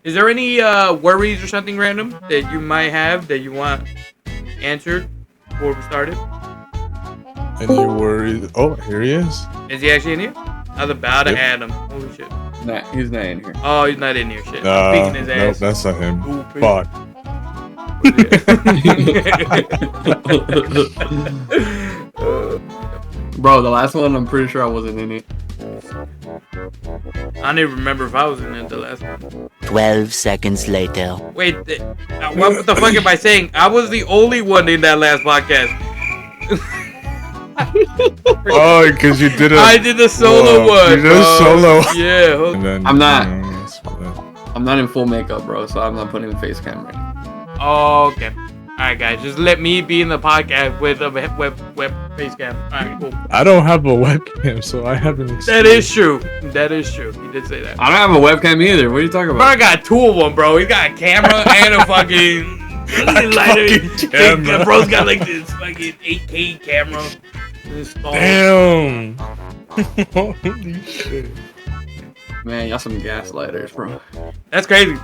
Is there any worries or something random that you might have that you want answered before we started? Any worries? Oh, here he is. Is he actually in here? I was about to add him. Holy shit. Nah, he's not in here. Oh, he's not in here. Shit. I'm peeking his Nope, ass. that's not him. Ooh, Fuck. Bro, the last one, I'm pretty sure I wasn't in it. I don't even remember if I was in it the last one. 12 seconds later. Wait, what the fuck am I saying? I was the only one in that last podcast. Oh, because you did I did the solo one. You did a solo. Yeah. And then, I'm not in full makeup, bro, so I'm not putting a face camera. Oh, okay. Alright, guys, just let me be in the podcast with a web face cam. Alright, cool. I don't have a webcam, so I haven't experienced. That is true. That is true. He did say that. I don't have a webcam either. What are you talking Bro, about? I got two of them, bro. He got a camera and a fucking lighter. camera. Bro's got like this fucking 8K camera installed. Damn. Holy shit. Man, y'all some gaslighters, bro. That's crazy.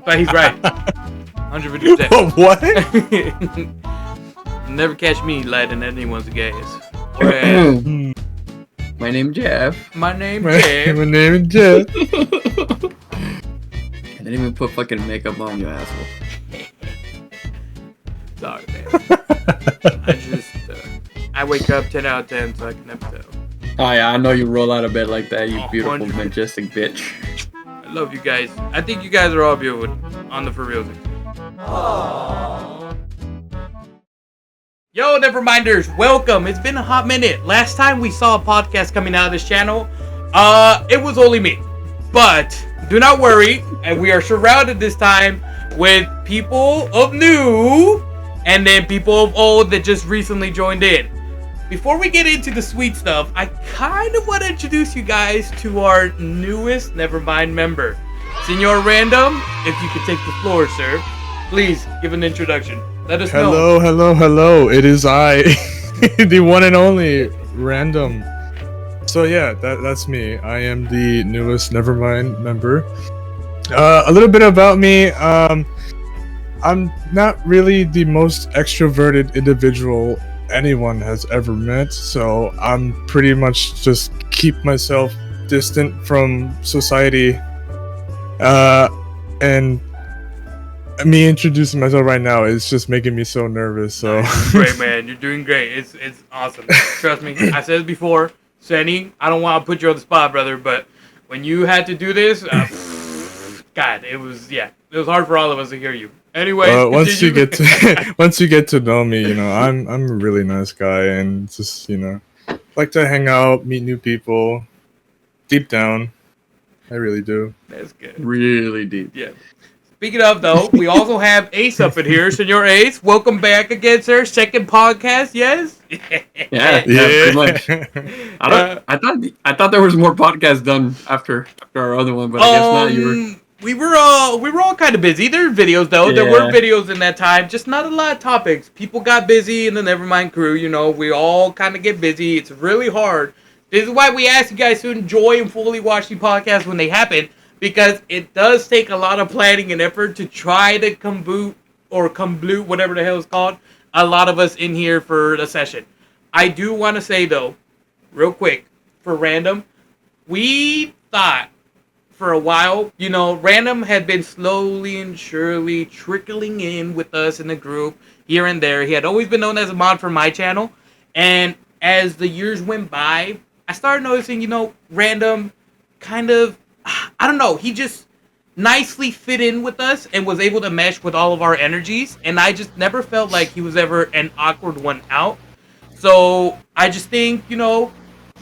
But he's right. 150%. What? Never catch me lighting anyone's gas. My name Jeff. My name My Jeff. name is Jeff. I didn't even put fucking makeup on, you asshole. Sorry, man. I wake up 10 out of 10, so I can never tell. Oh yeah, I know you roll out of bed like that, you Oh, beautiful, 100. majestic bitch. I love you guys. I think you guys are all beautiful on the for real. Yo, Neverminders, welcome. It's been a hot minute. Last time we saw a podcast coming out of this channel, it was only me. But do not worry, and we are surrounded this time with people of new and then people of old that just recently joined in. Before we get into the sweet stuff, I kind of want to introduce you guys to our newest Nevermind member. Senor Randum, if you could take the floor, sir. Please give an introduction. Let us know. Hello. It is I, the one and only Randum. So yeah, that's me. I am the newest Nevermind member. A little bit about me. I'm not really the most extroverted individual anyone has ever met, so I'm pretty much just keep myself distant from society. And me introducing myself right now is just making me so nervous. So Great, man. You're doing great. It's awesome. Trust me. I said it before. Senny, I don't want to put you on the spot, brother, but when you had to do this, God, it was hard for all of us to hear you. Anyway, once you get to know me, I'm a really nice guy, and just like to hang out, meet new people. Deep down, I really do. That's good. Really deep. Yeah. Speaking of, though, we also have Ace up in here. Senor Ace, welcome back again, sir. Second podcast, yes? Yeah, pretty much. I thought there was more podcasts done after our other one, but I guess not. We were all kind of busy. There's videos though. There were videos in that time. Just not a lot of topics. People got busy in the Nevermind crew. We all kind of get busy. It's really hard. This is why we ask you guys to enjoy and fully watch the podcast when they happen, because it does take a lot of planning and effort to try to convolute, whatever the hell it's called, a lot of us in here for the session. I do want to say though, real quick, for Random, we thought for a while, Random had been slowly and surely trickling in with us in the group here and there. He had always been known as a mod for my channel, and as the years went by, I started noticing, Random kind of, I don't know, he just nicely fit in with us and was able to mesh with all of our energies, and I just never felt like he was ever an awkward one out. So I just think,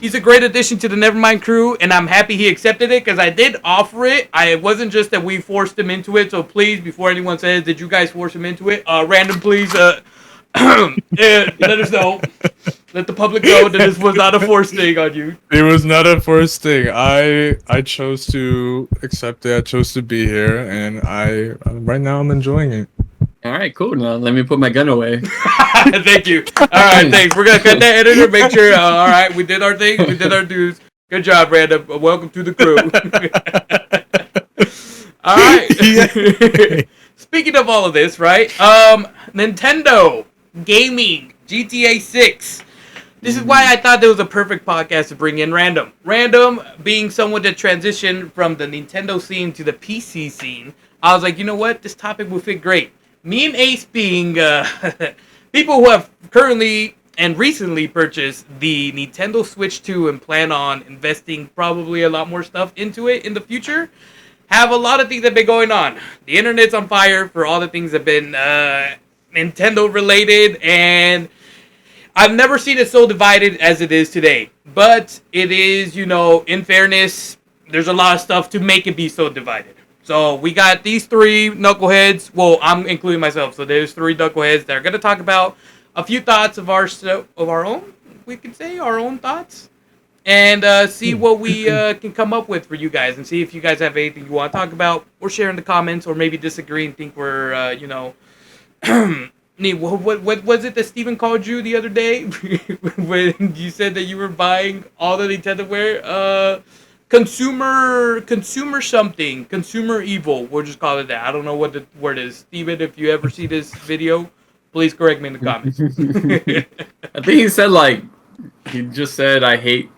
he's a great addition to the Nevermind crew, and I'm happy he accepted it, because I did offer it. It wasn't just that we forced him into it, so please, before anyone says, did you guys force him into it? Random, please, let us know. Let the public know that this was not a forced thing on you. It was not a forced thing. I chose to accept it. I chose to be here, and right now I'm enjoying it. All right, cool. Now let me put my gun away. Thank you. All right, thanks. We're gonna cut that editor. Make sure. All right, we did our thing. We did our dues. Good job, Random. Welcome to the crew. All right. Yeah. Speaking of all of this, right? Nintendo gaming GTA 6. This is why I thought there was a perfect podcast to bring in Random. Random being someone that transitioned from the Nintendo scene to the PC scene. I was like, you know what? This topic will fit great. Me and Ace being people who have currently and recently purchased the Nintendo Switch 2 and plan on investing probably a lot more stuff into it in the future, have a lot of things that have been going on. The internet's on fire for all the things that have been Nintendo related, and I've never seen it so divided as it is today. But it is, in fairness, there's a lot of stuff to make it be so divided. So we got these three knuckleheads. Well, I'm including myself. So there's three knuckleheads that are going to talk about a few thoughts of our own. We could say our own thoughts, and see what we can come up with for you guys, and see if you guys have anything you want to talk about, or share in the comments, or maybe disagree and think we're what was it that Steven called you the other day when you said that you were buying all the Nintendoware? Consumer evil. We'll just call it that. I don't know what the word is. Steven, if you ever see this video, please correct me in the comments. I think he said he just said I hate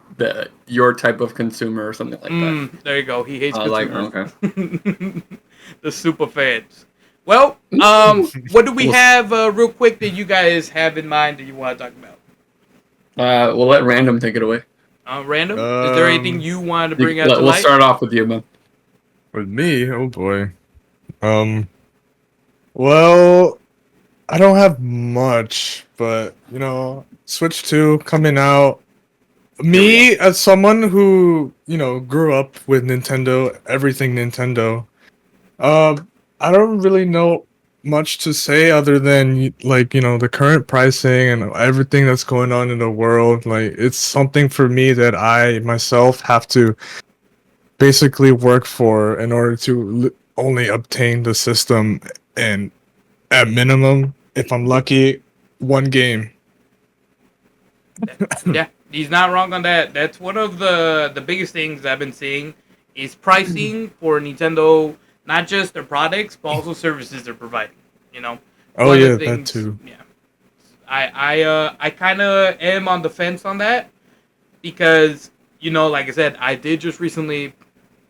your type of consumer or something like that. There you go. He hates consumers. Okay. The super fans. Well, what do we have real quick that you guys have in mind that you want to talk about? We'll let Random take it away. Random? Is there anything you wanted to bring out to We'll light? start off with you, man. With me, oh boy. Well, I don't have much, but Switch 2 coming out. Me, as someone who, grew up with Nintendo, everything Nintendo, I don't really know much to say other than the current pricing and everything that's going on in the world. Like, it's something for me that I myself have to basically work for in order to only obtain the system, and at minimum, if I'm lucky, one game. Yeah, he's not wrong on that. That's one of the biggest things I've been seeing is pricing for Nintendo, not just their products, but also services they're providing. Oh yeah, that too. Yeah, I kind of am on the fence on that because like I said, I did just recently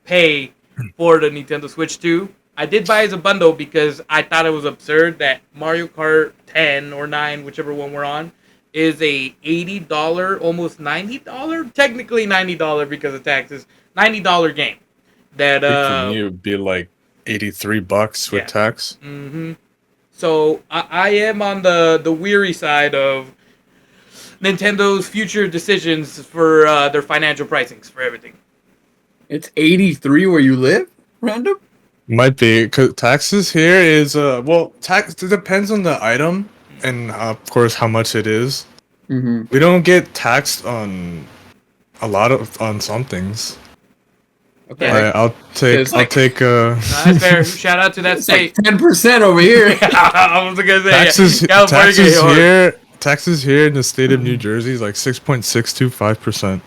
pay for the Nintendo Switch 2. I did buy as a bundle because I thought it was absurd that Mario Kart 10 or 9, whichever one we're on, is a $80, almost $90, technically $90 because of taxes, $90 game. That for me it would be like $83 with tax. Mm-hmm. So I am on the weary side of Nintendo's future decisions for their financial pricings for everything. It's 83 where you live, Random? Might be, because taxes here is tax. It depends on the item and of course how much it is. Mm-hmm. We don't get taxed on on some things. Okay. I'll take. That's fair. Shout out to that state. Like 10% over here. I was gonna say taxes here in the state of New Jersey is like 6.625%.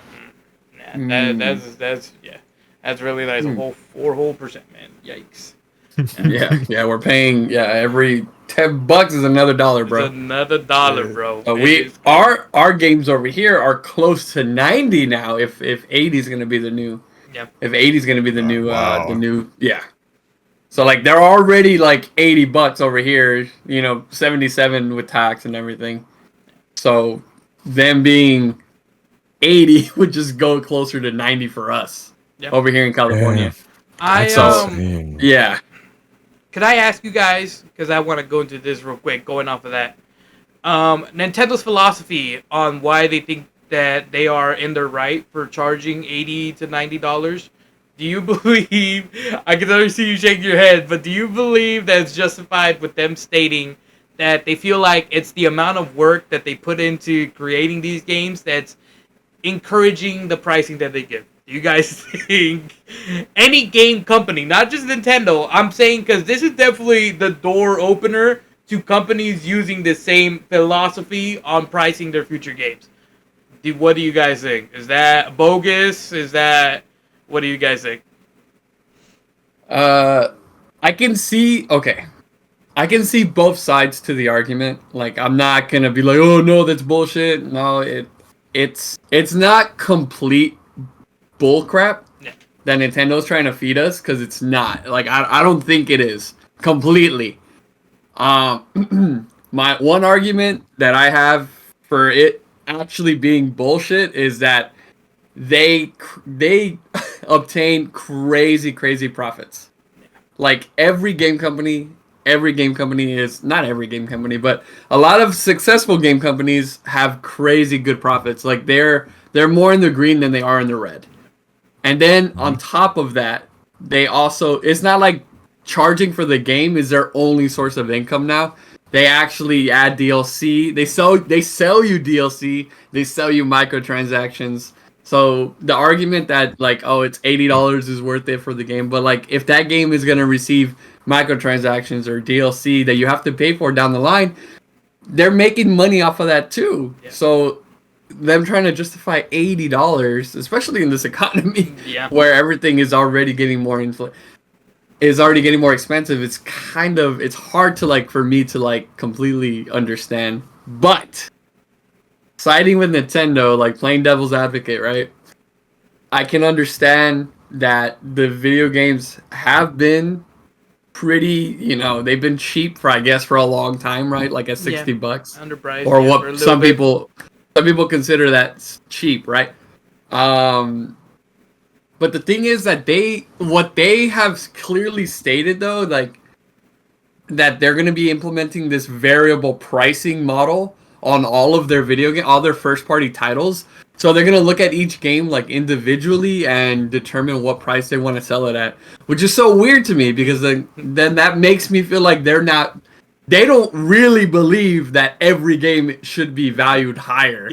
That's really nice. A whole 4%, man. Yikes. Yeah, we're paying. Yeah, every $10 is another dollar, bro. It's another dollar, bro. Our games over here are close to 90 now. If 80 is gonna be the new. Yeah. If 80 is gonna be the new, So they're already like $80 over here. 77 with tax and everything. So them being 80 would just go closer to 90 for us over here in California. Yeah. Could I ask you guys, because I want to go into this real quick, going off of that, Nintendo's philosophy on why they think that they are in their right for charging $80 to $90. Do you believe, I can already see you shaking your head, but do you believe that it's justified with them stating that they feel like it's the amount of work that they put into creating these games that's encouraging the pricing that they give? Do you guys think any game company, not just Nintendo, I'm saying because this is definitely the door opener to companies using the same philosophy on pricing their future games? What do you guys think? Is that bogus? What do you guys think? can see both sides to the argument. Like, I'm not gonna be like, oh no, that's bullshit. No, it's not complete bullcrap that Nintendo's trying to feed us, because it's not. Like, I don't think it is completely. My one argument that I have for it actually being bullshit is that they obtain crazy profits. Like, every game company is, not every game company, but a lot of successful game companies have crazy good profits. Like, they're more in the green than they are in the red. And then on top of that, they also, it's not like charging for the game is their only source of income now. They actually add DLC. They sell you DLC. They sell you microtransactions. So the argument that, like, oh, it's $80 is worth it for the game, but like, if that game is gonna receive microtransactions or DLC that you have to pay for down the line, they're making money off of that too. Yeah. So them trying to justify $80, especially in this economy where everything is already getting more expensive, it's hard to, like, for me to, like, completely understand. But siding with Nintendo, like, playing devil's advocate, right? I can understand that the video games have been pretty, they've been cheap for a long time, right? Like at $60, underpriced, or what some people consider that cheap, right? But the thing is that what they have clearly stated, though, like, that they're going to be implementing this variable pricing model on all of their all their first party titles. So they're going to look at each game, like, individually and determine what price they want to sell it at, which is so weird to me, because then that makes me feel like they don't really believe that every game should be valued higher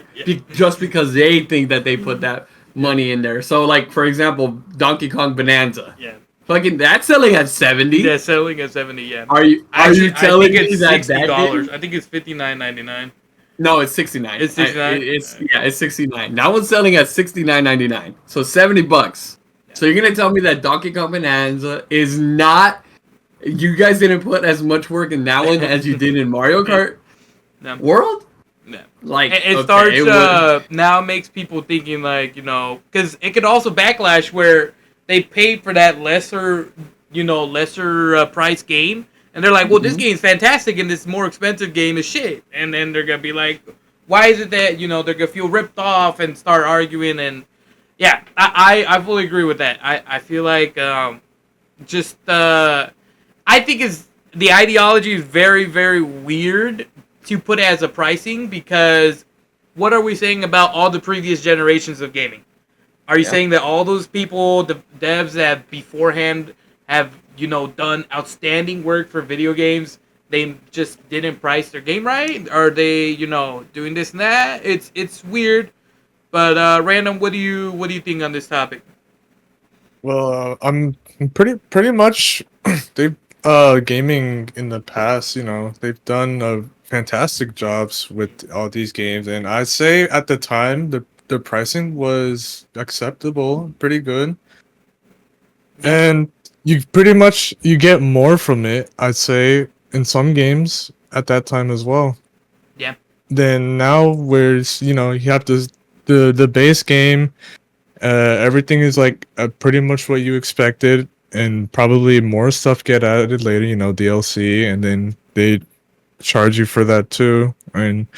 just because they think that they put that money in there. So, like, for example, Donkey Kong Bonanza. Yeah. Fucking, that's selling at 70. Yeah, selling at 70. Yeah. Are you telling me that $60? I think it's $59.99. No, it's $69. It's $69. It's $69. That one's selling at $69.99. So $70. Yeah. So you're gonna tell me that Donkey Kong Bonanza is not? You guys didn't put as much work in that one as you did in Mario Kart World? No. Like, it starts now makes people thinking, like, because it could also backlash where they paid for that lesser price game, and they're like, well, this game's fantastic and this more expensive game is shit, and then they're gonna be like, why is it that they're gonna feel ripped off and start arguing? And yeah, I fully agree with that. I feel like I think the ideology is very, very weird to put as a pricing, because what are we saying about all the previous generations of gaming? Are you saying that all those people, the devs that beforehand have, done outstanding work for video games, they just didn't price their game right? Are they, doing this and that? It's weird. But Random, what do you think on this topic? Well, I'm pretty much they've gaming in the past, they've done fantastic jobs with all these games, and I'd say at the time the pricing was acceptable, pretty good. And you get more from it, I'd say, in some games at that time as well. Yeah. Then now, where you have the base game, everything is like pretty much what you expected, and probably more stuff get added later, DLC, and then they charge you for that too. And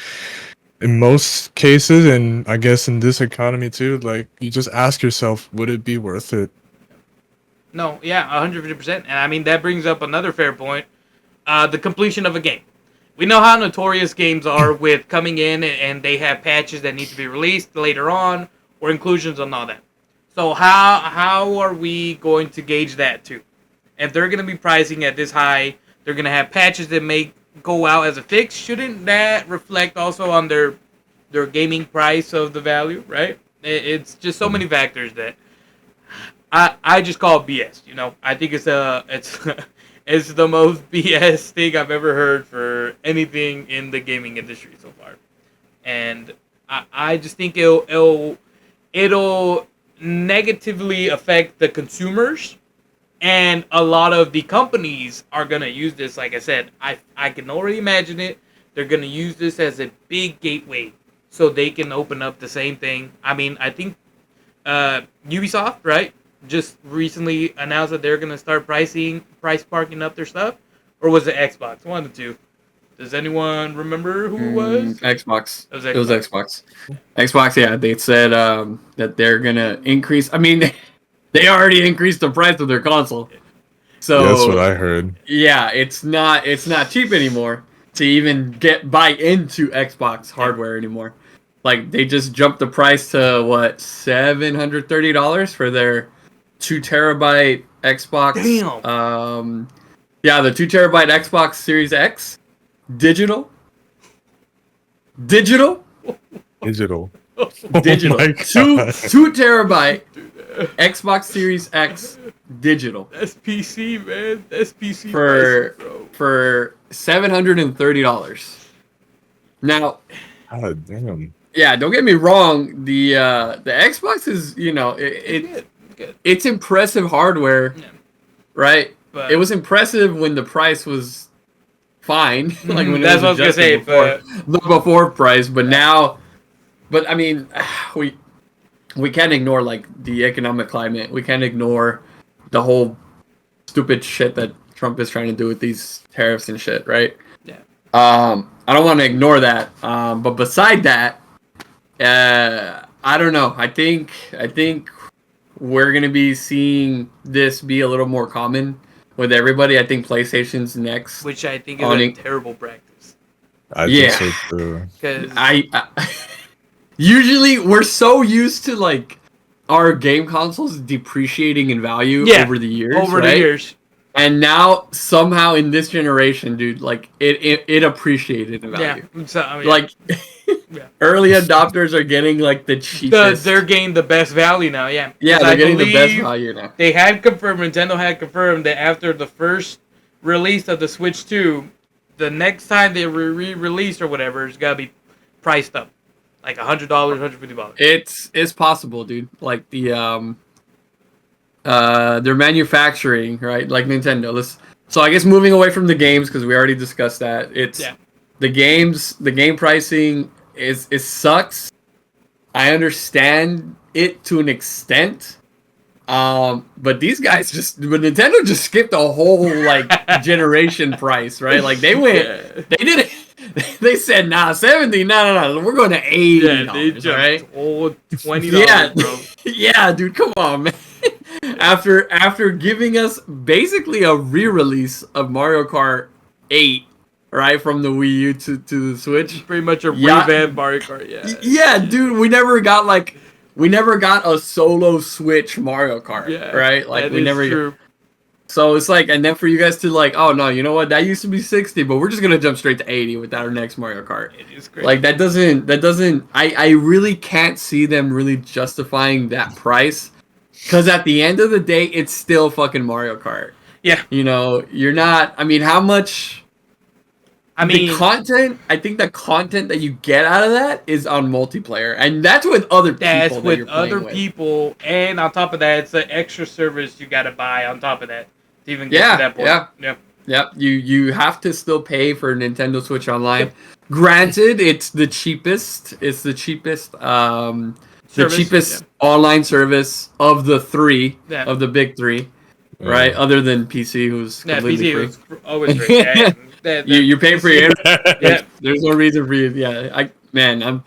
in most cases, and I guess in this economy too, like, you just ask yourself, would it be worth it? No, yeah, 100%. And I mean, that brings up another fair point. The completion of a game. We know how notorious games are with coming in and they have patches that need to be released later on, or inclusions and all that. So how are we going to gauge that too? If they're going to be pricing at this high, they're going to have patches that may go out as a fix. Shouldn't that reflect also on their gaming price of the value, right? It's just so many factors that I just call it BS. I think it's it's the most BS thing I've ever heard for anything in the gaming industry so far, and I just think it'll negatively affect the consumers And a lot of the companies are gonna use this. Like I said, I can already imagine it. They're gonna use this as a big gateway, so they can open up the same thing. I mean, I think Ubisoft, right, just recently announced that they're gonna start price parking up their stuff, or was it Xbox? One of the two. Does anyone remember who it was? Xbox. It was Xbox. Xbox, yeah. They said that they're gonna increase. I mean, they already increased the price of their console. So that's what I heard. Yeah, it's not cheap anymore to even buy into Xbox hardware anymore. Like they just jumped the price to what, $730 for their 2 terabyte Xbox. Damn. Yeah, the 2 terabyte Xbox Series X. Digital. Digital. Digital. Oh 2 terabyte Xbox Series X digital. That's PC, man. That's PC for prices, bro. for $730. Now, God damn. yeah, don't get me wrong. The Xbox is, it's impressive hardware, right? But it was impressive when the price was fine, like when that's it was what I was gonna say. the before price. But now, I mean, we can't ignore like the economic climate. We can't ignore the whole stupid shit that Trump is trying to do with these tariffs and shit, right? Yeah. I don't want to ignore that. But beside that, I don't know. I think we're gonna be seeing this be a little more common with everybody. I think PlayStation's next, which I think is a terrible practice. I think so too. Because I usually we're so used to like our game consoles depreciating in value over the years. And now somehow in this generation, dude, like it appreciated in value. Yeah. So, I mean, like early adopters are getting like the cheapest. They're getting the best value now. Yeah. Yeah, they're getting the best value now. They had confirmed. Nintendo had confirmed that after the first release of the Switch 2, the next time they re-release or whatever, it's gotta be priced up, like $100, $150. It's possible, dude. Like the their manufacturing, right? Like Nintendo. So I guess moving away from the games because we already discussed that. It's the game pricing is sucks. I understand it to an extent. But these guys Nintendo just skipped a whole like generation price, right? Like they went, they did it. They said, nah, 70, no, we're going to $80, right? Old $20, yeah, bro. Yeah, dude, come on, man. After giving us basically a re-release of Mario Kart 8, right, from the Wii U to the Switch. Pretty much a revamped Mario Kart, Yeah, dude, we never got a solo Switch Mario Kart, right? Like we never. True. So it's like, and then for you guys to like, oh no, you know what? That used to be 60, but we're just gonna jump straight to 80 with our next Mario Kart. It is great. Like that doesn't. I really can't see them really justifying that price, because at the end of the day, it's still fucking Mario Kart. Yeah. You know, you're not. I mean, how much? I mean, the content. I think the content that you get out of that is on multiplayer, and that's with other people. That's with other people, and on top of that, it's an extra service you got to buy on top of that to even get to that point. Yeah. You have to still pay for Nintendo Switch Online. Yep. Granted, it's the cheapest. It's the cheapest. Online service of the three of the big three, right? Other than PC, who's completely free. PC always free. You pay for your internet. Yeah, there's no reason for you. Yeah, I'm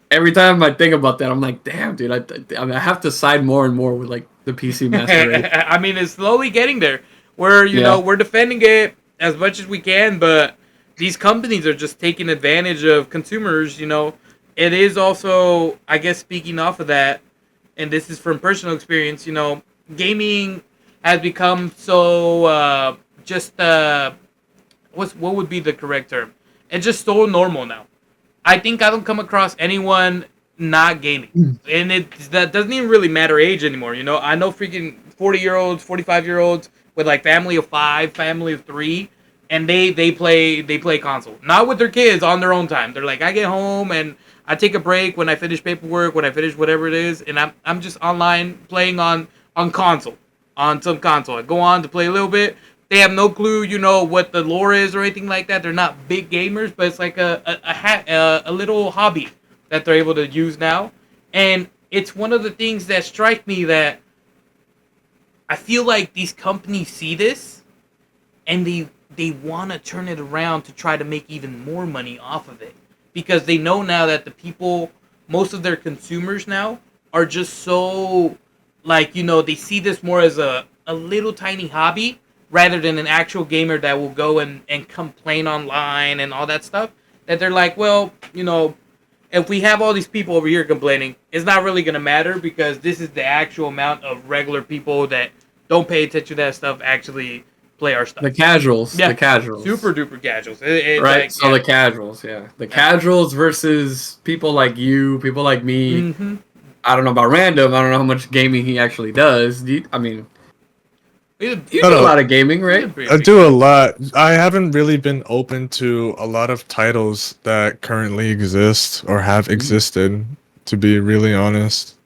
every time I think about that, I'm like, damn, dude, I have to side more and more with like the PC Master Race. I mean, it's slowly getting there. Where we're defending it as much as we can, but these companies are just taking advantage of consumers. You know, it is also, I guess, speaking off of that, and this is from personal experience. You know, gaming has become so what would be the correct term? It's just so normal now. I think I don't come across anyone not gaming. And that doesn't even really matter age anymore, you know? I know freaking 40-year-olds, 45-year-olds with like family of 5, family of 3, and they play console. Not with their kids on their own time. They're like, I get home and I take a break when I finish paperwork, when I finish whatever it is, and I'm just online playing on console. on some console. I go on to play a little bit. They have no clue, what the lore is or anything like that. They're not big gamers, but it's like a little hobby that they're able to use now. And it's one of the things that strike me that I feel like these companies see this and they want to turn it around to try to make even more money off of it. Because they know now that the people, most of their consumers now, are just so, they see this more as a little tiny hobby rather than an actual gamer that will go and complain online and all that stuff. That they're like, well, if we have all these people over here complaining, it's not really going to matter because this is the actual amount of regular people that don't pay attention to that stuff actually play our stuff. The casuals. Yeah. The casuals. Super duper casuals. Right? So the casuals, yeah. The casuals versus people like you, people like me. Mm-hmm. I don't know about Random. I don't know how much gaming he actually does. You do a lot of gaming, right? I do a lot. I haven't really been open to a lot of titles that currently exist or have existed, to be really honest.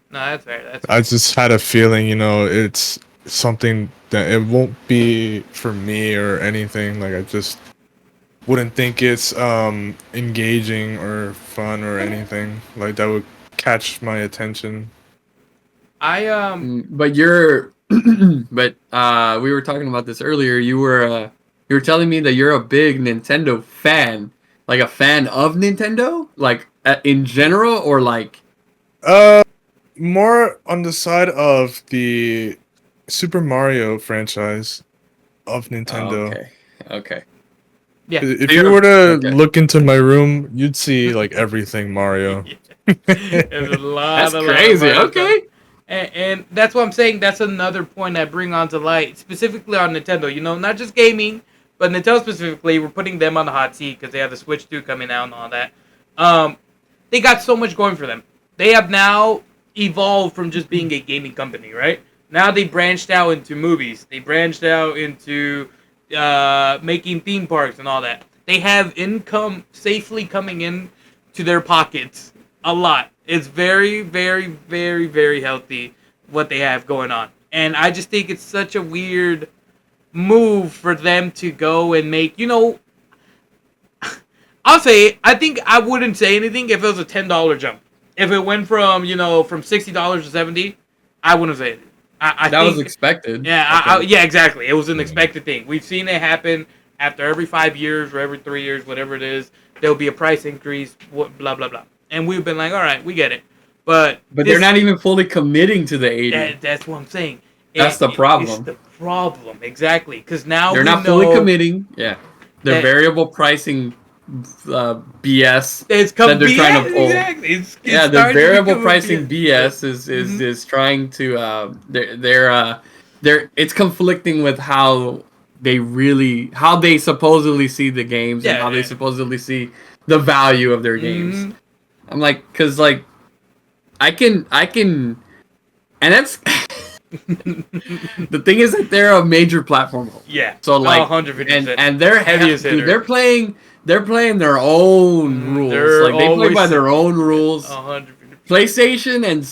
No, that's fair. I just had a feeling, it's something that it won't be for me or anything. Like, I just wouldn't think it's engaging or fun or anything like that would catch my attention. But you're but we were talking about this earlier. You were telling me that you're a big Nintendo fan, like a fan of Nintendo, like in general, or like more on the side of the Super Mario franchise of Nintendo. Okay. Yeah. If you were to look into my room, you'd see like everything Mario. There's a lot. That's crazy. Okay. And that's what I'm saying. That's another point I bring onto light, specifically on Nintendo. Not just gaming, but Nintendo specifically. We're putting them on the hot seat because they have the Switch 2 coming out and all that. They got so much going for them. They have now evolved from just being a gaming company, right? Now they branched out into movies. They branched out into making theme parks and all that. They have income safely coming in to their pockets a lot. It's very, very, very, very healthy what they have going on. And I just think it's such a weird move for them to go and make, I'll say, I think I wouldn't say anything if it was a $10 jump. If it went from, from $60 to $70, I wouldn't say anything. I that think, was expected. Yeah, yeah, exactly. It was an expected thing. We've seen it happen after every 5 years or every 3 years, whatever it is. There'll be a price increase, blah, blah, blah. And we've been like, all right, we get it. But they're not even fully committing to the 80. That's what I'm saying. That's the problem. It's the problem, exactly. Because now they're not fully committing. Yeah. The variable pricing BS that they're trying to pull. Exactly. The variable pricing BS is trying to they're it's conflicting with how they supposedly see the games and how they supposedly see the value of their games. I'm like, because like I can and that's the thing is that they're a major platform. Yeah. So like 100%. and they're heaviest hitter. They're playing their own rules. Like they play by their own rules. 100%. PlayStation and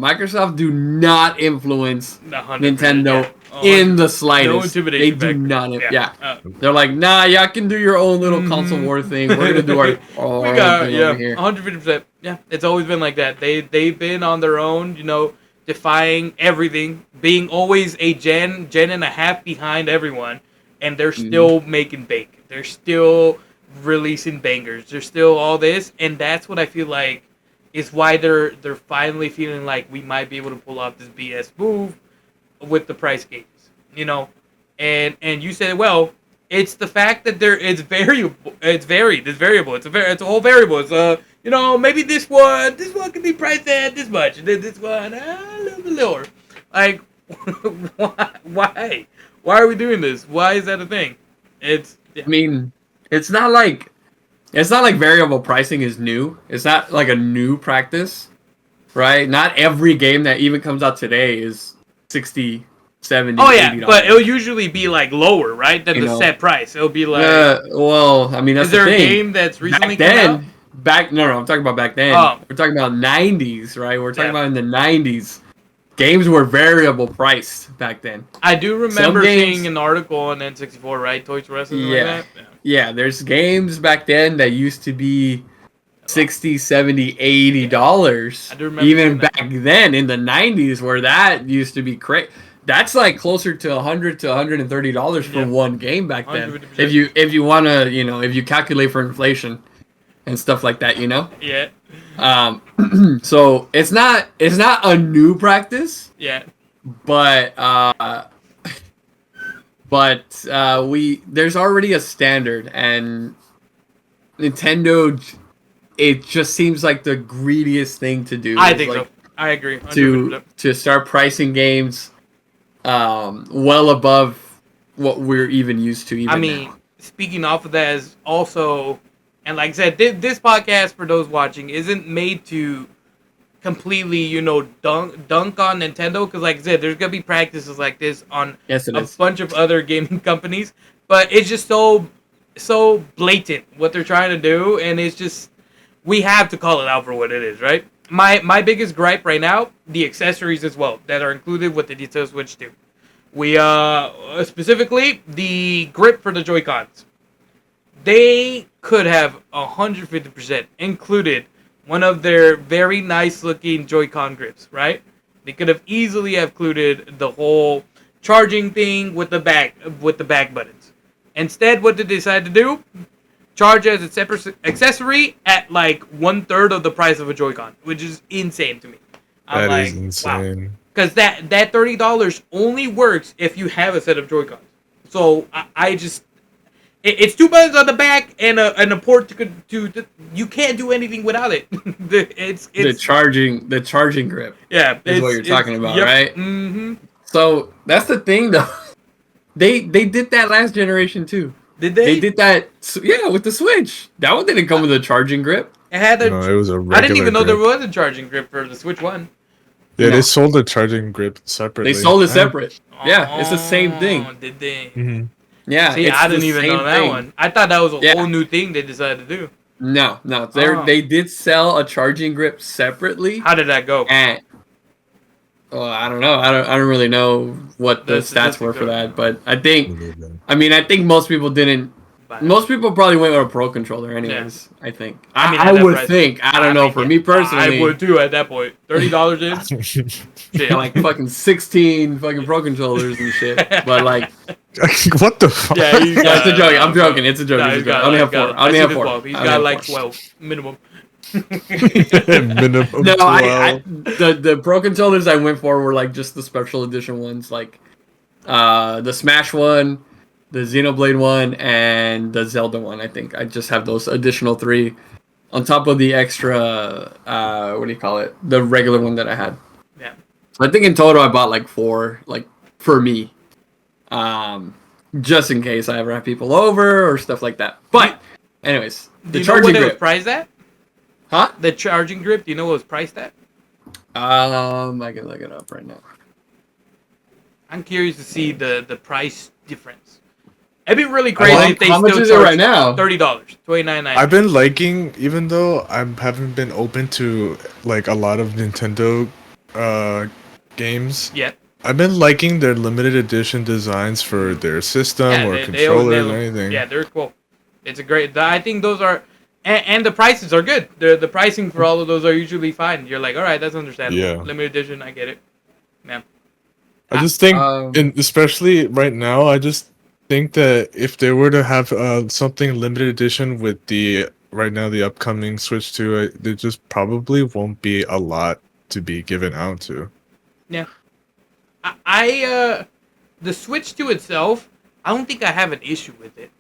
Microsoft do not influence Nintendo in the slightest. No intimidation. They do not. They're like, nah, y'all can do your own little console war thing. We're gonna do our thing over here. 150%. Yeah, it's always been like that. They've been on their own, defying everything, being always a gen and a half behind everyone, and they're still making bank. They're still releasing bangers. They're still all this, and that's what I feel like is why they're finally feeling like we might be able to pull off this BS move with the price games, And you said, well, it's the fact that it's variable. It's varied. It's variable. It's a whole variable. It's maybe this one can be priced at this much, and then this one a little bit lower. Like, why? Why are we doing this? Why is that a thing? I mean, it's not like variable pricing is new. It's not like a new practice, right? Not every game that even comes out today is 60, 70, $80. But it'll usually be like lower, right? Than the set price. It'll be like well, I mean, that's is there the thing. A game that's recently come out? No, I'm talking about back then. We're talking about 90s, right? We're talking about in the 90s. games were variable priced back then. I do remember seeing an article on N64, right? Toys R Us and like that. Yeah, there's games back then that used to be $60, $70, $80. I do remember even back then in the 90s where that used to be crazy. That's like closer to $100 to $130 for one game back then. 100%. If you want to, if you calculate for inflation and stuff like that, Yeah. So it's not a new practice. Yeah. But there's already a standard, and Nintendo, it just seems like the greediest thing to do. I think so. I agree. 100%. To start pricing games well above what we're even used to. Now. Speaking off of that is also, and like I said, this podcast, for those watching, isn't made to completely, dunk on Nintendo, because like I said, there's gonna be practices like this on bunch of other gaming companies, but it's just so blatant what they're trying to do, and it's just, we have to call it out for what it is, right? My biggest gripe right now, the accessories as well that are included with the Nintendo Switch 2. We specifically the grip for the Joy-Cons. They could have 150% included one of their very nice looking Joy-Con grips, right? They could have easily included the whole charging thing with the back buttons. Instead, what did they decide to do? Charge as a separate accessory at like 1/3 of the price of a Joy-Con, which is insane to me. That is insane. Because that $30 only works if you have a set of Joy-Cons. So it's 2 buttons on the back and a port to you can't do anything without it. it's the charging grip. Yeah, is what you're talking about, right? Mm-hmm. So that's the thing, though. They did that last generation too. Did they? They did that, yeah, with the Switch. That one didn't come with a charging grip. It was a regular I didn't even know grip. there was a charging grip for the Switch 1. Yeah, they sold the charging grip separately. They sold it separate. Yeah, it's the same thing. Did they? Mm-hmm. Yeah, see, I didn't even know that one. I thought that was a whole new thing they decided to do. No, they did sell a charging grip separately. How did that go? And I don't know. I don't really know what the stats were for that, but I think most people didn't. Most people probably went with a Pro controller, anyways. Yeah. I think. I would think. I don't know. For me personally, I would too. At that point, $30 in. Shit, like fucking 16 fucking Pro controllers and shit. But like, what the fuck? Yeah, it's a joke. I'm joking. It's a joke. I only have 4. I only have 4. He's got like 12 minimum. Minimum. No, the Pro controllers I went for were like just the special edition ones, like the Smash one, the Xenoblade one, and the Zelda one. I think I just have those additional 3 on top of the extra. What do you call it? The regular one that I had. Yeah. So I think in total I bought like 4, like for me, just in case I ever have people over or stuff like that. But anyways, the charging grip. Do you know what it was priced at? Huh? The charging grip. Do you know what it was priced at? I can look it up right now. I'm curious to see the price difference. It'd be really crazy if they how much still is it charge right now? $30, $29.99. I've been liking, even though I haven't been open to like a lot of Nintendo games. Yeah. I've been liking their limited edition designs for their system or controller or anything. Yeah, they're cool. It's a great. I think those are, and the prices are good. The pricing for all of those are usually fine. You're like, all right, that's understandable. Yeah. Limited edition, I get it. Yeah. I just think, and especially right now, I just think that if they were to have something limited edition with the upcoming Switch 2, there just probably won't be a lot to be given out to. Yeah. The Switch 2 itself, I don't think I have an issue with it.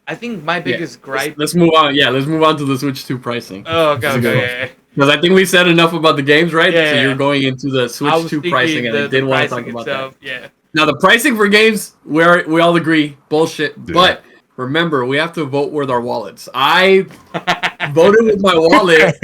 I think my biggest gripe. Let's move on. Yeah, let's move on to the Switch 2 pricing. Oh, okay. Because I think we said enough about the games, right? Yeah, so you're going into the Switch 2 pricing, and I did want to talk about that. Yeah. Now, the pricing for games, we all agree, bullshit. Yeah. But remember, we have to vote with our wallets. I voted with my wallet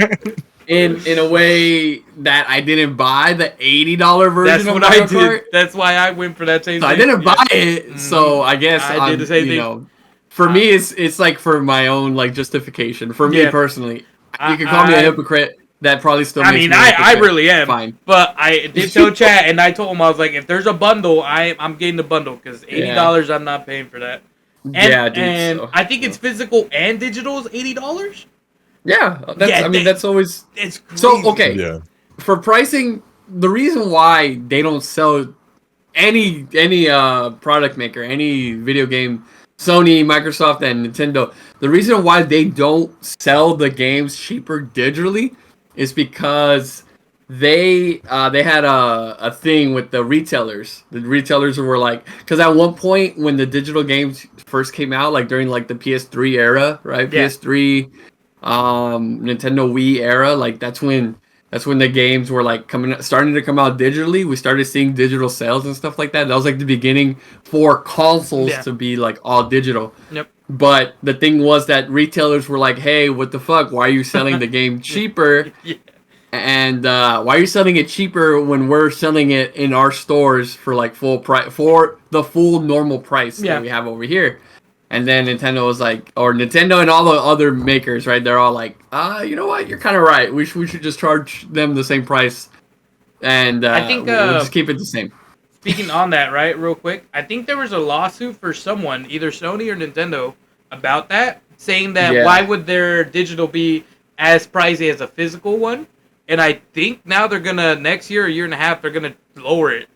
in a way that I didn't buy the $80 version of Mario Kart. That's why I went for that same thing. I didn't buy it, so I guess I did the same thing. For me, it's like for my own like justification. For me personally, you can call me a hypocrite. that probably still. I makes mean, me I really am. Fine. But I did tell chat, and I told him, I was like, if there's a bundle, I'm getting the bundle, because $80 I'm not paying for that. And, yeah, dude. And I think it's physical and digital is $80. Yeah, that's always. It's crazy. So okay, Yeah. for pricing, the reason why they don't sell any product maker, any video game, Sony, Microsoft, and Nintendo, the reason why they don't sell the games cheaper digitally is because they had a thing with the retailers. The retailers were like, because at one point when the digital games first came out, like during like the PS3 era, right? Yeah. PS3, Nintendo Wii era, like that's when the games were like starting to come out digitally. We started seeing digital sales and stuff like that. That was like the beginning for consoles to be like all digital. Yep. But the thing was that retailers were like, "Hey, what the fuck? Why are you selling the game cheaper? Yeah. And why are you selling it cheaper when we're selling it in our stores for like full price, for the full normal price that we have over here?" And then Nintendo was like, or Nintendo and all the other makers, right? They're all like, you know what? You're kind of right. We should just charge them the same price, and I think we'll just keep it the same. Speaking on that, right, real quick, I think there was a lawsuit for someone, either Sony or Nintendo, about that, saying that why would their digital be as pricey as a physical one? And I think now they're gonna, next year, a year and a half, they're gonna lower it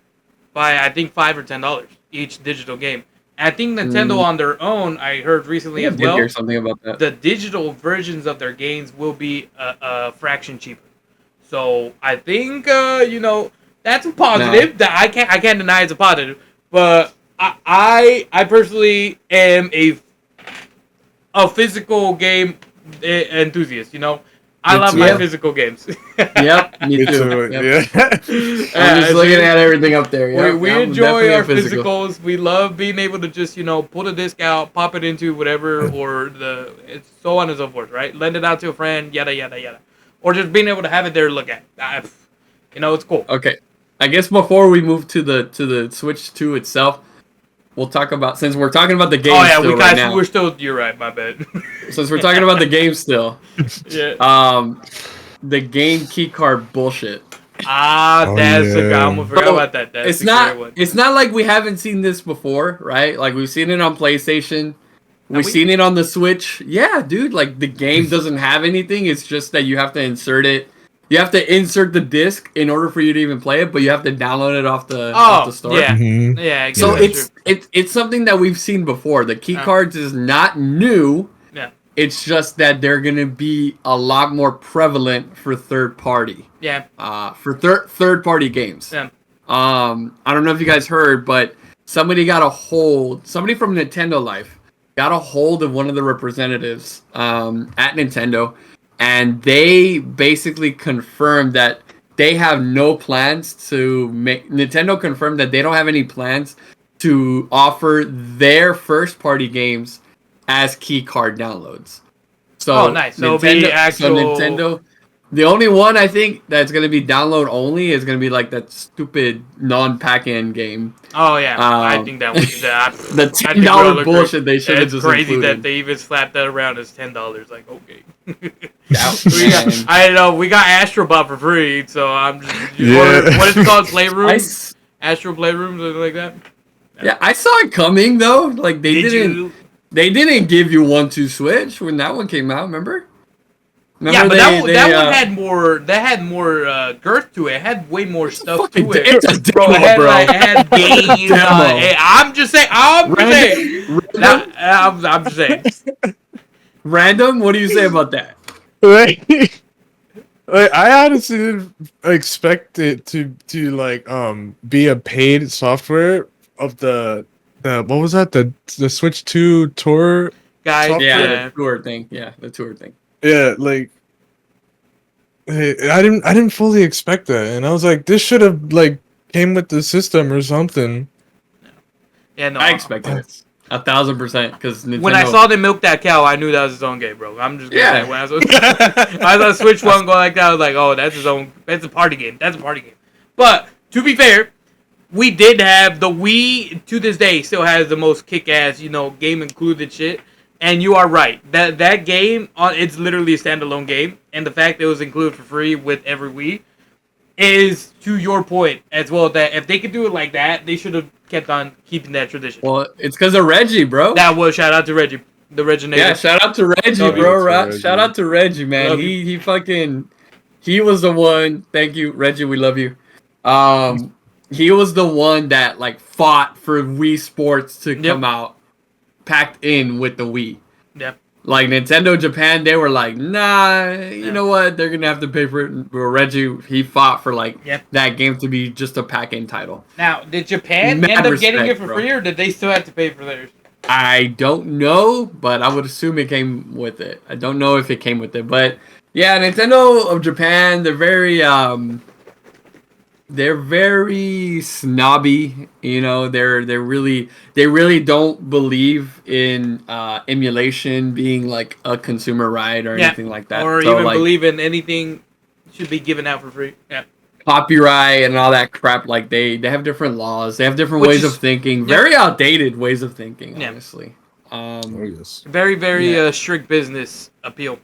by, I think, $5 or $10 each digital game. I think Nintendo on their own, I heard recently as well, hear something about that. The digital versions of their games will be a fraction cheaper. So I think that's a positive. That I can't deny it's a positive. But I personally am a physical game enthusiast. I love my physical games. Yep, me too. Yeah. I'm just looking at everything up there. Yep, we enjoy our physicals. We love being able to just, pull the disc out, pop it into whatever, or it's so on and so forth, right? Lend it out to a friend, yada, yada, yada. Or just being able to have it there to look at. It's cool. Okay. I guess before we move to the Switch 2 itself, we'll talk about, since we're talking about the game we're still, you're right, my bad. Since we're talking about the game still, the game keycard bullshit. That's a good one. I forgot about that. That's it's not like we haven't seen this before, right? Like we've seen it on PlayStation. We've seen it on the Switch. Yeah, dude, like the game doesn't have anything. It's just that you have to insert it. You have to insert the disc in order for you to even play it, but you have to download it off the store. Yeah. Mm-hmm. Yeah. So it's something that we've seen before. The keycards is not new. Yeah. It's just that they're gonna be a lot more prevalent for third party. Yeah. For third party games. Yeah. I don't know if you guys heard, but somebody from Nintendo Life got a hold of one of the representatives at Nintendo, and they basically confirmed that they have no plans to make. Nintendo confirmed that they don't have any plans to offer their first party games as keycard downloads. So nice. So Nintendo. The only one I think that's gonna be download only is gonna be like that stupid non-pack-in game. Oh yeah, I think that was the $10 bullshit they should have just crazy included. that they even slapped that around as $10. Like, okay. I know we got Astro Bot for free, so I'm just what is it called, Playroom? Astro Playroom, something like that. Yeah, I saw it coming though. Like they didn't give you 1-2 Switch when that one came out. Remember? Yeah, but that one had more. That had more girth to it. It had way more stuff to it. It's a demo, bro. It had games. I'm just saying. I'm just saying. Random. What do you say about that? I honestly didn't expect it to be a paid software of the what was that, the Switch 2 tour guys? software? Yeah, the tour thing. Yeah, like I didn't fully expect that, and I was like, this should have came with the system or something. Yeah, no, I expected it 1,000% because when I saw them milk that cow, I knew that was his own game, bro. I'm just gonna say, when I saw Switch 1 go like that, I was like, oh, that's his own. That's a party game. But to be fair, we did have the Wii. To this day, still has the most kick-ass, game included shit. And you are right. That game, it's literally a standalone game, and the fact that it was included for free with every Wii is to your point as well. That if they could do it like that, they should have kept on keeping that tradition. Well, it's because of Reggie, bro. That was shout out to Reggie, the Reginator. Yeah, shout out to Reggie, Love you. bro. Reggie. Shout out to Reggie, man. Love He was the one. Thank you, Reggie. We love you. He was the one that like fought for Wii Sports to come out packed in with the Wii. Yep. Like Nintendo Japan, they were like, nah, you know what? They're gonna have to pay for it. Well, Reggie, he fought for like that game to be just a pack-in title. Now, did Japan end up getting it for free, or did they still have to pay for theirs? I don't know, but I would assume it came with it. I don't know if it came with it, but yeah, Nintendo of Japan, they're very snobby, you know. They really don't believe in emulation being like a consumer right or anything like that, or so, even like, believe in anything should be given out for free. Yeah, copyright and all that crap. Like they have different laws, they have different ways of thinking, very outdated ways of thinking. Honestly, very very strict business appeal.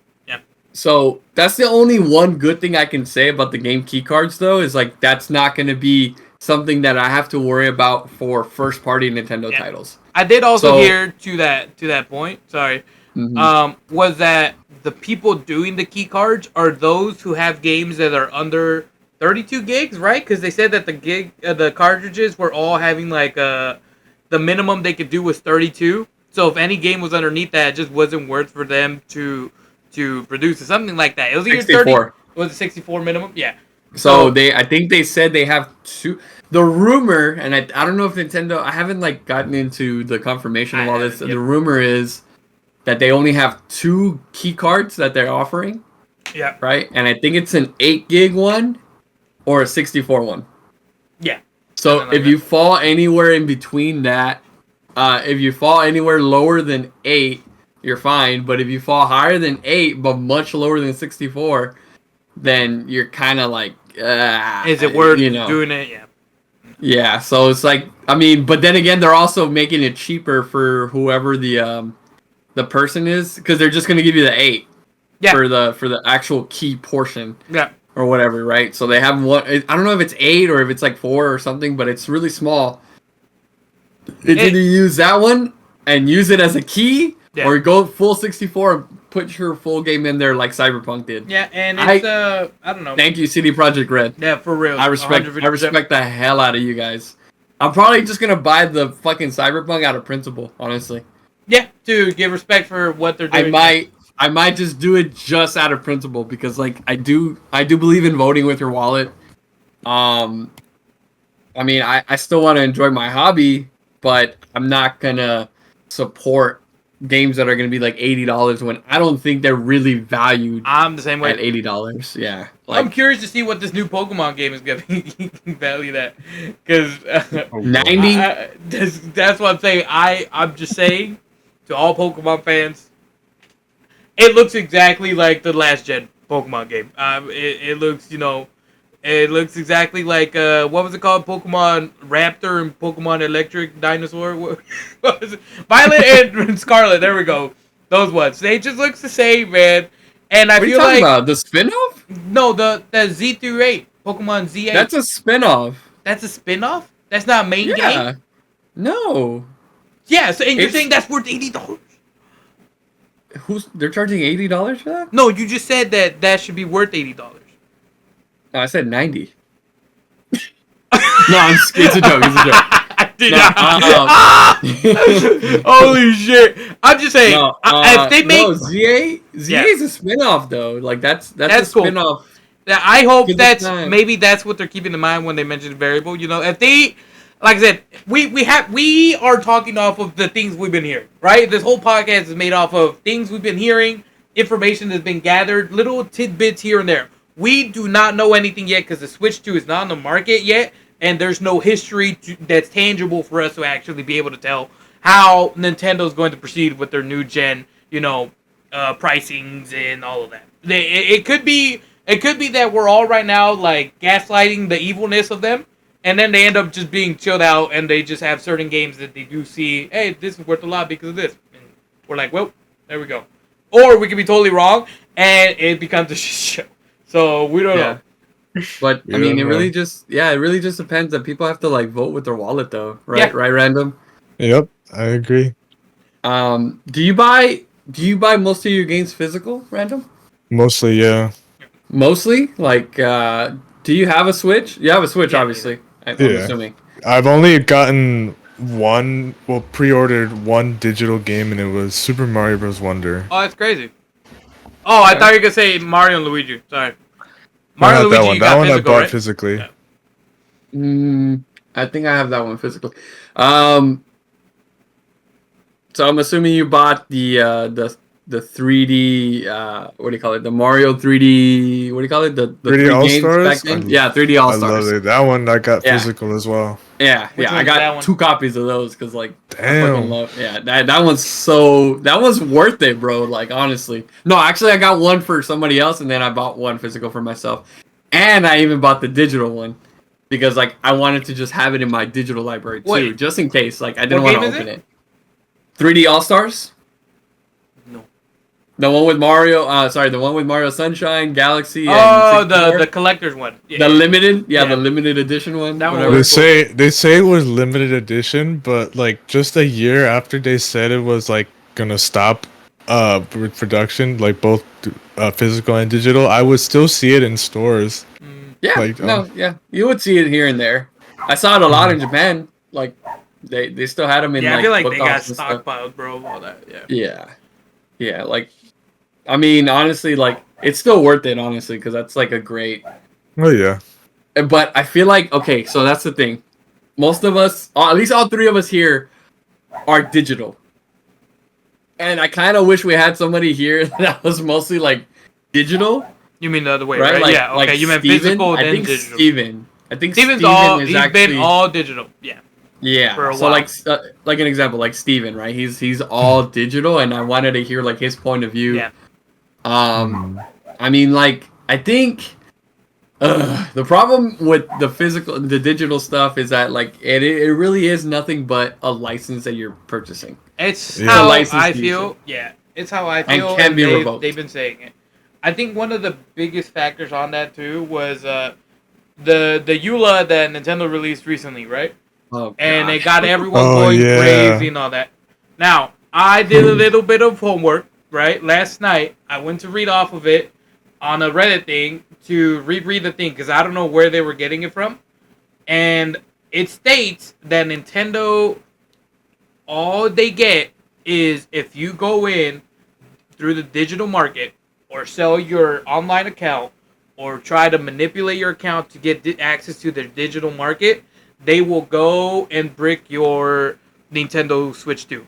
So that's the only one good thing I can say about the game Keycards, though, is like that's not going to be something that I have to worry about for first party Nintendo titles. I did also hear to that point. Sorry, was that the people doing the Keycards are those who have games that are under 32 gigs, right? Because they said that the cartridges were all having like the minimum they could do was 32. So if any game was underneath that, it just wasn't worth for them to produce or something like that. It was either 64. Was it 64 minimum? Yeah. So I think they said they have two. The rumor, and I don't know if Nintendo, I haven't like gotten into the confirmation of all this. The rumor is that they only have 2 key cards that they're offering. Yeah. Right? And I think it's an 8 gig one or a 64 one. Yeah. So if you fall anywhere in between that, if you fall anywhere lower than 8, you're fine. But if you fall higher than 8 but much lower than 64, then you're kind of like, is it worth doing it? Yeah. Yeah, so it's like, I mean, but then again, they're also making it cheaper for whoever the person is, because they're just gonna give you the 8 for the actual key portion, or whatever, right? So they have one. I don't know if it's 8 or if it's like 4 or something, but it's really small. It's either use that one and use it as a key, or go full 64 and put your full game in there like Cyberpunk did. Yeah, and it's I don't know. Thank you, CD Projekt Red. Yeah, for real. I respect the hell out of you guys. I'm probably just gonna buy the fucking Cyberpunk out of principle, honestly. Yeah, to give respect for what they're doing. I might just do it just out of principle, because like I do believe in voting with your wallet. I mean, I still want to enjoy my hobby, but I'm not gonna support games that are going to be like $80 when I don't think they're really valued. I'm the same way at $80. Yeah, like, I'm curious to see what this new Pokemon game is going to value that, because 90. That's what I'm saying. I'm just saying to all Pokemon fans, it looks exactly like the last gen Pokemon game. It looks, it looks exactly like what was it called? Pokemon Raptor and Pokemon Electric Dinosaur. What was it? Violet and Scarlet. There we go. Those ones. They just looks the same, man. And I feel like about the spin-off? No, the Z through 8 Pokemon Z8. That's a spin-off. That's a spin-off. That's not a main game. No. Yeah. So and you're saying that's worth $80? They're charging $80 for that? No, you just said that should be worth $80. No, I said 90. No, it's a joke. It's a joke. Holy shit! I'm just saying, if they make ZA is a spin-off though. Like that's a spin-off. Cool. I hope maybe that's what they're keeping in mind when they mention variable. If they, like I said, we are talking off of the things we've been hearing, right? This whole podcast is made off of things we've been hearing, information that's been gathered, little tidbits here and there. We do not know anything yet because the Switch 2 is not on the market yet, and there's no history that's tangible for us to actually be able to tell how Nintendo is going to proceed with their new gen, pricings and all of that. It could be that we're all right now like gaslighting the evilness of them, and then they end up just being chilled out, and they just have certain games that they do see, hey, this is worth a lot because of this. And we're like, well, There we go. Or we could be totally wrong, and it becomes a shit show. So we don't know. But I mean, it really just depends. That people have to like vote with their wallet, though, right? Yeah. Right, Random. Yep, I agree. Do you buy most of your games physical, Random? Mostly, yeah. Mostly, like, do you have a Switch? You have a Switch, obviously. I'm assuming. I've only gotten pre-ordered one digital game, and it was Super Mario Bros. Wonder. Oh, that's crazy. Oh, I thought you were gonna say Mario and Luigi. Sorry. Mario and Luigi, that one. You got physical, I bought right? physically. Yeah. I think I have that one physically. So I'm assuming you bought the 3D what do you call it? The Mario 3D, what do you call it? The 3D All-Stars? Yeah, 3D All-Stars. I love it. That one I got physical as well. Yeah, I got 2 copies of those because like damn. I fucking love. Yeah, that one's worth it, bro. Like honestly, no, actually I got one for somebody else, and then I bought one physical for myself, and I even bought the digital one because like I wanted to just have it in my digital library too, just in case. Like I didn't want to open it. 3D All-Stars. No. The one with Mario. The one with Mario Sunshine, Galaxy. Oh, and the collector's one. Yeah. The limited, the limited edition one. That one. They say it was limited edition, but like just a year after they said it was like gonna stop with production, like both physical and digital, I would still see it in stores. Yeah, like, you would see it here and there. I saw it a lot in Japan. Like they still had them in. Yeah, like, I feel like they got stockpiled, bro. All that. Yeah. Like, I mean, honestly, like it's still worth it, honestly, because that's like a great. Oh yeah. But I feel like so that's the thing. Most of us, at least all 3 of us here, are digital. And I kind of wish we had somebody here that was mostly like digital. You mean the other way, right? Like, yeah. Okay. Like you meant Steven, physical, then digital. I think Steven's been all digital. Yeah. Yeah. For a while. like an example, like Steven, right? He's all digital, and I wanted to hear like his point of view. Yeah. I mean, like I think. The problem with the digital stuff is that like it really is nothing but a license that you're purchasing. It's how I feel. Yeah, it's how I feel. And can be revoked. They've been saying it. I think one of the biggest factors on that too was the EULA that Nintendo released recently, right? Oh, and it got everyone going crazy and all that. Now, I did a little bit of homework, right? Last night, I went to read off of it on a Reddit thing to reread the thing because I don't know where they were getting it from. And it states that Nintendo, all they get is if you go in through the digital market or sell your online account or try to manipulate your account to get access to their digital market, they will go and brick your Nintendo Switch 2.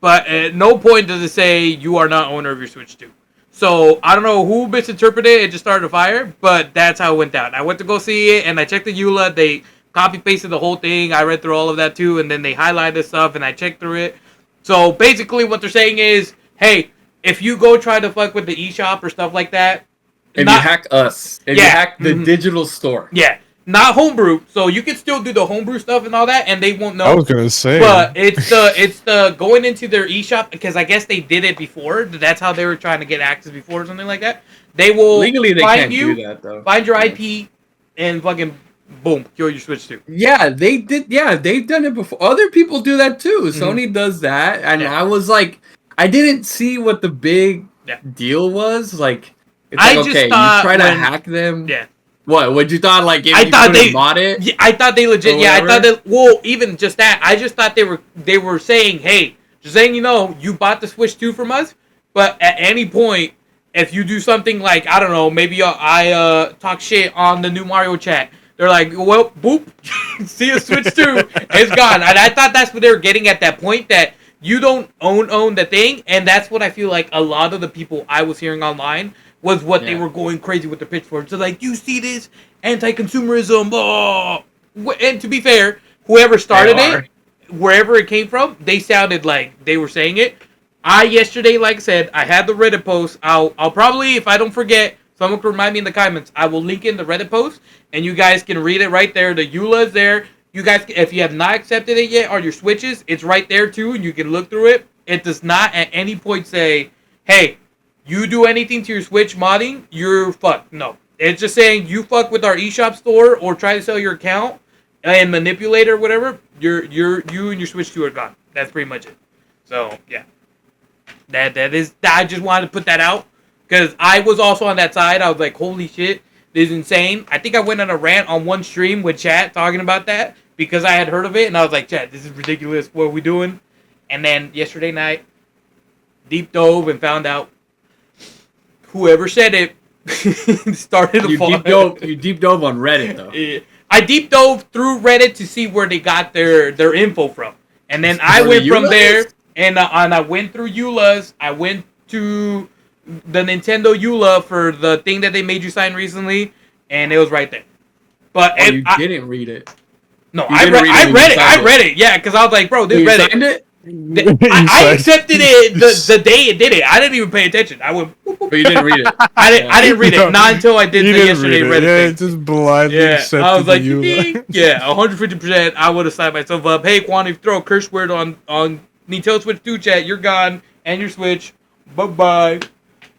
But at no point does it say you are not owner of your Switch 2. So I don't know who misinterpreted it. It just started a fire, but that's how it went down. I went to go see it, and I checked the EULA. They copy-pasted the whole thing. I read through all of that, too, and then they highlighted stuff, and I checked through it. So basically what they're saying is, hey, if you go try to fuck with the eShop or stuff like that... If you hack us. If you hack the digital store. Yeah. Not homebrew, so you can still do the homebrew stuff and all that, and they won't know. I was gonna say, but it's the going into their eShop because I guess they did it before. That's how they were trying to get access before or something like that. They will legally they find can't you, do that though. Find your IP, and fucking boom, kill your Switch 2. Yeah, they did. Yeah, they've done it before. Other people do that too. Sony does that, and I was like, I didn't see what the big deal was. Like, it's like, just okay, thought you try to hack them. Yeah. What you thought? Like, if I thought they bought it? Yeah, I thought they legit. Yeah, I thought that. Well, even just that, I just thought they were saying, hey, just saying, you bought the Switch 2 from us, but at any point, if you do something like I don't know, maybe I talk shit on the new Mario chat, they're like, well, boop, see a Switch 2, it's gone. And I thought that's what they were getting at that point, that you don't own the thing, and that's what I feel like a lot of the people I was hearing online was what they were going crazy with the pitchforks. So like, you see this anti-consumerism, and to be fair, whoever started it, wherever it came from, they sounded like they were saying it. Yesterday, like I said, I had the Reddit post. I'll probably, if I don't forget, someone can remind me in the comments, I will link in the Reddit post, and you guys can read it right there. The EULA is there. You guys, if you have not accepted it yet on your switches, it's right there too, and you can look through it. It does not at any point say, "Hey, you do anything to your Switch modding, you're fucked." No, it's just saying you fuck with our eShop store or try to sell your account and manipulate or whatever. You and your Switch 2 are gone. That's pretty much it. So yeah, that is. I just wanted to put that out because I was also on that side. I was like, "Holy shit, this is insane." I think I went on a rant on one stream with chat talking about that because I had heard of it and I was like, "Chat, this is ridiculous. What are we doing?" And then yesterday night, deep dove and found out whoever said it started a fall. You deep dove on Reddit though. I deep dove through Reddit to see where they got their info from, and then I went from there and I went through EULAs. I went to the Nintendo EULA for the thing that they made you sign recently, and it was right there. But you didn't read it. No, I read it. Yeah, because I was like, bro, this Reddit. Signed it? I accepted it the day it did it. I didn't even pay attention. I went. But you didn't read it. I didn't read it. Not until I did the yesterday Reddit thing. Just blindly accepted. I was like, yeah, 150%. I would have signed myself up. Hey, Juan, if you throw a curse word on Nintendo Switch 2 chat, you're gone, and your Switch. Bye.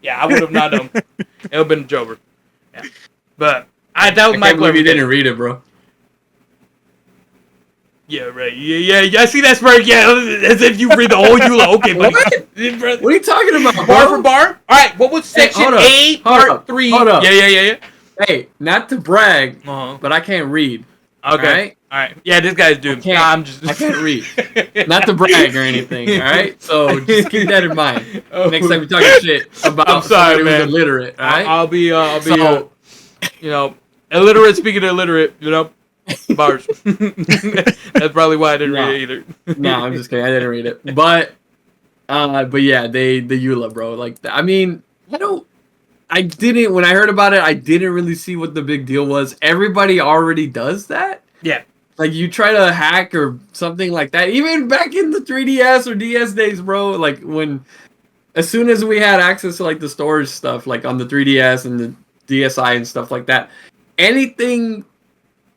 Yeah, I would have not done. It would have been Jover. Yeah. But that was my clarification. You didn't read it, bro. Yeah, right. Yeah. I see that smirk. Yeah, as if you read the whole EULA. Okay, buddy. What are you talking about, bar for bar? All right, what was section A, part 3? Hold up. Yeah. Hey, not to brag, but I can't read. Okay. All right. Yeah, this guy's doing. I can't read. Not to brag or anything. All right. So just keep that in mind. Next time you're talking shit about somebody who's illiterate. All right. I'll be illiterate. Speaking of illiterate, bars. That's probably why I didn't read it either. No, I'm just kidding. I didn't read it. But yeah, the EULA, bro. Like, I mean, when I heard about it, I didn't really see what the big deal was. Everybody already does that. Yeah. Like, you try to hack or something like that. Even back in the 3DS or DS days, bro. Like, as soon as we had access to, like, the storage stuff, like, on the 3DS and the DSi and stuff like that, anything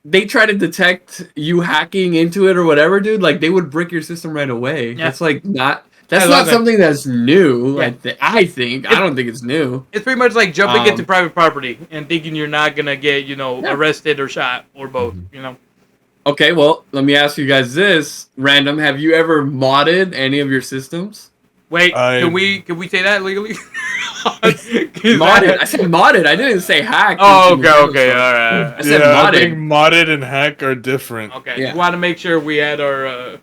they try to detect you hacking into it or whatever, dude, like, they would brick your system right away. Yeah. That's not something that's new. Yeah. I think. I don't think it's new. It's pretty much like jumping into private property and thinking you're not going to get, arrested or shot or both, Okay, well, let me ask you guys this. Random, have you ever modded any of your systems? Wait, can we say that legally? Modded. I said modded. I didn't say hack. Oh, okay, all right. I said modded. I think modded and hack are different. Okay, you want to make sure we had our,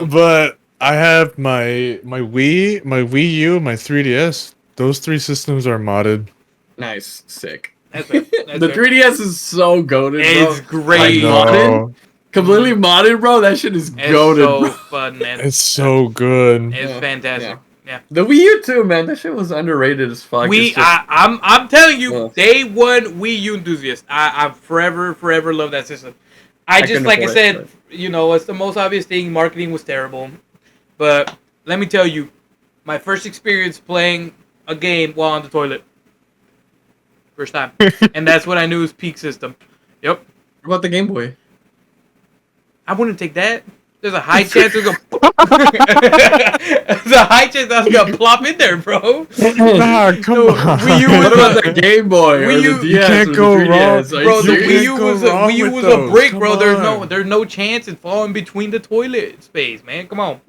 But I have my Wii, my Wii U, my 3DS. Those 3 systems are modded. Nice, sick. That's the 3DS is so goated, bro. It's great. Modded, completely modded, bro. That shit is goated. It's so fun, man. It's so good. It's fantastic. Yeah. The Wii U too, man. That shit was underrated as fuck. I'm telling you, day one Wii U enthusiast. I forever love that system. I said, it's the most obvious thing. Marketing was terrible, but let me tell you, my first experience playing a game while on the toilet, first time, and that's what I knew was peak system. Yep. What about the Game Boy? I wouldn't take that. There's a high chance it's gonna. There's a high chance I was gonna plop in there, bro. Nah, come on. Wii U what about the Game Boy? Wii U, or the DS you can't go wrong, bro. The Wii U was a brick, bro. There's no chance it falling between the toilet space, man. Come on.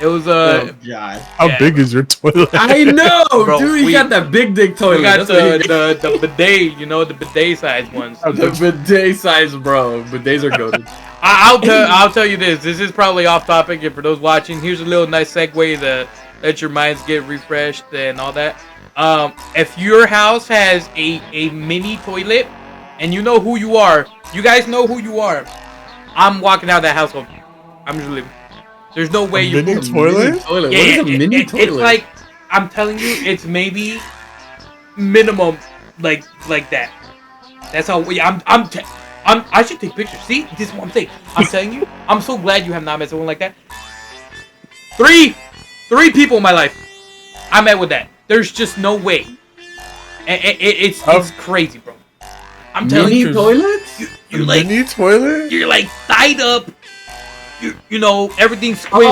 It was Oh God. How big is your toilet? I know, bro, dude. You got that big dick toilet. We got the bidet, the bidet size ones. The bidet size, bro. Bidets are goated. I'll tell you this. This is probably off topic, and for those watching, here's a little nice segue to let your minds get refreshed and all that. If your house has a mini toilet, and you know who you are, you guys know who you are. I'm walking out of that household. I'm just leaving. There's no way you're mini toilet. Yeah, what is a mini toilet? It's like, I'm telling you, it's maybe minimum like that. That's how I should take pictures. See, this is what I'm saying. I'm telling you, I'm so glad you have not met someone like that. Three people in my life I met with that. There's just no way. It's crazy, bro. I'm telling you, toilets. you're like mini toilet. you're like tied up. You know everything's squished.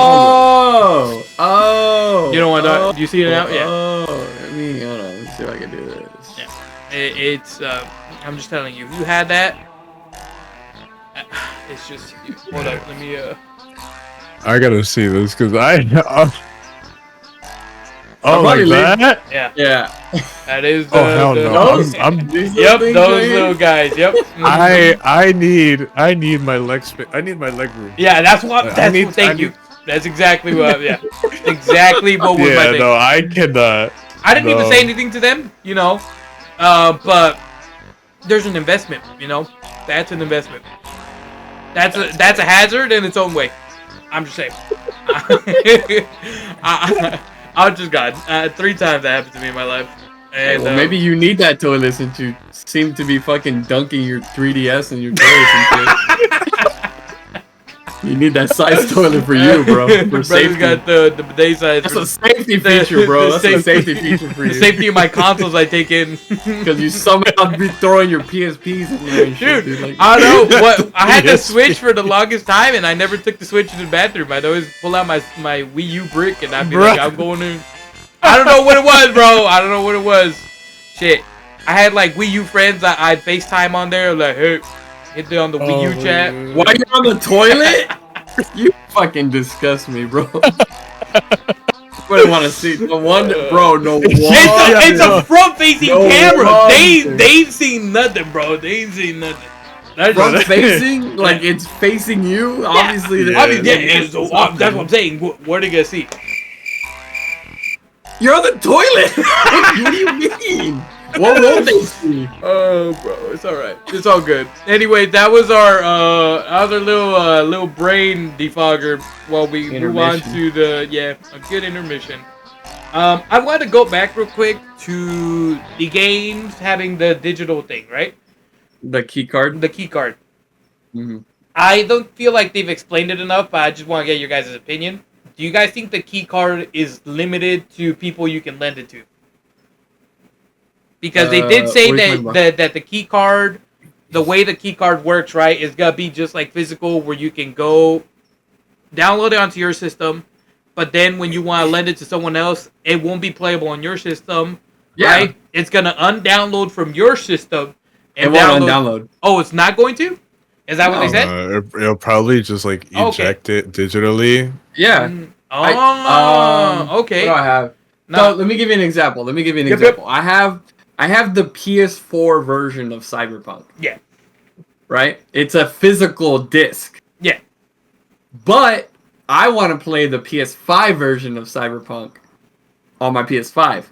Oh. You know what? Do you see it now? Yeah. Oh. I mean, hold on. Let's see if I can do this. Yeah. It's. I'm just telling you. If you had that, it's just. Hold up. Let me. I gotta see this because I. Oh, Somebody like that? Yeah. Yeah. That is. Oh hell no! those- I'm Yep. Those little guys. Yep. I need my leg space. I need my leg room. Yeah. That's what. Thank you. That's exactly what. Yeah. Exactly what was my Yeah, thing. no, I cannot. I didn't even No. say anything to them. You know. But there's an investment. You know. That's an investment. That's a hazard in its own way. I'm just saying. I just got 3 times that happened to me in my life. And Well, maybe you need that toilet since you seem to be fucking dunking your 3DS in your toilet and shit. You need that size toilet for you, bro. For Brother's safety. got the bidet size. That's a safety feature, bro. That's a safety feature for The you. safety of my consoles I take in. Because you somehow be throwing your PSPs in there and shit, Dude, dude. Like, I don't know what I had to Yes. switch for the longest time, and I never took the switch to the bathroom. I'd always pull out my Wii U brick, and I'd be like, I'm going in. I don't know what it was, bro. I don't know what it was. Shit, I had like Wii U friends I'd FaceTime on there, like, hey, hit it on the Wii U chat. while you're on the toilet? You fucking disgust me, bro. Wouldn't want to see no wonder, bro. No wonder. It's a front-facing No camera. wonder. They ain't seen nothing, bro. They ain't seen nothing. That's Front facing, like it's facing you. Obviously, Yeah. that's what I'm saying. What are they gonna see? you're on the toilet. What do you mean? What will they see? Oh, bro, it's all right. It's all good. Anyway, that was our other little brain defogger while we move on Intermission. to the a good intermission. I want to go back real quick to the games having the digital thing, right? The key card. The key card. Mhm. I don't feel like they've explained it enough, but I just want to get your guys' opinion. Do you guys think the key card is limited to people you can lend it to? Because they did say what are you talking that the key card, the way the key card works, right, is gonna be just like physical, where you can go download it onto your system, but then when you want to lend it to someone else, it won't be playable on your system, right? It's gonna undownload from your system It and won't undownload. Oh, it's not going to? Is that what they said? It'll probably just like eject it digitally. Yeah. Okay. What do I have? No. So let me give you an example. Yep. I have the PS4 version of Cyberpunk. Yeah. Right? It's a physical disc. Yeah. But I want to play the PS5 version of Cyberpunk on my PS5.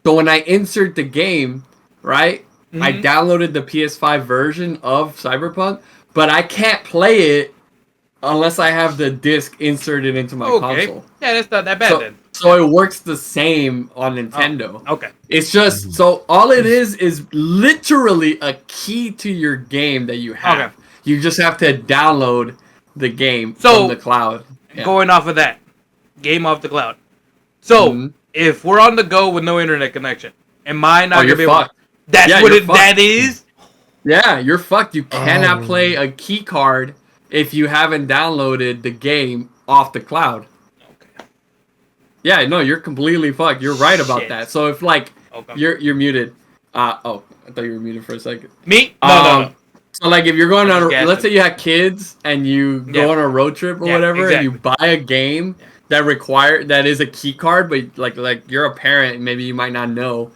So when I insert the game, right? I Mhm. downloaded the PS5 version of Cyberpunk, but I can't play it unless I have the disc inserted into my console. Yeah, that's not that bad then. So it works the same on Nintendo. Okay. It's just so all it is literally a key to your game that you have. Okay. You just have to download the game So, from the cloud. Yeah. Going off of that, game off the cloud. So Mhm. if we're on the go with no internet connection, am I not Oh, gonna you're be able? fucked. That's Yeah, what you're it. fucked. That is. Yeah, you're fucked. You cannot play a key card if you haven't downloaded the game off the cloud. Okay. Yeah, no, you're completely fucked. You're right about Shit. that. So if like Okay. you're muted. I thought you were muted for a second. Me? No. So like if you're going I'm on, just let's say guessing. you have kids and you go on a road trip or Yeah, whatever, and you exactly. buy a game that is a key card, but like you're a parent, maybe you might not know,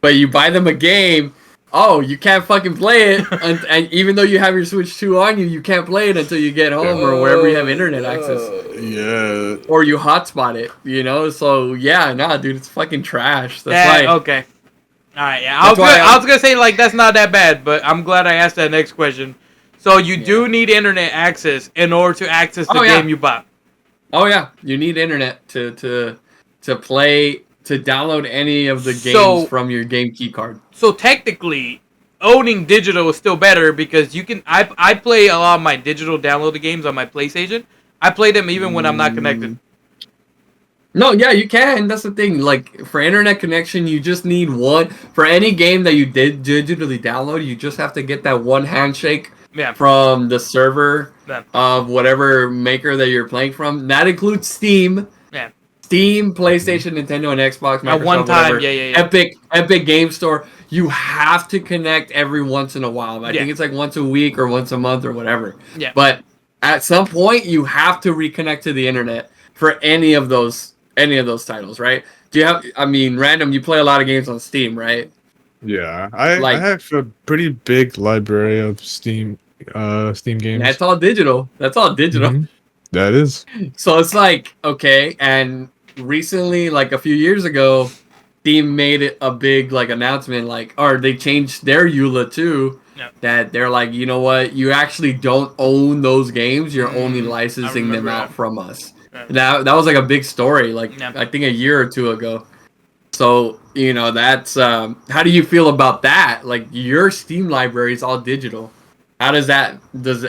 but you buy them a game. Oh, you can't fucking play it, and even though you have your Switch 2 on you, you can't play it until you get home or wherever you have internet access, Yeah. or you hotspot it. You know, so yeah, nah, dude, it's fucking trash. That's That, why. okay. All right. Yeah. I was gonna say like that's not that bad, but I'm glad I asked that next question. So you do need internet access in order to access the game you bought. Oh yeah, you need internet to play to download any of the games from your game key card. So technically, owning digital is still better because you can. I play a lot of my digital downloaded games on my PlayStation. I play them even when I'm not connected. No, yeah, you can. That's the thing. Like for internet connection, you just need one. For any game that you did digitally download, you just have to get that one handshake from the server Yeah. of whatever maker that you're playing from. That includes Steam. Yeah. Steam, PlayStation, Nintendo, and Xbox. Microsoft, At one time, whatever. yeah. Epic Game Store. You have to connect every once in a while. I think it's like once a week or once a month or whatever. Yeah. But at some point, you have to reconnect to the internet for any of those titles, right? Do you have? I mean, Random. You play a lot of games on Steam, right? Yeah, I have a pretty big library of Steam games. That's all digital. Mm-hmm. That is. So it's like, okay, and recently, like a few years ago, Steam made it a big like announcement, like, or they changed their EULA too. Yep. That they're like, you know what, you actually don't own those games, you're only licensing them out from us. That was like a big story, like I think a year or two ago. So, you know, that's how do you feel about that? Like your Steam library is all digital. How does that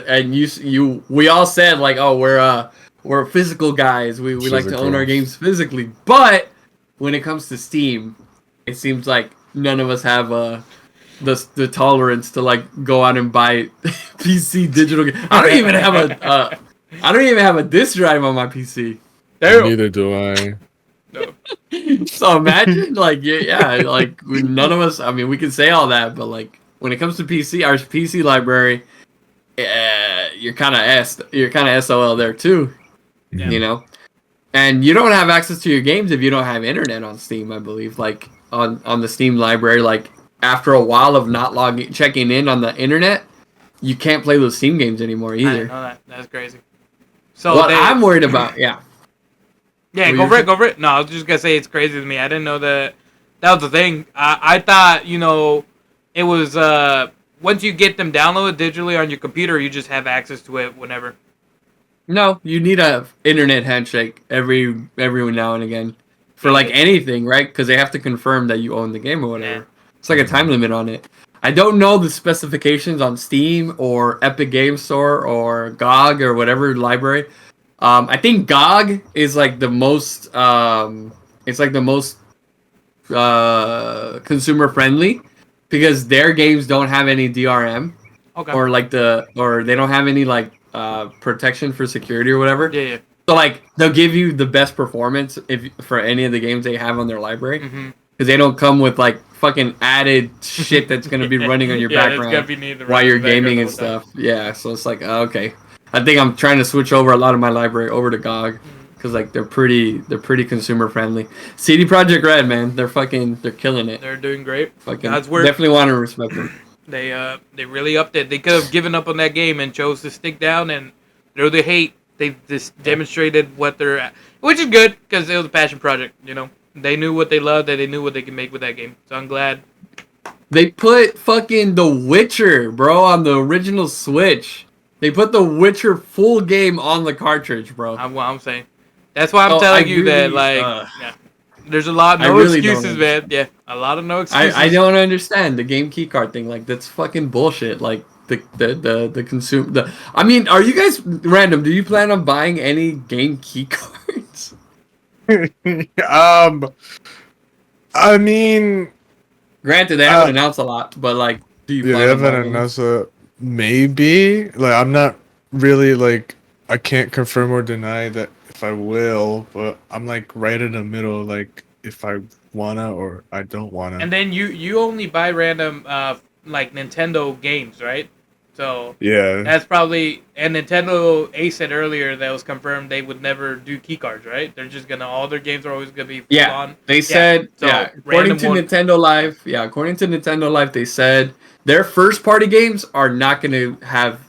and we all said like, oh, we're physical guys. We like to own our games physically. But when it comes to Steam, it seems like none of us have the tolerance to like go out and buy PC digital games. I don't even have a disc drive on my PC. Neither do I. No. So imagine like like none of us. I mean, we can say all that, but like when it comes to PC, our PC library, you're kind of SOL there too. Yeah. You know, and you don't have access to your games if you don't have internet on Steam. I believe like on the Steam library, like after a while of not checking in on the internet, you can't play those Steam games anymore either. I didn't know that. That's crazy. So what I'm worried about, Yeah, go for it. No, I was just gonna say it's crazy to me. I didn't know that was the thing. I thought, you know, it was once you get them downloaded digitally on your computer, you just have access to it whenever. No, you need a internet handshake every now and again for like anything, right? Because they have to confirm that you own the game or whatever. Yeah. It's like a time limit on it. I don't know the specifications on Steam or Epic Game Store or GOG or whatever library. I think GOG is like the most. It's like the most consumer friendly because their games don't have any DRM, or they don't have any like protection for security or whatever. Yeah. So like they'll give you the best performance for any of the games they have on their library. Mm-hmm. Because they don't come with like fucking added shit that's gonna be running on your background while you're gaming and stuff. Yeah, so it's like okay. I think I'm trying to switch over a lot of my library over to GOG because like they're pretty consumer friendly. CD Projekt Red, man, they're killing it. They're doing great. Fucking God's work. Definitely want to respect them. They really upped it. They could have given up on that game and chose to stick down and through the hate. They just demonstrated what they're at, which is good because it was a passion project, you know. They knew what they loved, and they knew what they could make with that game. So I'm glad. They put fucking The Witcher, bro, on the original Switch. They put The Witcher full game on the cartridge, bro. I'm saying. That's why I'm telling you that, like, there's a lot, excuses, man. Yeah, a lot of no excuses. I don't understand the game keycard thing. Like, that's fucking bullshit. Like, the consumer. I mean, are you guys Random? Do you plan on buying any game keycards? I mean, granted, they haven't announced a lot, but like, do you? They haven't announced it. Maybe. Like, I'm not really like. I can't confirm or deny that if I will, but I'm like right in the middle. Like, if I wanna or I don't wanna. And then you only buy random like Nintendo games, right? So yeah, that's probably, and Nintendo Ace said earlier that was confirmed they would never do keycards, right? They're just gonna, all their games are always gonna be full on. They said according to Nintendo Live, they said their first party games are not gonna have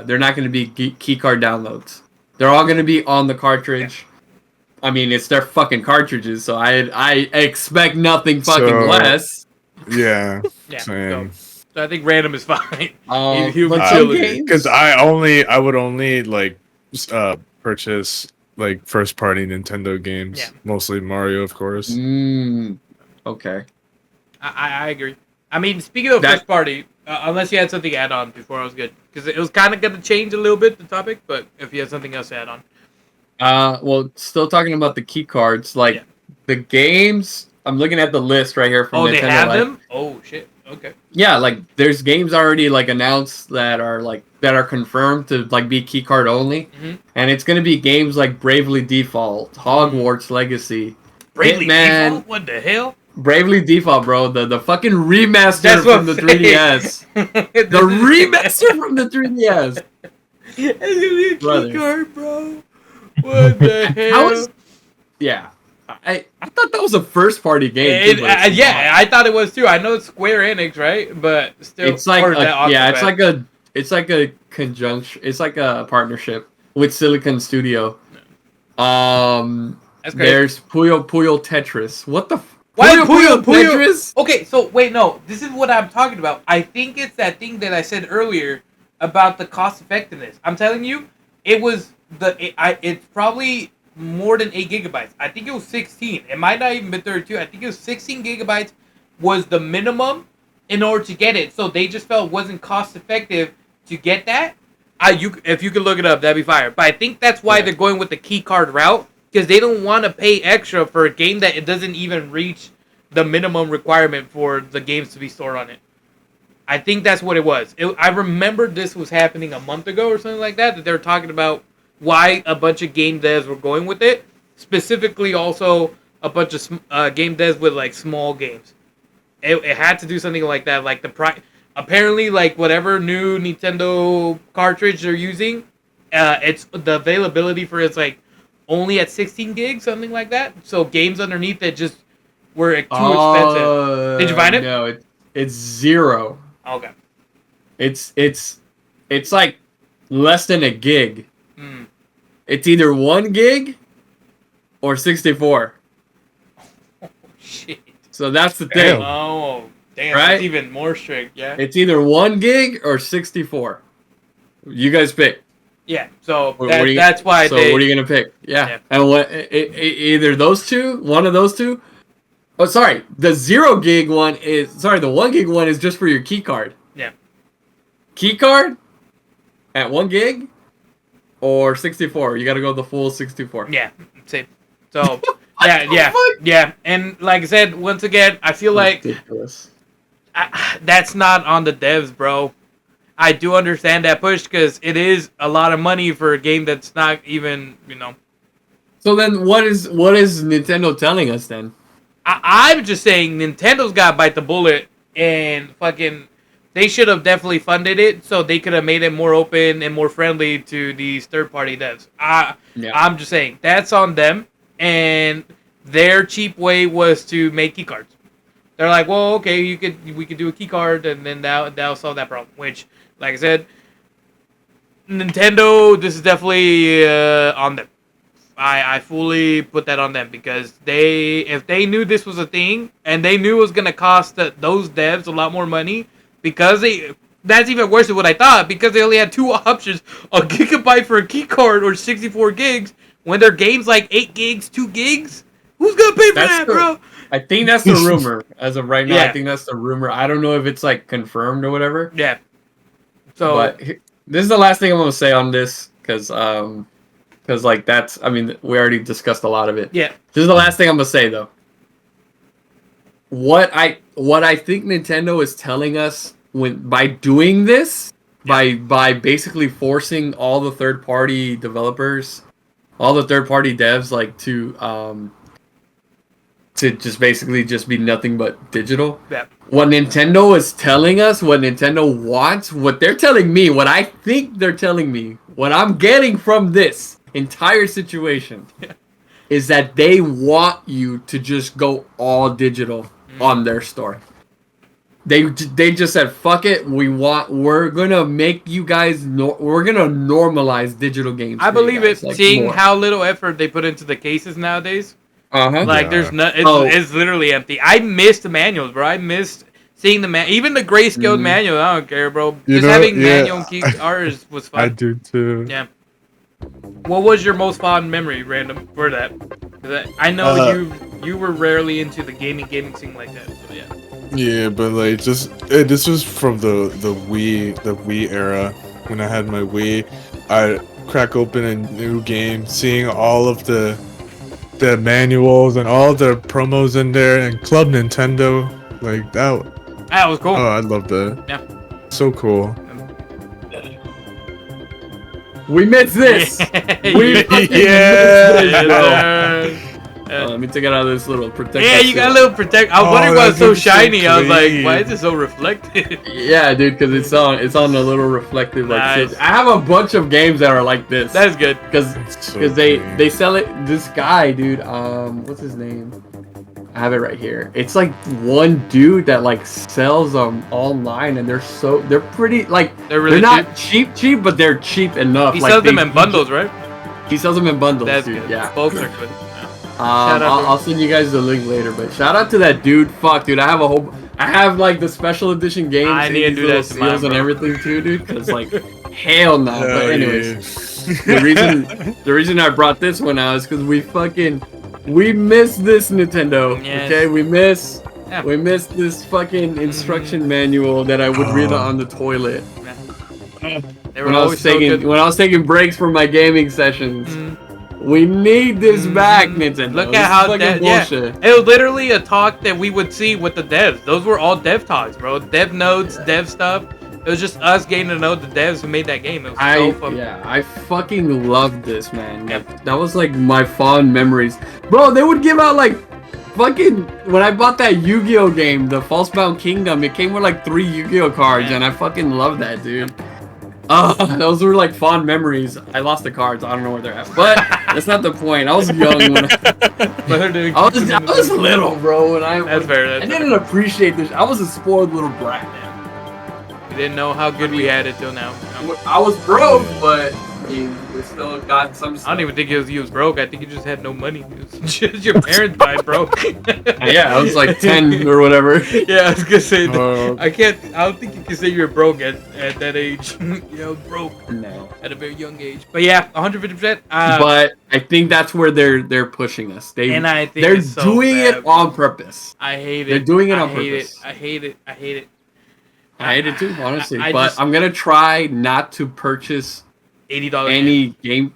they're not gonna be keycard downloads. They're all gonna be on the cartridge. Yeah. I mean, it's their fucking cartridges, so I expect nothing fucking less. Yeah. So I think Random is fine. Because I would only like purchase like first party Nintendo games, mostly Mario, of course. Okay. I agree. I mean, speaking of first party, unless you had something to add on before I was good, because it was kind of going to change a little bit the topic, but if you had something else to add on. Well, still talking about the key cards, like the games. I'm looking at the list right here from Nintendo. Oh, they have them? Oh shit. Okay. yeah, like there's games already like announced that are confirmed to like be keycard only, and it's gonna be games like Bravely Default, Hogwarts Legacy, Bravely Hitman. Default? What the hell? Bravely Default, bro, the fucking remaster from the 3DS. The remaster from the 3DS. It's gonna be a Brother. keycard, bro. What the hell? Yeah. I thought that was a first party game. Too, Yeah, I thought it was too. I know it's Square Enix, right? But still, it's like it's like a conjunction. It's like a partnership with Silicon Studio. That's crazy. There's Puyo Tetris. What the? Why Puyo Tetris? Okay, so wait, no. This is what I'm talking about. I think it's that thing that I said earlier about the cost effectiveness. I'm telling you, it was it's probably more than 8 gigabytes. I think it was 16. It might not even be 32. I think it was 16 gigabytes was the minimum in order to get it. So they just felt it wasn't cost effective to get that. If you could look it up, that'd be fire. But I think that's why they're going with the key card route, because they don't want to pay extra for a game that it doesn't even reach the minimum requirement for the games to be stored on it. I think that's what it was. I remember this was happening a month ago or something like that they were talking about why a bunch of game devs were going with it. Specifically, also a bunch of game devs with like small games. It had to do something like that. Like apparently, like whatever new Nintendo cartridge they're using, it's the availability for it's like only at 16 gigs, something like that. So games underneath it just were too expensive. Did you find it? No, it's 0. Okay. It's like less than a gig. It's either 1 gig or 64. Oh, shit. So that's the thing. Oh, damn. Right? That's even more strict, yeah. It's either 1 gig or 64. You guys pick. Yeah, so that's why what are you going to pick? Yeah. And either those two, one of those two. Oh, sorry. The 0 gig one the 1 gig one is just for your key card. Yeah. Key card at 1 gig or 64. You got to go the full 64. Yeah, same. So, yeah. And like I said, once again, I feel like that's not on the devs, bro. I do understand that push because it is a lot of money for a game that's not even, So then what is Nintendo telling us then? I'm just saying Nintendo's got to bite the bullet and fucking... They should have definitely funded it so they could have made it more open and more friendly to these third-party devs. I'm just saying, that's on them. And their cheap way was to make keycards. They're like, well, okay, we could do a keycard and then that'll solve that problem. Which, like I said, Nintendo, this is definitely on them. I fully put that on them because if they knew this was a thing and they knew it was going to cost those devs a lot more money, because that's even worse than what I thought, because they only had 2 options, a gigabyte for a key card or 64 gigs, when their game's like 8 gigs, 2 gigs. Who's going to pay for that, bro? I think that's the rumor. As of right now, I think that's the rumor. I don't know if it's like confirmed or whatever. Yeah. So, but this is the last thing I'm going to say on this, because like that's, I mean, we already discussed a lot of it. Yeah. This is the last thing I'm going to say, though. What I think Nintendo is telling us by doing this, by basically forcing all the third-party developers, all the third-party devs, like to just basically just be nothing but digital. Yeah. What Nintendo is telling us, what Nintendo wants, what they're telling me, what I think they're telling me, what I'm getting from this entire situation, is that they want you to just go all digital on their store. They just said, fuck it, we're gonna make you guys we're gonna normalize digital games. I believe it, like, seeing more. How little effort they put into the cases nowadays. Like there's no, it's literally empty. I missed the manuals, bro. I missed seeing the even the grayscale manual. I don't care, bro. Just having manual and key art was fun. I do too. Yeah. What was your most fond memory, Random, for that? I know you were rarely into the gaming scene like that. So yeah. Yeah, but like this was from the Wii era. When I had my Wii, I crack open a new game, seeing all of the manuals and all the promos in there, and Club Nintendo, like that. That was cool. Oh, I love that. Yeah. So cool. We missed this. We fucking Yeah. missed this, bro. Let me take it out of this little protector. Yeah, you got a little protect. I was wondering why it's so shiny. I was like, clean. why is it so reflective? Yeah, dude, because it's on a little reflective like Nice. this. I have a bunch of games that are like this. That's good. Because So they sell it. This guy, dude, what's his name? I have it right here. It's like one dude that like sells them online, and they're pretty like They're really not cheap, but they're cheap enough. He like, sells them in bundles, right? He sells them in bundles, That's dude. good. Yeah. Both are good. Shout out to I'll send you guys the link later, but shout out to that dude. Fuck, dude, I have like the special edition games. I need to do that to mine, seals and bro. everything too, dude. Cause like, hell no. But Hell anyways, the reason I brought this one out is because we miss this Nintendo. Yes. Okay, we miss Yeah. this fucking instruction manual that I would read on the toilet They were when I was taking breaks from my gaming sessions. We need this back, Nintendo. Look This at is how fucking bullshit. it was literally a talk that we would see with the devs. Those were all dev talks, bro. Dev notes, dev stuff. It was just us getting to know the devs who made that game. It was so fun. I fucking loved this, man. That was like my fond memories. Bro, they would give out like fucking when I bought that Yu-Gi-Oh game, the Falsebound Kingdom, it came with like 3 Yu-Gi-Oh cards, and I fucking love that, dude. Those were like fond memories. I lost the cards. I don't know where they're at, but that's not the point. I was young when I was little, bro. When That's fair. I didn't appreciate this. I was a spoiled little brat, man. We didn't know how good we had it till now. I was broke, but I mean, we still got some stuff. I don't even think you was broke. I think you just had no money. It was just your parents died broke. Yeah, I was like 10 or whatever. Yeah, I was gonna say that. Uh, I don't think you can say you're broke at that age. You know, broke No. at a very young age. But yeah, 150%. But I think that's where they're pushing us. And I think they're it's so doing bad. it on purpose. I hate it. They're doing it on I hate purpose. it. I hate it. I hate it. I hate it too, honestly. I but just- I'm gonna try not to purchase $80 any game.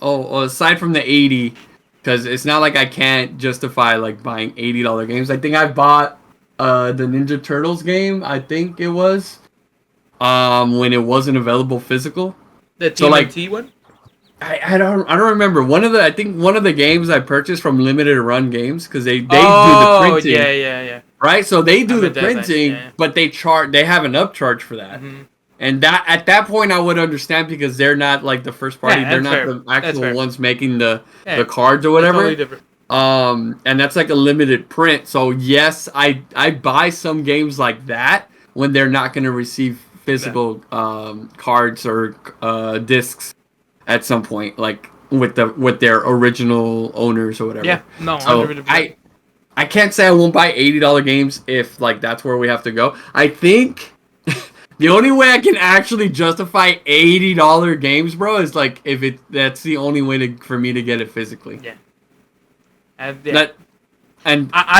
Aside from the 80, because it's not like I can't justify like buying $80 games. I think I bought the Ninja Turtles game. I think it was when it wasn't available physical. The So, like- TMNT one? I don't remember. I think one of the games I purchased from Limited Run Games because they do the Oh, printing. yeah. Right, so they do the bet that's printing, yeah. but they have an upcharge for that. Mhm. And that at that point I would understand because they're not like the first party, Yeah, they're that's not fair. the That's actual fair. ones making the Yeah, cards or whatever. Totally different. And that's like a limited print. So yes, I buy some games like that when they're not going to receive physical cards or discs at some point, like with their original owners or whatever. Yeah, no, So 100%. I can't say I won't buy $80 games if like that's where we have to go. I think the only way I can actually justify $80 games, bro, is like if that's the only way for me to get it physically. Yeah. I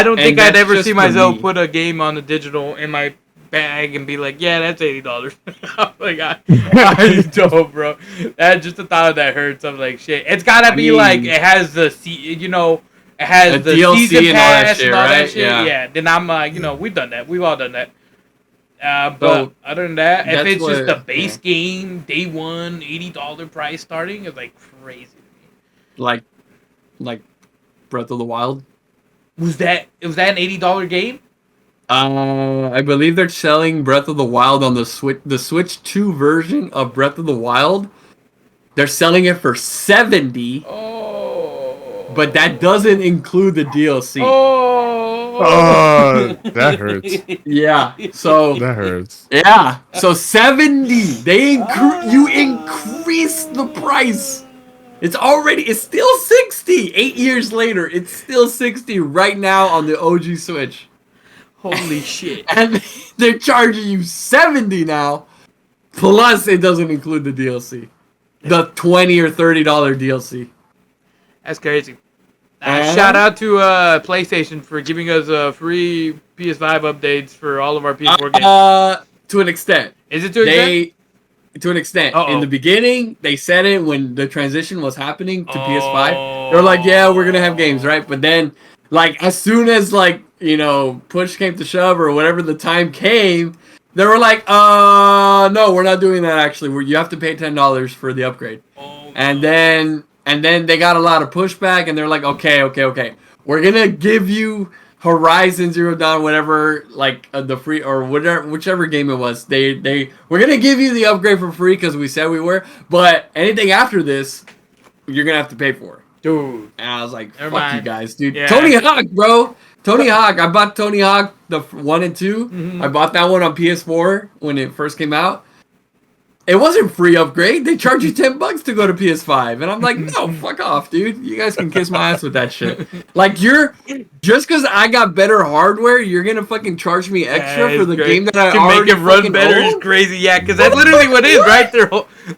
don't think I'd that's ever just see for myself me. put a game on the digital in my bag and be like, yeah, that's $80. I'm like, I don't, bro. That just the thought of that hurts. I'm like, shit. It's gotta be like it has the it has the DLC season and all that pass shit, and all that right? shit. Yeah. Yeah. Then I'm like, we've done that. We've all done that. But So, other than that, if that's it's just what- the base game, day one, $80 price starting, it's like crazy to me. like Breath of the Wild. Was that an $80 game? I believe they're selling Breath of the Wild on the Switch 2 version of Breath of the Wild. They're selling it for $70, but that doesn't include the DLC. Oh, that hurts. Yeah, so That hurts. yeah, so 70. You increase the price. It's still 60. 8 years later, it's still 60 right now on the OG Switch. Holy shit. And they're charging you 70 now. Plus, it doesn't include the DLC. The $20 or $30 DLC. That's crazy. Shout out to PlayStation for giving us free PS5 updates for all of our PS4 games. To an extent. Is it to an extent? To an extent. Uh-oh. In the beginning, they said it when the transition was happening to PS5. Oh. They were like, yeah, we're going to have games, right? But then, like, as soon as, like, push came to shove or whatever the time came, they were like, no, we're not doing that actually. You have to pay $10 for the upgrade. Oh, and then they got a lot of pushback, and they're like, okay. We're going to give you Horizon Zero Dawn, whatever, like the free or whatever, whichever game it was. We're going to give you the upgrade for free because we said we were, but anything after this, you're going to have to pay for. dude. And I was like, Never fuck mind. you guys, dude. Yeah. Tony Hawk, bro. Tony Hawk. I bought Tony Hawk, the 1 and 2. Mhm. I bought that one on PS4 when it first came out. It wasn't free upgrade. They charge you $10 to go to PS5. And I'm like, no, fuck off, dude. You guys can kiss my ass with that shit. Like, just because I got better hardware, you're going to fucking charge me extra Yeah, for the it's game that I to already make it run fucking better own? is crazy. Yeah, because that's literally what it is, right?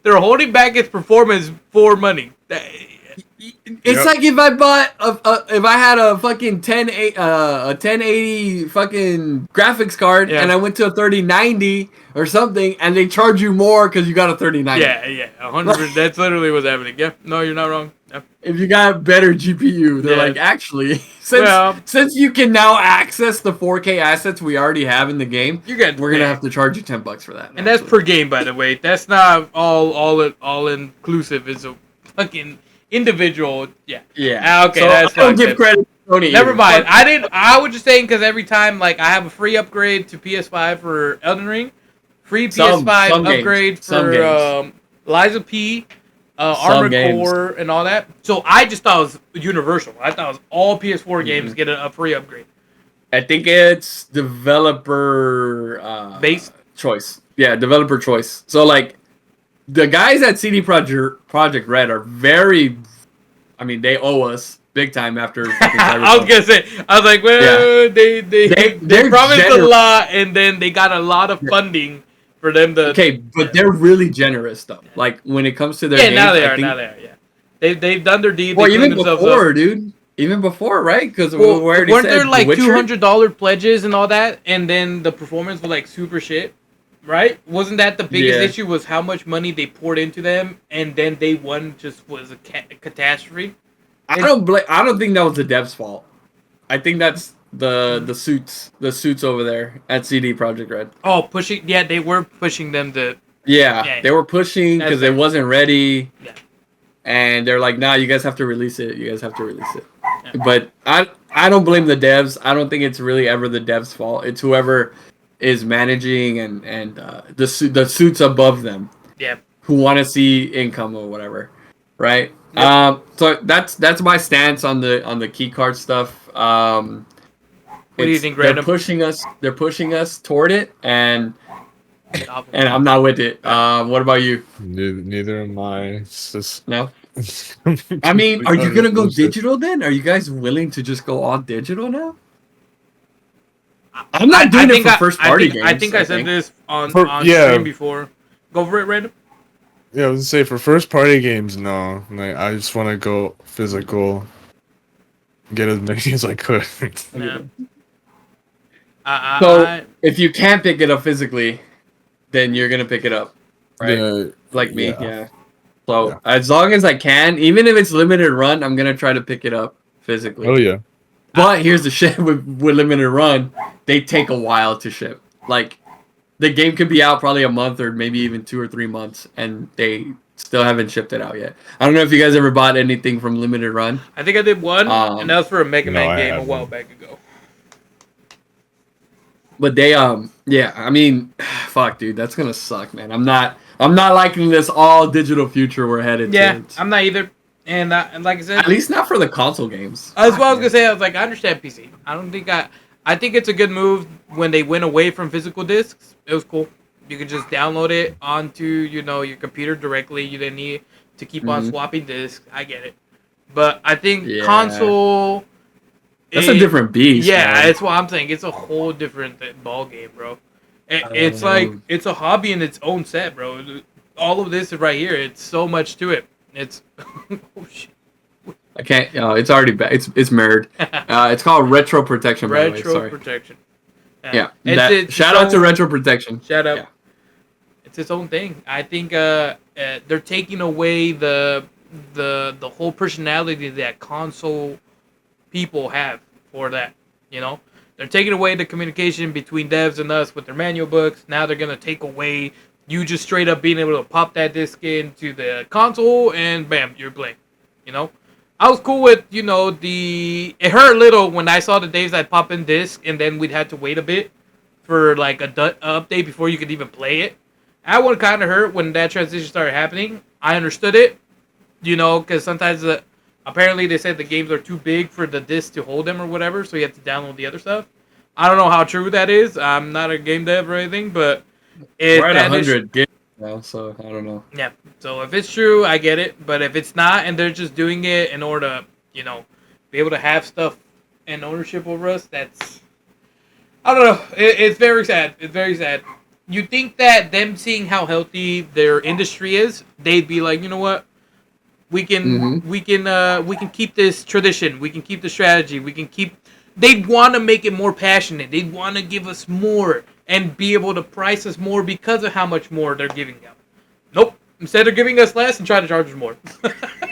They're holding back its performance for money. It's like if I bought if I had a fucking 1080 fucking graphics card and I went to a 3090 or something, and they charge you more because you got a 3090. Yeah, 100%. That's literally what's happening. Yeah, no, you're not wrong. Yeah. If you got better GPU, they're like, actually, since you can now access the 4K assets we already have in the game, we're gonna have to charge you $10 for that. And that's per game, by the way. That's not all inclusive. It's a fucking individual. Yeah. Yeah. Okay. So That's I don't give credit to Tony. Never mind. I was just saying because every time like I have a free upgrade to PS5 for Elden Ring, free PS5 upgrade for Liza P, Armored Core, and all that. So I just thought it was universal. I thought it was all PS4 games get a free upgrade. I think it's developer Based choice. Yeah, developer choice. So like the guys at CD Projekt Red are very, I mean, they owe us big time after fucking I was gonna say, I was like, well, they promised a lot, and then they got a lot of funding for them to. Okay, but they're really generous though. Like when it comes to their games, now they are. Yeah, they've done their deed. Well, even before, dude. Even before, right? Because weren't there like $200 pledges and all that, and then the performance was like super shit, right? Wasn't that the biggest issue? Was how much money they poured into them, and then day one just was a catastrophe. I don't think that was the devs' fault. I think that's the suits over there at CD Projekt Red. Oh, pushing! Yeah, they were pushing them to. Yeah, they were pushing because it wasn't ready. Yeah. And they're like, nah, you guys have to release it. You guys have to release it. Yeah. But I don't blame the devs. I don't think it's really ever the devs' fault. It's whoever is managing and the suits above them. Yeah. Who want to see income or whatever, right? Yep. So that's my stance on the keycard stuff. What do you think, Randum? They're pushing us toward it, and I'm not with it. What about you? Neither am I. It's just no. I mean, are you gonna go digital then? Are you guys willing to just go all digital now? I'm not doing it for first party games. I think I said this on stream before. Go for it, Randum. Yeah, I was gonna say for first party games, no. Like I just want to go physical, get as many as I could. Yeah. So if you can't pick it up physically, then you're gonna pick it up, right? Like me, yeah. So as long as I can, even if it's limited run, I'm gonna try to pick it up physically. Oh yeah. But here's the shit with limited run, they take a while to ship. Like the game could be out probably a month or maybe even 2 or 3 months, and they still haven't shipped it out yet. I don't know if you guys ever bought anything from limited run. I think I did one, and that was for a Mega Man game a while back ago. But they yeah, I mean, fuck, dude, that's gonna suck, man. I'm not liking this all digital future we're headed to. Yeah, I'm not either. And like I said, at least not for the console games. That's what I was gonna say. I was like, I understand PC. I think it's a good move when they went away from physical discs. It was cool. You could just download it onto your computer directly. You didn't need to keep on swapping discs. I get it, but I think console. That's a different beast. Yeah, man. that's what I'm saying. It's a whole different ball game, bro. It's like it's a hobby in its own set, bro. All of this is right here. It's so much to it. It's oh shit. I can't. It's already bad. It's mirrored. It's called retro protection. Retro protection. Yeah. Shout out to retro protection. Shout out. Yeah. It's its own thing. I think they're taking away the whole personality that console people have for that. They're taking away the communication between devs and us with their manual books. Now they're gonna take away you just straight up being able to pop that disc into the console and bam, you're playing. You know, I was cool with it hurt a little when I saw the days I'd pop in disc and then we'd have to wait a bit for like a update before you could even play it. That one kind of hurt when that transition started happening. I understood it, because sometimes apparently they said the games are too big for the disc to hold them or whatever, so you have to download the other stuff. I don't know how true that is. I'm not a game dev or anything, but we're at 100 gigs now, so I don't know. Yeah, so if it's true, I get it. But if it's not, and they're just doing it in order to, be able to have stuff and ownership over us, that's... I don't know. It's very sad. It's very sad. You think that them seeing how healthy their industry is, they'd be like, you know what? We can keep this tradition. We can keep the strategy. They'd want to make it more passionate. They'd want to give us more and be able to price us more because of how much more they're giving out. Nope. Instead, they're giving us less and trying to charge us more.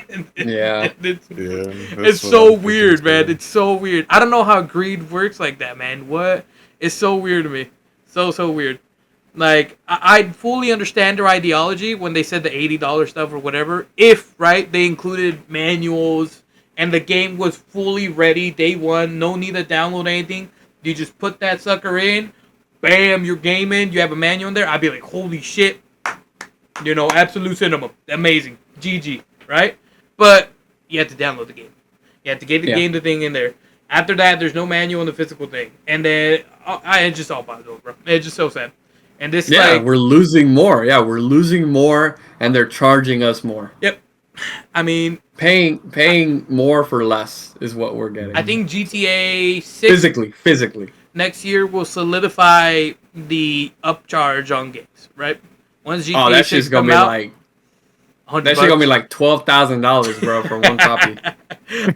It's so weird, man. It's so weird. I don't know how greed works like that, man. What? It's so weird to me. So weird. Like, I fully understand their ideology when they said the $80 stuff or whatever. If, right, they included manuals and the game was fully ready day one, no need to download anything. You just put that sucker in, bam, you're gaming, you have a manual in there. I'd be like, holy shit. Absolute cinema. Amazing. GG, right? But you have to download the game. You have to get the game the thing in there. After that, there's no manual in the physical thing. And then, it's just all bought over, bro. It's just so sad. And this, we're losing more. Yeah, we're losing more, and they're charging us more. Yep. I mean, paying more for less is what we're getting. I think GTA 6 physically next year will solidify the upcharge on games, right? Once GTA that's 6 just gonna be out, like that's gonna be like $12,000, bro, for one copy.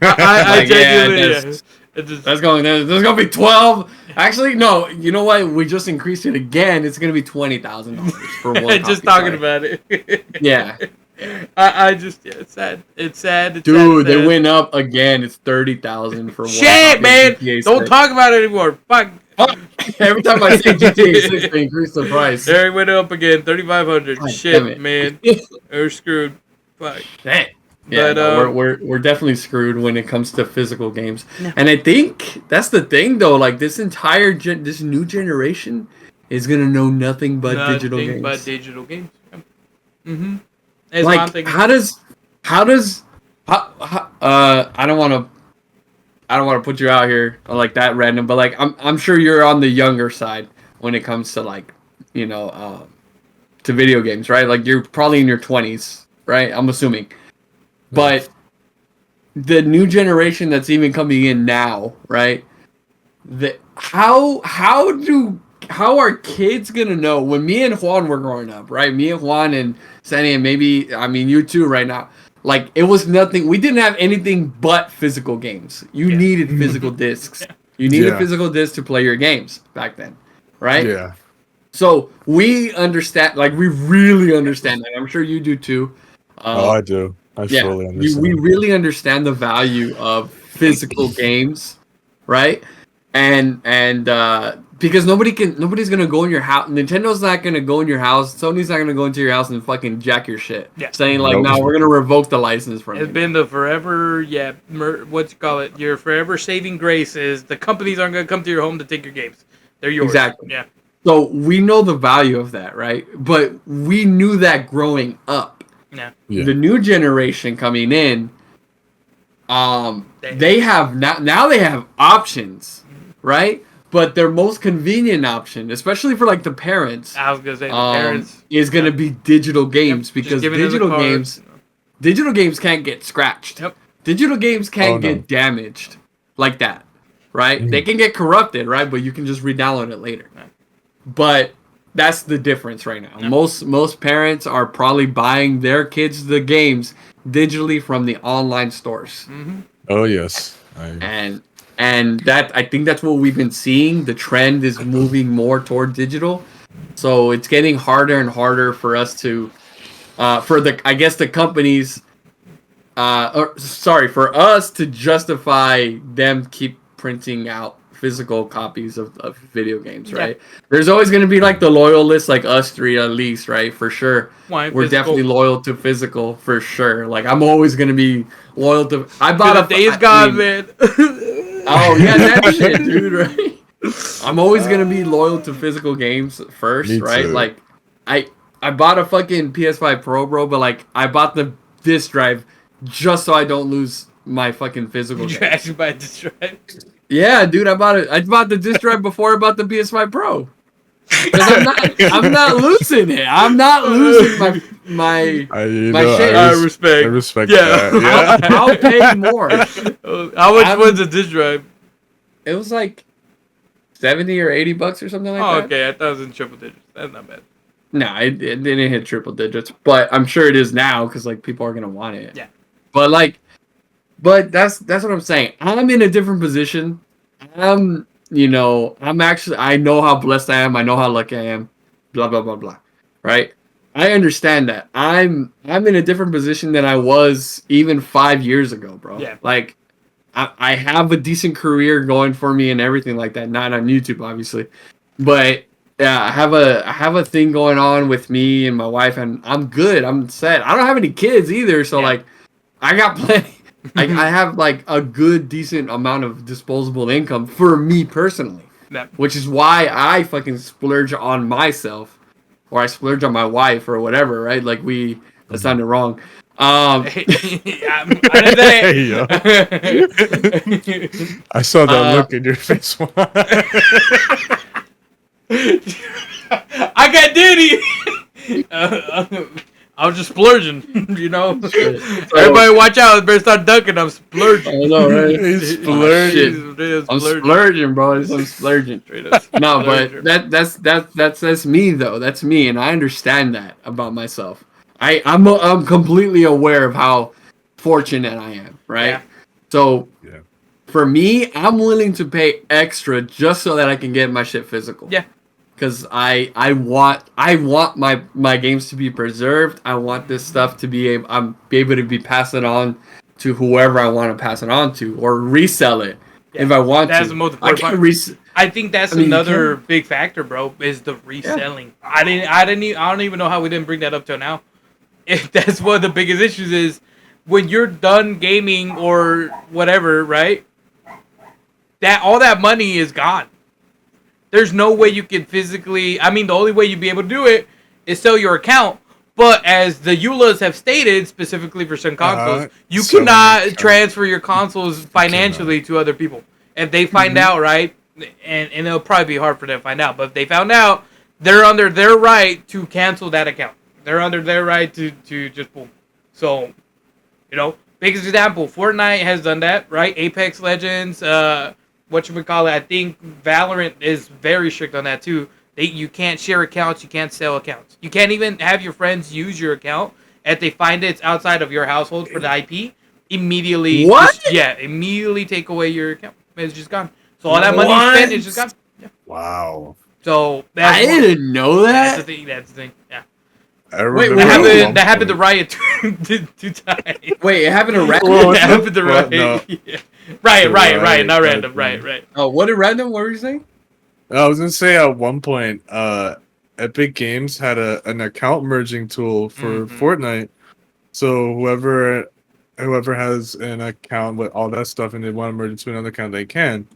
I genuinely. There's gonna be 12. Actually, no. You know what? We just increased it again. It's gonna be $20,000 for one. Just talking about it. Yeah. It's sad. It's sad. Dude, they went up again. It's $30,000 for one. Shit, man! Don't talk about it anymore. Fuck. Every time I say GTA 6, they increase the price. There it went up again. $3,500. Shit, man. We're screwed. Fuck. Dang. Yeah, but, we're definitely screwed when it comes to physical games. No. And I think that's the thing, though. Like, this entire this new generation is gonna know nothing but digital games. Mm-hmm. Like, how does I don't want to put you out here like that random, but like I'm sure you're on the younger side when it comes to like to video games, right? Like you're probably in your 20s, right? I'm assuming. But the new generation that's even coming in now, right? How are kids gonna know when me and Juan were growing up, right? Me and Juan and Sandy, and maybe you too right now. Like it was nothing. We didn't have anything but physical games. You needed physical discs. You needed physical discs to play your games back then, right? Yeah. So we understand, like we really understand that. I'm sure you do too. I do. I fully understand. We really understand the value of physical games, right? And because nobody's gonna go in your house. Nintendo's not gonna go in your house. Sony's not gonna go into your house and fucking jack your shit. Yeah. Saying like, no, we're gonna revoke the license from you. It's been the forever, your forever saving grace is the companies aren't gonna come to your home to take your games. They're yours. Exactly. Yeah. So we know the value of that, right? But we knew that growing up. Yeah. The new generation coming in, they have now they have options, right? But their most convenient option, especially for like the parents, I was gonna say the parents is gonna be digital games because digital games can't get scratched. Yep. Digital games can't get damaged like that, right? They can get corrupted, right? But you can just re-download it later. Right. But that's the difference right now. Yep. Most parents are probably buying their kids the games digitally from the online stores. Mm-hmm. Oh yes, and that I think that's what we've been seeing. The trend is moving more toward digital, so it's getting harder and harder for us to, for the companies, for us to justify them keep printing out physical copies of video games, right? There's always going to be like the loyalists, like us three at least, right? For sure. Why, We're physical? definitely loyal to physical, for sure. Like, I'm always going to be loyal to... I bought a Days Gone, man. Oh, yeah, that shit, dude, right? I'm always going to be loyal to physical games first, right? Too. Like, I bought a fucking PS5 Pro, bro, but, like, I bought the disc drive just so I don't lose my fucking physical You games. actually buy a disc drive? Yeah, dude, I bought the disc drive before I bought the PS5 Pro. I'm not losing it. I'm not losing my shit. I I respect. I respect Yeah. that. Yeah. I'll pay more. How much was a disc drive? It was like $70 or $80 or something like that. Okay, I thought it was in triple digits. That's not bad. No, it didn't hit triple digits, but I'm sure it is now because like people are gonna want it. Yeah. But that's what I'm saying. I'm in a different position. I'm actually, I know how blessed I am. I know how lucky I am. Blah blah blah blah. Right? I understand that. I'm in a different position than I was even 5 years ago, bro. Yeah. Like, I have a decent career going for me and everything like that. Not on YouTube, obviously, but yeah, I have a thing going on with me and my wife, and I'm good. I'm set. I don't have any kids either, so like, I got plenty. I have like a good, decent amount of disposable income for me personally, which is why I fucking splurge on myself, or I splurge on my wife or whatever, right? Like that sounded wrong. I didn't say it. I saw that look in your face. I got Diddy. I was just splurging, you know. Everybody, watch out! Better start ducking. I'm splurging. I know, right? He's splurging. I'm splurging, bro. I'm splurging. No, but that's me though. That's me, and I understand that about myself. I'm completely aware of how fortunate I am, right? Yeah. So for me, I'm willing to pay extra just so that I can get my shit physical. Yeah. Because I want my games to be preserved. I want this stuff to be able to be passed on to whoever I want to pass it on to, or resell it if I want that's to. The most important part. I think that's another big factor, bro, is the reselling. Yeah. I don't even know how we didn't bring that up till now. That's one of the biggest issues is when you're done gaming or whatever, right? That all that money is gone. There's no way you can physically... I mean, the only way you'd be able to do it is sell your account. But as the EULAs have stated, specifically for some consoles, you cannot transfer your consoles financially to other people. If they find out, right, and it'll probably be hard for them to find out, but if they found out, they're under their right to cancel that account. They're under their right to just boom. So, biggest example, Fortnite has done that, right? Apex Legends, whatchamacallit, I think Valorant is very strict on that too. You can't share accounts, you can't sell accounts. You can't even have your friends use your account. If they find it's outside of your household for the IP, immediately immediately take away your account. It's just gone. So all that money you spent is just gone. Yeah. Wow. So I didn't know that. That's the thing. Yeah. Wait, that happened to Riot two times. Wait, it happened to Riot? It happened to Riot. No. Yeah. Riot, not Random. Right. Oh, what did Random? What were you saying? I was gonna say at one point, Epic Games had an account merging tool for Fortnite. So whoever has an account with all that stuff and they want to merge it to another account, they can.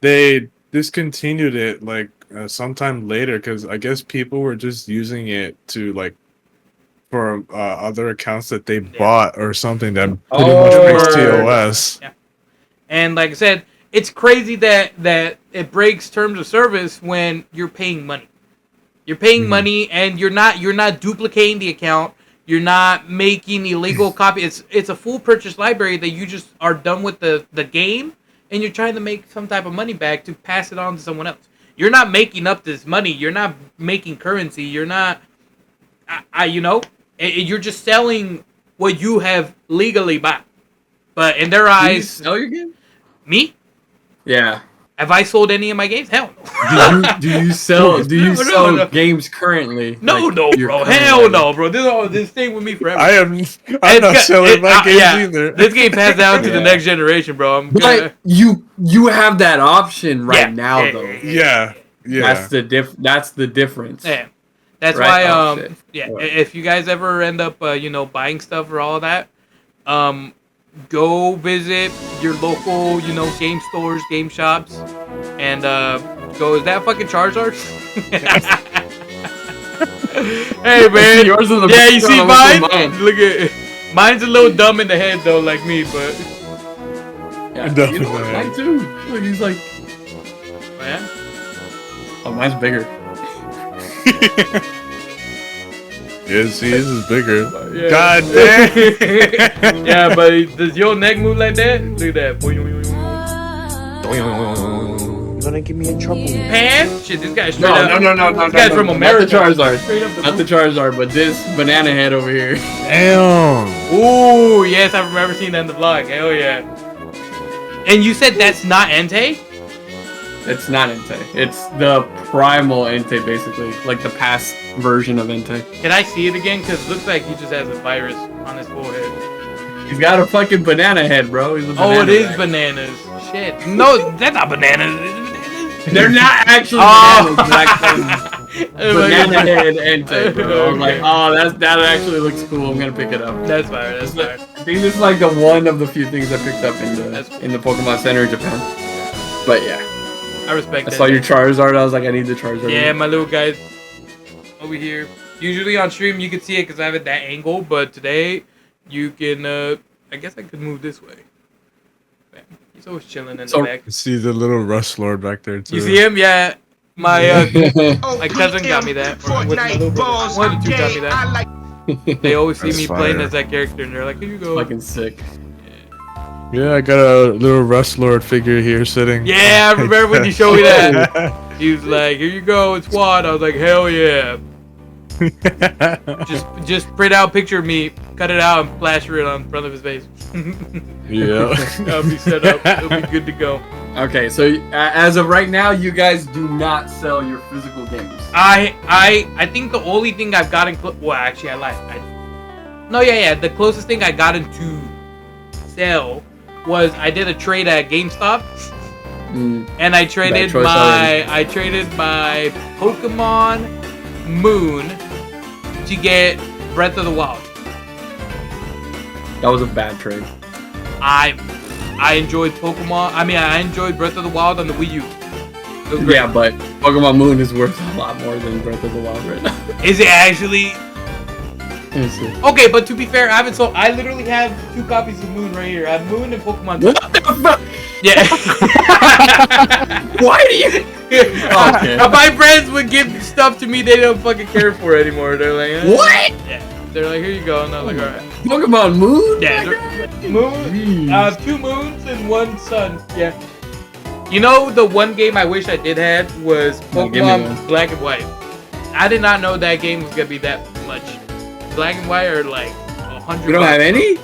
They discontinued it like sometime later because I guess people were just using it to like for other accounts that they bought or something that pretty much makes TOS. Yeah. And like I said, it's crazy that it breaks terms of service when you're paying money. You're paying money and you're not duplicating the account. You're not making illegal copy. It's a full purchase library that you just are done with the game and you're trying to make some type of money back to pass it on to someone else. You're not making up this money. You're not making currency. You're not, you're just selling what you have legally bought. But in their eyes, you sell your game? Me? Yeah. Have I sold any of my games? Hell no. Do you sell No. games currently? No, Like, no, your bro. current Hell life? no, bro. This thing with me forever. I'm It's not selling my games yeah, either. This game passed down to the Yeah. next generation, bro. I'm But gonna. you have that option right now, yeah, though. Yeah. That's the difference. Yeah. That's Right? why, Oh, shit. yeah. What? If you guys ever end up, buying stuff or all that, go visit your local, game stores, game shops, and go. Is that fucking Charizards? Hey man, Yours is the yeah. You see mine? mine. Look at mine's a little dumb in the head though, like me, but Yeah, Definitely. you know what? Mine too. Look, he's like, man. oh, mine's bigger. Yes, he is bigger. Yeah. God damn. Yeah, but does your neck move like that? Look at that. You're gonna get me in trouble. Pan? Shit, this guy's straight No, up. no. This guy's from America. Not the Charizard. Straight up the Not the Charizard, but this banana head over here. Damn. Ooh, yes, I remember seeing that in the vlog. Hell yeah. And you said that's not Entei? It's not Entei. It's the primal Entei, basically. Like the past version of Entei. Can I see it again? Because it looks like he just has a virus on his forehead. He's got a fucking banana head, bro. He's a Oh, banana it is bag. bananas. Shit. No, that's not bananas. It's bananas. They're not actually Oh. bananas. Like banana head Entei, bro. I'm like, oh, that actually looks cool. I'm gonna pick it up. That's fire. That's fire. I think this is like the one of the few things I picked up That's cool. in the Pokemon Center in Japan. But yeah, I respect I that. saw your Charizard. I was like, I need the Charizard. Yeah, my little guy over here. Usually on stream you can see it because I have it that angle, but today you can. I guess I could move this way. Man, he's always chilling in the So- back. See the little Rust Lord back there too. You see him? Yeah. My My cousin got me that. Or what's my little brother? One of the two got me that. They always see That's me playing fire. as that character, and they're like, "Here you go." Fucking sick. Yeah, I got a little Rust Lord figure here sitting. Yeah, I remember when you showed me that. He was like, "Here you go, it's Juan." I was like, "Hell yeah!" Just print out a picture of me, cut it out, and plaster it on front of his face. Yeah. That'll be set up. It'll be good to go. Okay, so as of right now, you guys do not sell your physical games. I think the only thing I've gotten well, actually, I lied. The closest thing I got into sell was I did a trade at GameStop, and I traded choice my Pokemon Moon to get Breath of the Wild. That was a bad trade. I enjoyed Pokemon. I enjoyed Breath of the Wild on the Wii U. It was great. Yeah, but Pokemon Moon is worth a lot more than Breath of the Wild right now. Is it actually? Let me see. Okay, but to be fair, I haven't sold. I literally have 2 copies of Moon right here. I have Moon and Pokemon. What the fuck? Yeah. Why do you? Okay. My friends would give stuff to me they don't fucking care for anymore. They're like, What? Yeah. They're like, here you go. And I was like, all right. Pokemon Moon? Yeah. Moon. Jeez. 2 moons and 1 sun. Yeah. You know the one game I wish I did have was No, give me Pokemon one. Black and White. I did not know that game was gonna be that much. Black and White are like 100. You don't have any?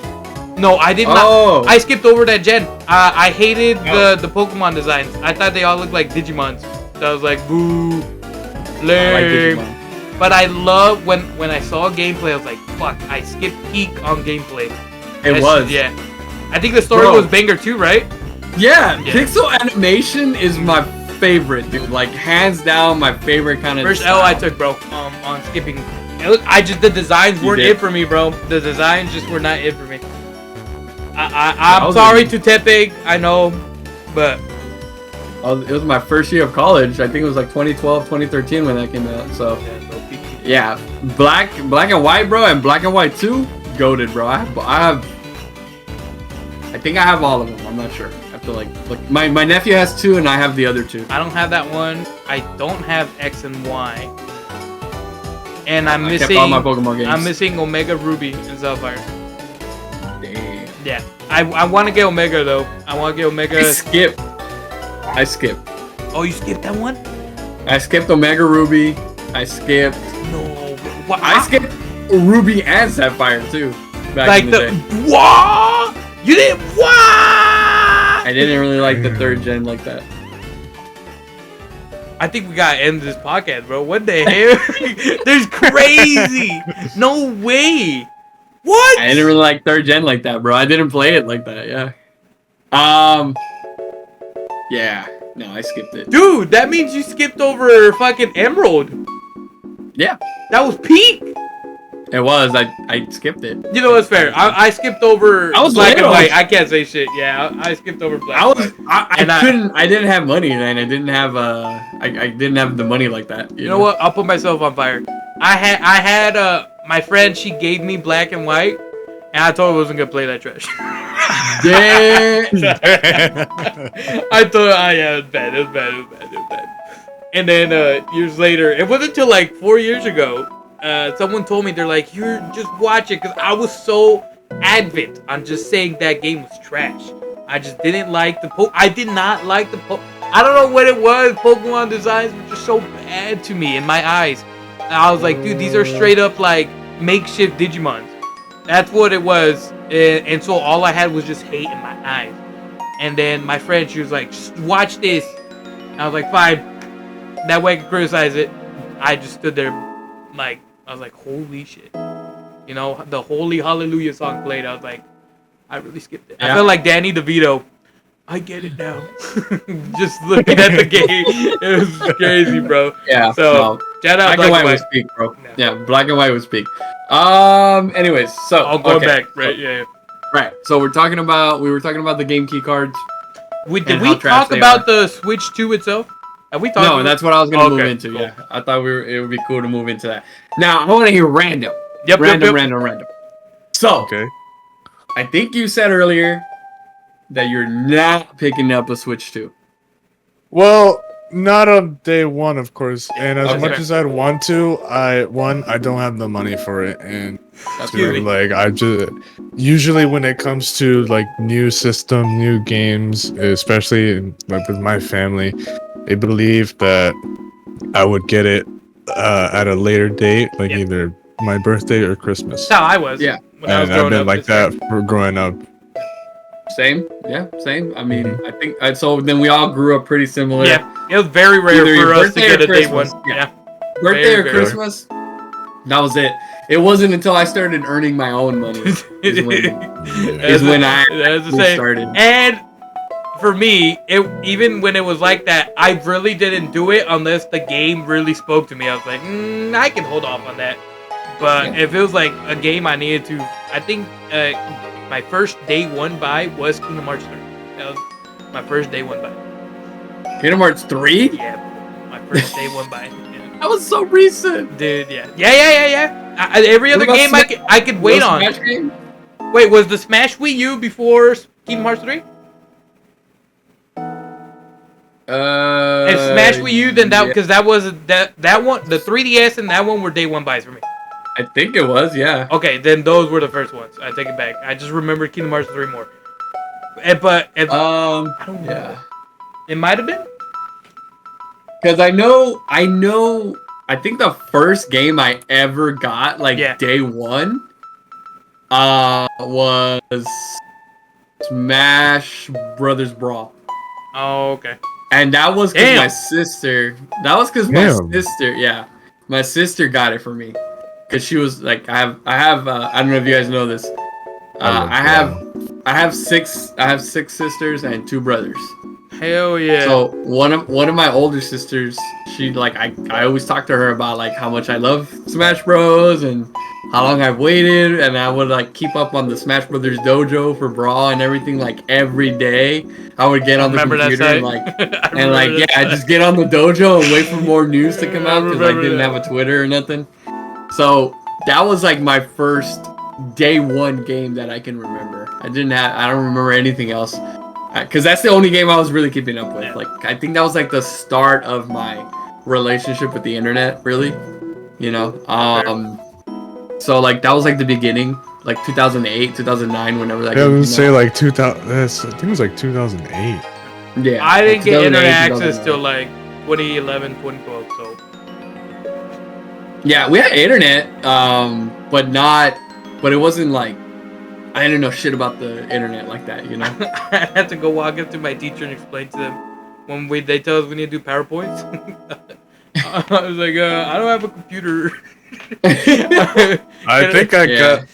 No, I did Oh. not. I skipped over that gen. I hated the Pokemon designs. I thought they all looked like Digimons. So I was like, boo, I like lame. Digimon. But I love when I saw gameplay. I was like, fuck, I skipped peak on gameplay. It was. Yeah. I think the story Bro. was banger too, right? Yeah, Yeah. pixel animation is my favorite, dude. Like, hands down, my favorite kind of First style. L I took, bro, on skipping. The designs weren't did. it for me, bro. The designs just were not it for me. I I'm was sorry in- to Tepe, I know, but It was my first year of college. I think it was like 2012, 2013 when that came out. So, yeah. Black and White, bro, and Black and White 2, goated, bro. I think I have all of them. I'm not sure. I have to like look. My nephew has 2, and I have the other 2. I don't have that one. I don't have X and Y. And I'm I missing kept all my Pokemon games. I'm missing Omega Ruby and Sapphire. Damn. Yeah. I want to get Omega though. I want to get Omega. I skipped. Oh, you skipped that one? I skipped Omega Ruby. I skipped. No. What? I skipped Ruby and Sapphire too. Back like in the the day. what? You didn't what? I didn't really like the 3rd gen like that. I think we gotta end this podcast, bro. What the hell? There's crazy. No way. What? I didn't really like third gen like that, bro. I didn't play it like that. Yeah. Yeah. No, I skipped it. Dude, that means you skipped over fucking Emerald. Yeah. That was peak. It was. I skipped it. You know what's fair? I skipped over I was black and little. white. I can't say shit. Yeah, I skipped over black. I didn't have money, and I didn't have I didn't have the money like that. You know what? I'll put myself on fire. I had my friend. She gave me black and white, and I told her I wasn't gonna play that trash. Damn. I thought, yeah, it was bad. It was bad. And then years later, it wasn't until like 4 years ago. Someone told me, they're like, "You're just watch it," because I was so adamant on just saying that game was trash. I just didn't like the I did not like the I don't know what it was. Pokemon designs were just so bad to me in my eyes. And I was like, dude, these are straight up like makeshift Digimons. That's what it was. And so all I had was just hate in my eyes. And then my friend, she was like, just watch this. And I was like, fine. That way I could criticize it. I just stood there like, I was like, holy shit. You know, the Holy Hallelujah song played. I was like, I really skipped it. Yeah. I felt like Danny DeVito. I get it now. Just looking at the game. It was crazy, bro. Yeah. So, shout out Black and White was peak, bro. No. Yeah, Black and White was peak. Anyways, so I'll go back, right? Yeah. Right. So we were talking about the game Keycards. Did we talk about the Switch 2 itself? Have we talked? No, that's what I was gonna move into. Cool. Yeah, I thought it would be cool to move into that. Now I want to hear random. Yep. Random. So, okay. I think you said earlier that you're not picking up a Switch 2. Well, not on day one, of course. And as much as I'd want to, I don't have the money for it, and I just usually when it comes to like new system, new games, especially like with my family, they believe that I would get it at a later date, like either my birthday or Christmas. That's how I was. Yeah. When I was growing I've been up, like that for growing up. Same. Yeah, same. I mean, I think so. Then we all grew up pretty similar. Yeah, it was very rare for us to get a day one. Yeah. Birthday or Christmas. That was it. It wasn't until I started earning my own money is when I started. And for me, even when it was like that, I really didn't do it unless the game really spoke to me. I was like, I can hold off on that. But if it was like a game I needed to, I think my first day one buy was Kingdom Hearts 3. That was my first day one buy. Kingdom Hearts 3? Yeah, my first day one buy. Yeah. That was so recent. Dude, yeah. Every other game I could wait on. Smash game? Wait, was the Smash Wii U before Kingdom Hearts 3? If Smash Wii U, then that because that was that one, the 3DS and that one were day one buys for me. I think it was, yeah. Okay, then those were the first ones. I take it back. I just remember Kingdom Hearts 3 more. I don't know. Yeah. It might have been. Because I think the first game I ever got, day one, was Smash Brothers Brawl. Oh, okay. And that was because my sister, my sister got it for me. Because she was like, I have I don't know if you guys know this. I have six sisters and 2 brothers. Hell yeah. So one of my older sisters, she I always talk to her about like how much I love Smash Bros and how long I've waited, and I would keep up on the Smash Brothers dojo for Brawl and everything every day. I would get on the computer and I just get on the dojo and wait for more news to come out because I didn't have a Twitter or nothing. So that was my first day one game that I can remember. I don't remember anything else. Because that's the only game I was really keeping up with. I think that was the start of my relationship with the internet, really. You know? So that was the beginning. 2008, 2009, whenever that game came out. 2000, I think it was 2008. Yeah. I didn't get internet access till 2011, 2012, so. Yeah, we had internet, but it wasn't I didn't know shit about the internet like that, you know? I had to go walk up to my teacher and explain to them, when they tell us we need to do PowerPoints. I was like, I don't have a computer. I think I got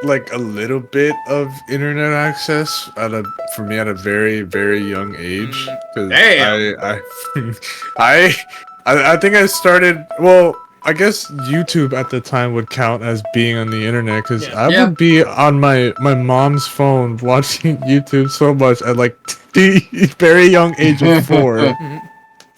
like a little bit of internet access at a very, very young age. Damn. I think I started. Well, I guess YouTube at the time would count as being on the internet because I would be on my mom's phone watching YouTube so much at like the very young age of 4.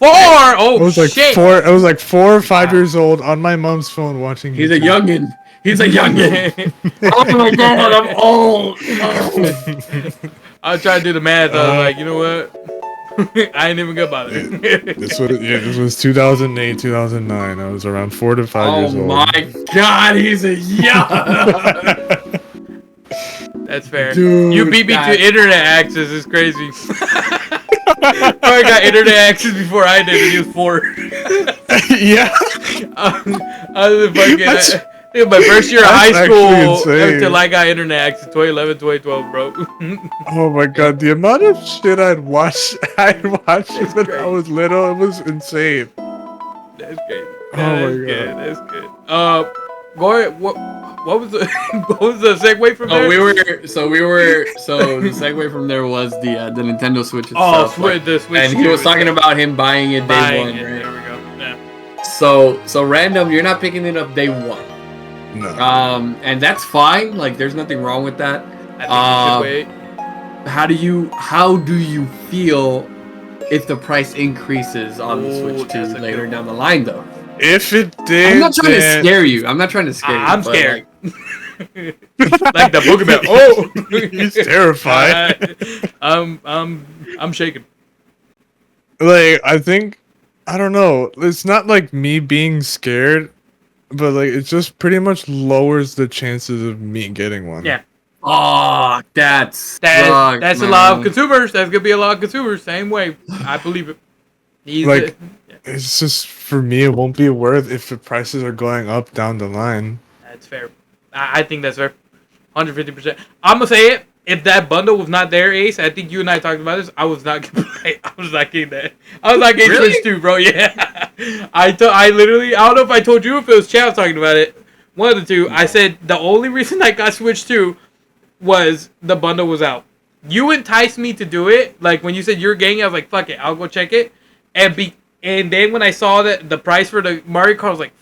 4! Oh, I was like shit! 4. I was like 4 or 5 years old on my mom's phone watching. He's YouTube. a youngin. He's a youngin. Oh my god, I'm old. Oh. I was trying to do the math. I was like, you know what? I ain't even good about it. This was 2008, 2009. I was around 4 to 5 years old. Oh my god, he's a young. That's fair. Dude, you beat me to internet access. It's crazy. I got internet access before I did, and he was 4. Yeah. I was fucking. Dude, my first year of high school until I got internet access, 2011, 2012, bro. Oh my god, the amount of shit I'd watch when I was little, it was insane. That's great. That's good. Go ahead. What was the segue from there? The segue from there was the Nintendo Switch itself. The Switch. And he was talking about him buying it day one, right? There we go. Yeah. So Random, you're not picking it up day one. No. And that's fine. Like, there's nothing wrong with that. I think we should wait. How do you feel if the price increases on the Switch 2 later down the line, though? If it did, I'm not trying to scare you. I'm not trying to scare you. I'm scared. Like the boogeyman. Oh, he's terrified. I'm shaking. Like, I don't know. It's not like me being scared, but like it just pretty much lowers the chances of me getting one. Yeah. Oh, that's a lot of consumers. That's gonna be a lot of consumers. Same way. I believe it. It's just for me. It won't be worth if the prices are going up down the line. That's fair. I think that's fair. 150%. I'm gonna say it. If that bundle was not there, Ace, I think you and I talked about this. I was not gonna play. I was not getting that. I was not getting Switch 2, bro. Yeah. I literally. I don't know if I told you if it was Chav talking about it. One of the two. I said the only reason I got Switch 2 was the bundle was out. You enticed me to do it. Like when you said you're getting it, I was like, fuck it, I'll go check it. And then when I saw that the price for the Mario Kart, I was like,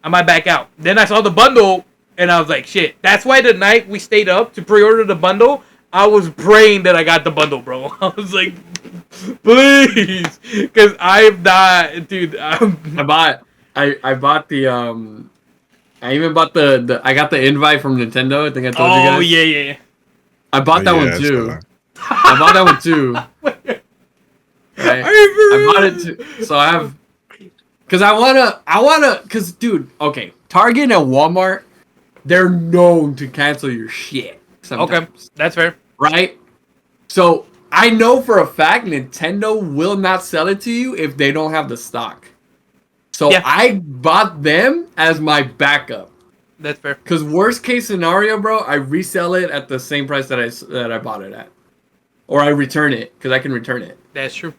I might back out. Then I saw the bundle. And I was like, shit. That's why the night we stayed up to pre-order the bundle, I was praying that I got the bundle, bro. I was like, please. Because I'm not, dude. I bought the, I even bought I got the invite from Nintendo. I think I told you guys. Oh, yeah. I bought that one too. I bought that one too. Right? I bought it too. So I have, because I wanna, because dude, okay. Target and Walmart, they're known to cancel your shit sometimes. Okay, that's fair. Right? So, I know for a fact Nintendo will not sell it to you if they don't have the stock. So, I bought them as my backup. That's fair. Because worst case scenario, bro, I resell it at the same price that I bought it at. Or I return it, because I can return it. That's true.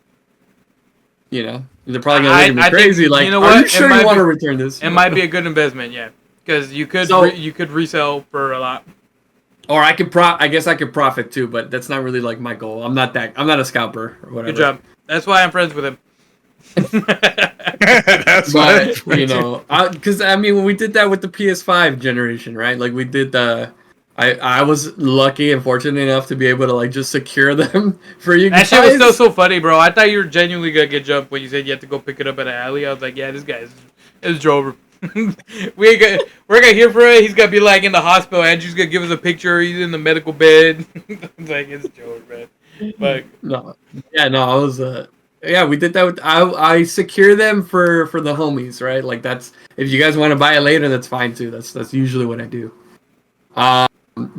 You know? They're probably going to look at me crazy. Like, you know are what? you sure you want to return this? It might be a good investment, yeah. Because you could you could resell for a lot. Or I guess I could profit too, but that's not really like my goal. I'm not a scalper or whatever. Good job. That's why I'm friends with him. That's but you know, because I mean, when we did that with the PS5 generation, right? Like we did I was lucky and fortunate enough to be able to like just secure them for you guys. That shit was still so funny, bro. I thought you were genuinely gonna get jumped when you said you had to go pick it up at an alley. I was like, yeah, this guy's Drover. we're gonna hear from it. He's gonna be like in the hospital. Andrew's gonna give us a picture. He's in the medical bed. Like it's Joe, man. But I was we did that with I secure them for the homies, right? Like that's if you guys want to buy it later, that's fine too. That's usually what I do.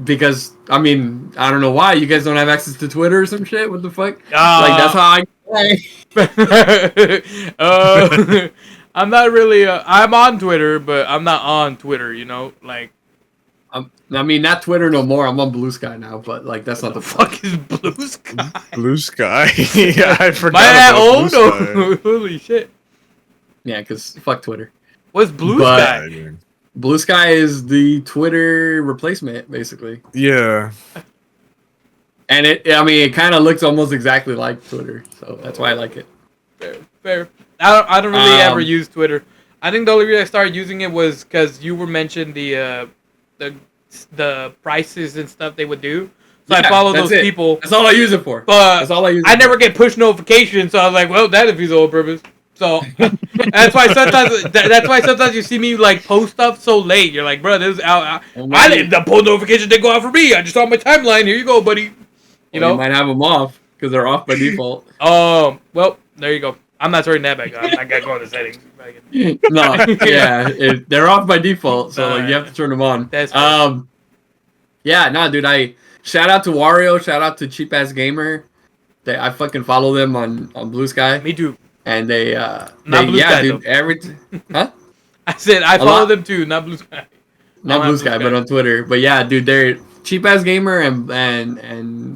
Because I mean I don't know why you guys don't have access to Twitter or some shit. What the fuck? Like that's how I play. I'm not really. I'm on Twitter, but I'm not on Twitter. You know, like. I mean, not Twitter no more. I'm on Blue Sky now, but like that's not the fuck is Blue Sky? Blue Sky. Yeah, I forgot Am I that about Blue old? Sky. Holy shit! Yeah, because fuck Twitter. What's Blue But- Sky? Yeah, dude. Blue Sky is the Twitter replacement, basically. Yeah. And it kind of looks almost exactly like Twitter, so that's why I like it. Fair. I don't really ever use Twitter. I think the only reason I started using it was because you were mentioned the prices and stuff they would do. So I follow those people. That's all I use it for. But that's all I use. I never get push notifications, so I was like, well, that defeats the whole purpose. So that's why sometimes you see me like post stuff so late. You're like, bro, this is out. I didn't. The pull notification didn't go out for me. I just saw my timeline. Here you go, buddy. You know, you might have them off because they're off by default. Well, there you go. I'm not turning that back on. I gotta go in the settings. No, yeah, they're off by default, so like you have to turn them on. That's yeah, no, dude. I shout out to Wario, shout out to Cheap Ass Gamer. I fucking follow them on Blue Sky. Me too. And they Blue Sky, dude, huh? I said I follow them too, not Blue Sky. Not Blue Sky, but on Twitter. But yeah, dude, they're Cheap Ass Gamer and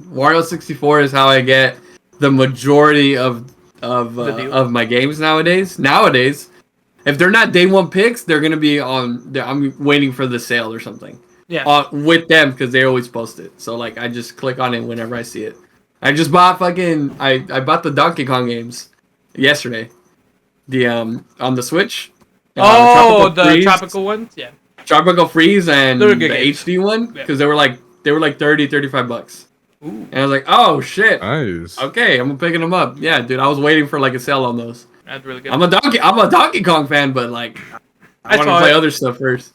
Wario 64 is how I get the majority of my games nowadays. Nowadays, if they're not day one picks, they're gonna be on. I'm waiting for the sale or something. Yeah. With them because they always post it. So like I just click on it whenever I see it. I just bought I bought the Donkey Kong games yesterday. The on the Switch. The tropical ones, yeah. Tropical Freeze and the games. HD one because they were like $30-$35. Ooh. And I was like, oh shit. Nice. Okay, I'm picking them up. Yeah, dude, I was waiting for like a sale on those. That's really good. I'm a Donkey Kong fan, but like I want to play other stuff first.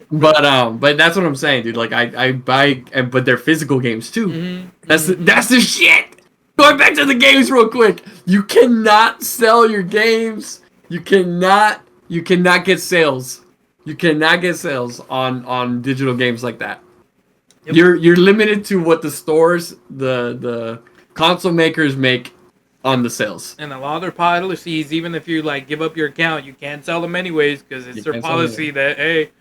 but that's what I'm saying, dude. Like I buy, but they're physical games too. Mm-hmm. That's the shit. Going back to the games real quick. You cannot sell your games. You cannot get sales. You cannot get sales on digital games like that. Yep. You're limited to what the stores, the console makers make on the sales. And a lot of their policies, even if you like give up your account, you can't sell them anyways because it's their policy that hey,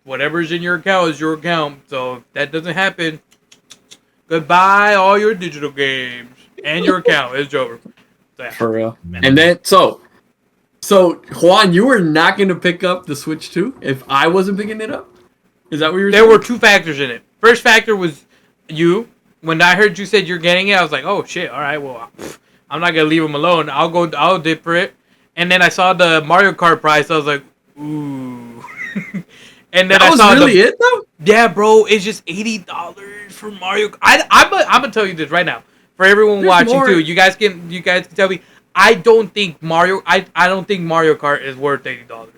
whatever's in your account is your account. So if that doesn't happen, goodbye all your digital games and your account. It's over. So, yeah. For real. And then so Juan, you were not going to pick up the Switch 2 if I wasn't picking it up? Is that what you were saying? There were two factors in it. First factor was you. When I heard you said you're getting it, I was like, oh shit, all right, well, I'm not gonna leave him alone. I'll dip for it. And then I saw the Mario Kart price. I was like, ooh. And then that was really it though. Yeah, bro. It's just $80 for Mario. I'm gonna tell you this right now for everyone watching too. You guys can tell me. I don't think Mario Kart is worth $80.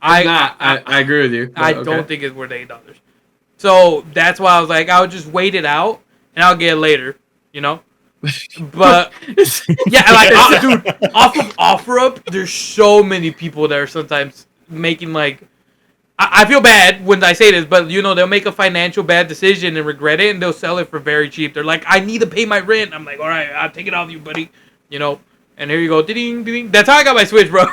I agree with you. I don't think it's worth $80. So that's why I was like, I'll just wait it out and I'll get it later. You know. But yeah, like dude, off of OfferUp, there's so many people that are sometimes making like I feel bad when I say this, but you know they'll make a financial bad decision and regret it, and they'll sell it for very cheap. They're like, I need to pay my rent. I'm like, all right, I'll take it off you, buddy. You know, and here you go, ding ding. That's how I got my Switch, bro.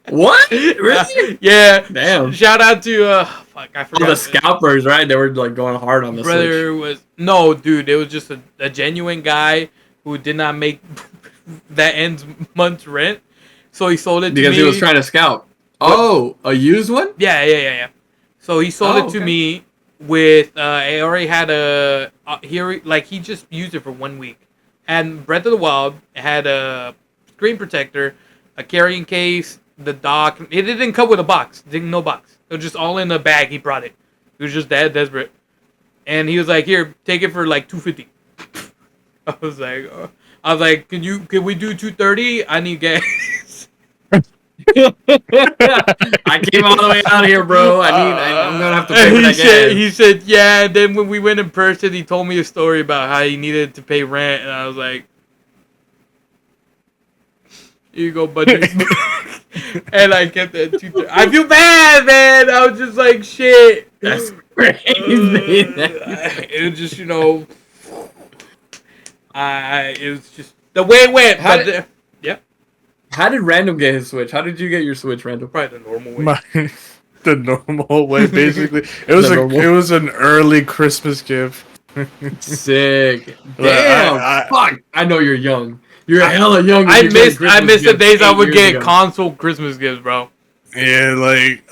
What? Really? Yeah. Damn. Shout out to fuck, I forgot. The scalpers, right? They were like going hard on the Switch. No, dude. It was just a genuine guy who did not make that ends month's rent, so he sold it to me because he was trying to scalp. Oh, a used one? Yeah. So he sold it to me with. I already had he just used it for 1 week, and Breath of the Wild had a screen protector, a carrying case. The dock. It didn't come with a box. No box. It was just all in the bag. He brought it. He was just that desperate, and he was like, "Here, take it for like $250." I was like, "Can we do $230? I need gas." I came all the way out here, bro. I'm gonna have to pay for that gas. He said, "Yeah." And then when we went in person, he told me a story about how he needed to pay rent, and I was like, "Here you go, buddy." And I kept that $230. I feel bad, man. I was just like, shit. That's crazy. It was just, it was just the way it went. How did Randum get his Switch? How did you get your Switch, Randum? Probably the normal way. the normal way, basically. It was an early Christmas gift. Sick. Well, Damn. Fuck. I know you're young. You're hella young. I miss the days I would get console Christmas gifts, bro. Yeah, like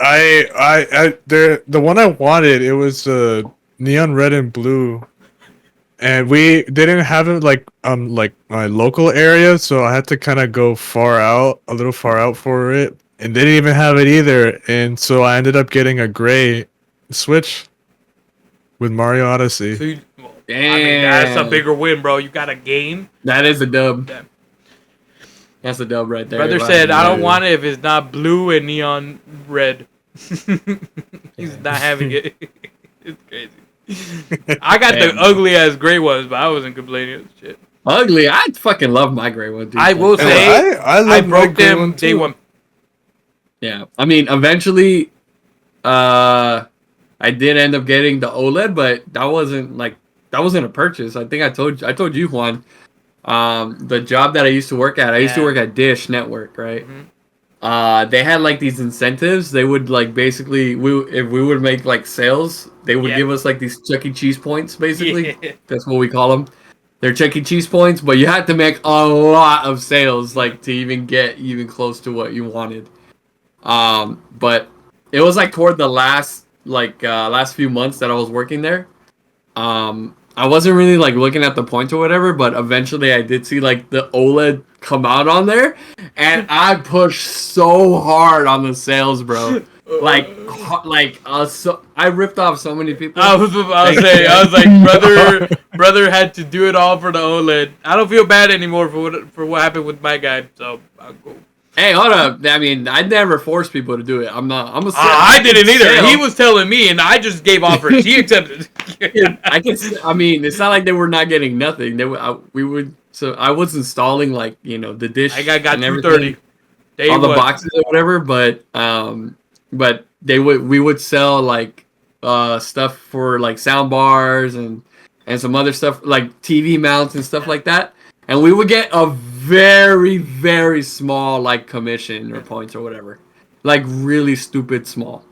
the one I wanted, it was neon red and blue, and they didn't have it like my local area, so I had to kind of go a little far out for it, and they didn't even have it either, and so I ended up getting a gray Switch with Mario Odyssey. So I mean, that's a bigger win, bro. You got a game. That is a dub. Damn. That's a dub right there. Brother said, I don't want it if it's not blue and neon red. He's not having it. It's crazy. I got the ugly ass gray ones, but I wasn't complaining. Shit. Ugly? I fucking love my gray one, dude. I will say, I broke them day one. Yeah. I mean, eventually, I did end up getting the OLED, but that wasn't a purchase. I think I told you, Juan. The job that I used to work at, I used to work at Dish Network, right? Mm-hmm. They had like these incentives. They would like basically, if we would make like sales, they would give us like these Chuck E. Cheese points, basically. Yeah. That's what we call them. They're Chuck E. Cheese points, but you had to make a lot of sales like to even get even close to what you wanted. But it was like toward the last few months that I was working there. I wasn't really like looking at the points or whatever, but eventually I did see like the OLED come out on there, and I pushed so hard on the sales, bro. So I ripped off so many people. I was like, brother had to do it all for the OLED. I don't feel bad anymore for what happened with my guy, so I'll go. Hey, hold up. I mean, I never forced people to do it. I didn't either. He was telling me, and I just gave offers. He accepted. I mean, it's not like they were not getting nothing. I was installing like the dish. I got 230. All the boxes or whatever, but we would sell like stuff for like sound bars and some other stuff like TV mounts and stuff like that, and we would get a very, very small like commission or points or whatever, like really stupid small,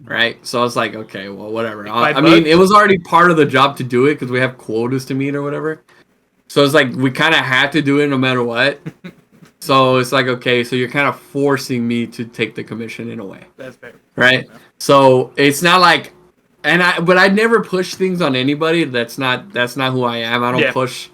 right? So I was like, okay, well, whatever. I mean, it was already part of the job to do it because we have quotas to meet or whatever. So it's like we kind of had to do it no matter what. So it's like, okay, so you're kind of forcing me to take the commission in a way. That's fair, right? Yeah. So it's not like, but I never push things on anybody. That's not who I am. I don't push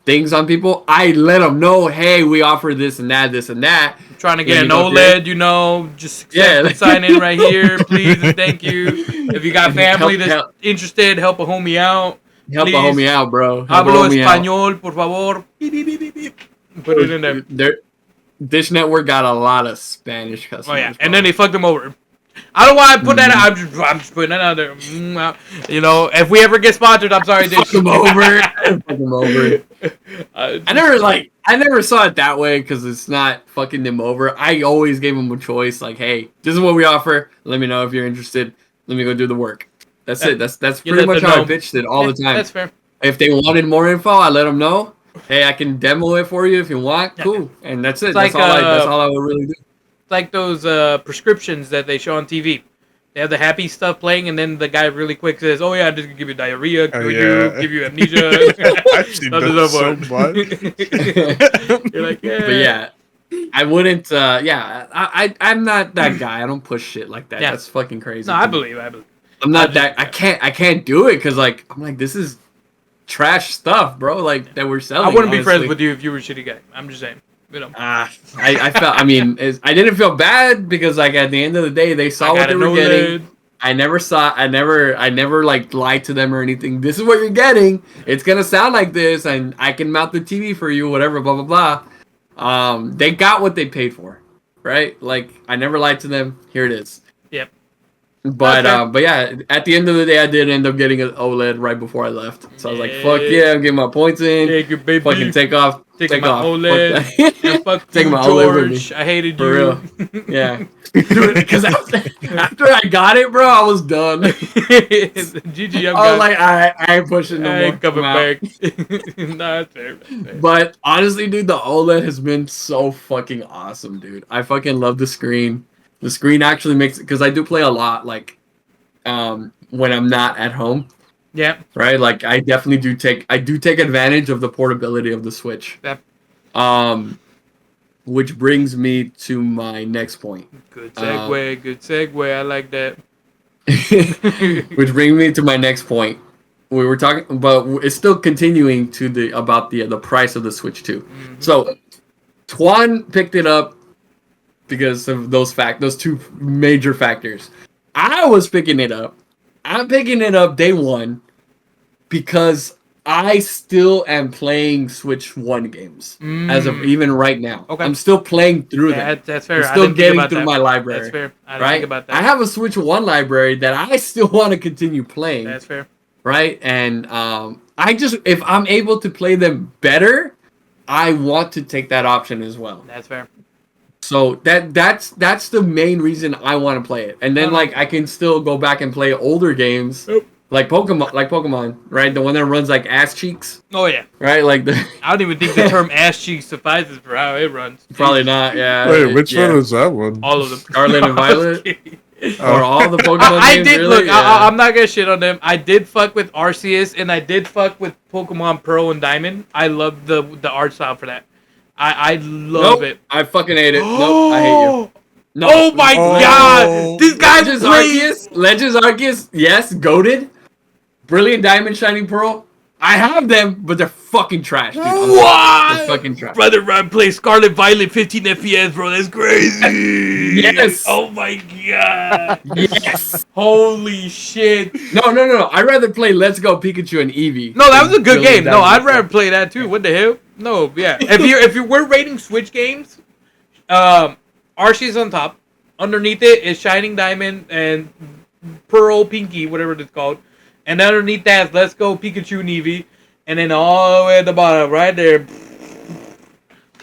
things on people. I let them know, hey, we offer this and that, I'm trying to get an OLED, just sign in right here, please and thank you. If you got family that's interested, help a homie out. Help a homie out, bro. Hablo español, por favor. Put it in there. Dish Network got a lot of Spanish customers. Oh yeah, and then they fucked them over. I don't want to put that out. I'm just putting that out there. If we ever get sponsored, I'm sorry, Dish. Fuck them over. Fuck them over. I never saw it that way because it's not fucking them over. I always gave them a choice. Like, hey, this is what we offer. Let me know if you're interested. Let me go do the work. That's it. That's pretty much how I pitched it all the time. That's fair. If they wanted more info, I let them know. Hey, I can demo it for you if you want. Cool. And that's it. That's all I would really do. It's like those prescriptions that they show on TV. They have the happy stuff playing, and then the guy really quick says, "Oh yeah, this can give you diarrhea, give you amnesia." I've seen that so much. You're like, yeah. But yeah, I wouldn't. I'm not that guy. I don't push shit like that. Yeah. That's fucking crazy. No, I believe. I'm not that. I can't do it because I'm like, this is trash stuff, bro. Like that we're selling. I wouldn't be friends with you if you were a shitty guy. I'm just saying. I felt. I mean, I didn't feel bad because like at the end of the day, they saw what they were getting. I never like lied to them or anything. This is what you're getting. It's gonna sound like this, and I can mount the TV for you, whatever, blah blah blah. They got what they paid for, right? Like I never lied to them. Here it is. Yep. But yeah, at the end of the day, I did end up getting an OLED right before I left. So I was like, fuck yeah, I'm getting my points in. Yeah, good baby. Fucking take off. Take my OLED. And fuck take my George. OLED with me. I hated for you. Real. Yeah. Because after I got it, bro, I was done. GG, I was like, I ain't pushing no more. I ain't coming back. Nah, that's fair. But honestly, dude, the OLED has been so fucking awesome, dude. I fucking love the screen. The screen actually makes it, because I do play a lot, like when I'm not at home. Yeah. Right. Like I definitely do take advantage of the portability of the Switch. Yep. Which brings me to my next point. Good segue. Good segue. I like that. Which brings me to my next point. We were talking about, it's still continuing to the price of the Switch 2. Mm-hmm. So Juan picked it up because of those two major factors. I was picking it up. I'm picking it up day one because I still am playing Switch 1 games as of even right now. Okay. I'm still playing through them. That's fair. I'm still getting through my library. That's fair. I didn't right? think about that. I have a Switch 1 library that I still want to continue playing. That's fair. Right? And if I'm able to play them better, I want to take that option as well. That's fair. So that's the main reason I want to play it. And then I can still go back and play older games. Like Pokemon, right? The one that runs like ass cheeks. Oh yeah. Right? Like I don't even think the term ass cheeks suffices for how it runs. Probably not, yeah. Wait, which one was that one? All of them. Scarlet and Violet? Or all the Pokemon I games, did really? look. I'm not gonna shit on them. I did fuck with Arceus and I did fuck with Pokemon Pearl and Diamond. I love the art style for that. I love it. I fucking hate it. Nope, I hate you. No. Oh my god! This guy Legends Arceus, yes, goated. Brilliant Diamond, Shining Pearl. I have them, but they're fucking trash, dude. What? They're fucking trash. Brother, Run play Scarlet Violet 15 FPS, bro. That's crazy. Yes. Oh my god. Yes. Holy shit. No. I'd rather play Let's Go Pikachu and Eevee. No, that was a good game. No, I'd Diamond. rather play that too. What the hell? No, yeah. If you were rating Switch games, Arceus on top. Underneath it is Shining Diamond and Pearl Pinky, whatever it's called. And underneath that is Let's Go Pikachu and Eevee. And then all the way at the bottom, right there,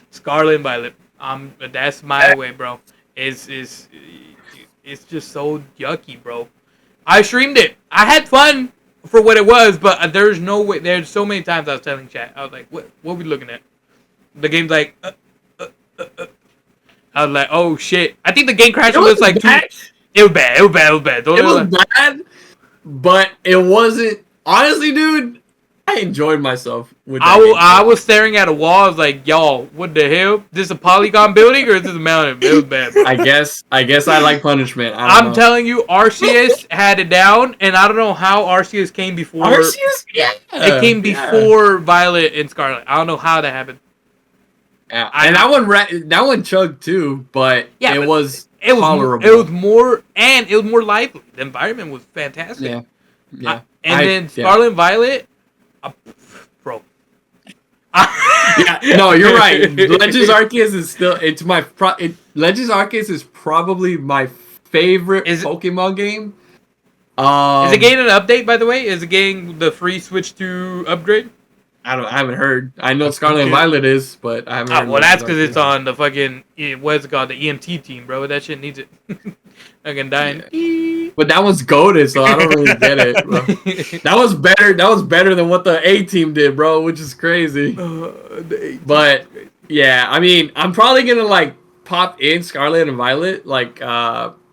Scarlet and Violet. That's my way, bro. It's just so yucky, bro. I streamed it. I had fun for what it was, but there's no way. There's so many times I was telling chat, I was like, what are we looking at? The game's like, I was like, oh shit. I think the game crashed was like bad. It was bad. Don't It was bad, but it wasn't. Honestly, dude, I enjoyed myself with that game. I was staring at a wall. I was like, y'all, what the hell? This a polygon building or is this a mountain? It was bad. Bro. I guess I like punishment. I'm telling you, Arceus had it down, and I don't know how Arceus came before. Arceus, yeah. It came before Violet and Scarlet. I don't know how that happened. Yeah, and that one chugged too, but it was tolerable. It was more lively. The environment was fantastic. Yeah. Then Scarlet and Violet, bro. Yeah, no, you're right. Legends Arceus is still Legends Arceus is probably my favorite Pokemon game. Is it getting an update, by the way? Is it getting the free Switch 2 upgrade? I haven't heard. I know Scarlet and Violet is, but I haven't heard. Well, that's because it's on the fucking, what's it called? The EMT team, bro. That shit needs it. Fucking dying. Yeah. But that one's goated, so I don't really get it, bro. That was better than what the A team did, bro, which is crazy. But yeah, I mean, I'm probably gonna pop in Scarlet and Violet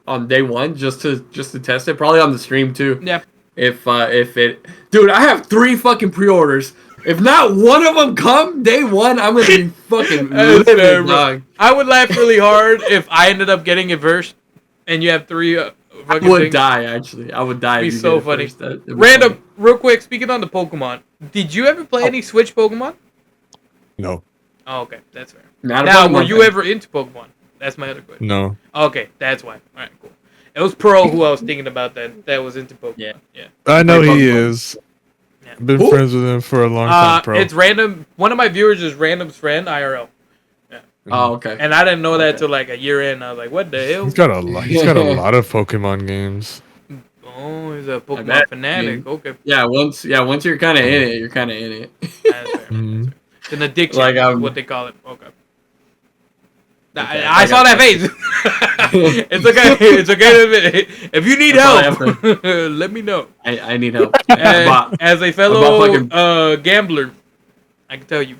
on day one just to test it. Probably on the stream too. Yeah. If it, dude, I have 3 fucking pre-orders. If not one of them come day one, I'm gonna be fucking livid, dog. I would laugh really hard if I ended up getting it first, and you have 3 fucking I would things. die, actually. I would die. It'd be if you so did it funny. first. Random, real quick, speaking on the Pokemon, did you ever play any Switch Pokemon? No. Oh, okay, that's fair. Now, were you ever into Pokemon? That's my other question. No. Okay, that's why. All right, cool. It was Pearl who I was thinking about that was into Pokemon. Yeah. I know Pokemon. he is. Yeah. Been friends with him for a long time, bro. It's Random. One of my viewers is Random's friend, IRL. Yeah. Oh, okay. And I didn't know that till a year in. I was like, what the hell? He's got a lot. He's got a lot of Pokemon games. Oh, he's a Pokemon fanatic. Okay. Yeah, once you're kind of in it, you're kind of in it. That's fair. It's an addiction, is what they call it. Okay. I saw that face. It's okay. It's okay to admit it. If you need help, let me know. I need help. As a fellow gambler, I can tell you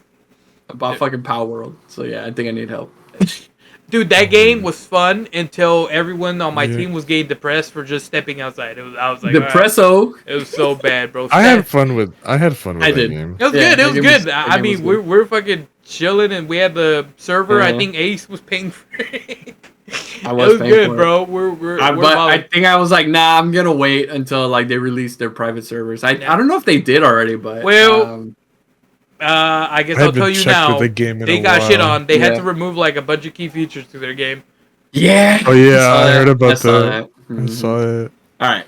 about fucking Power World. So yeah, I think I need help. Dude, that game was fun until everyone on my team was getting depressed for just stepping outside. I was like, Depresso. it was so bad, bro. I had fun with that game. It was good. It was good. I mean, we're fucking chilling, and we had the server. I think Ace was paying for it. I was paying good, for it. bro. But I think I was like, nah, I'm gonna wait until like they release their private servers. I don't know if they did already, but I guess I'll tell you now. The game they got shit on. They had to remove like a bunch of key features to their game. Yeah. Oh yeah, I heard about that. Mm-hmm. I saw it. All right.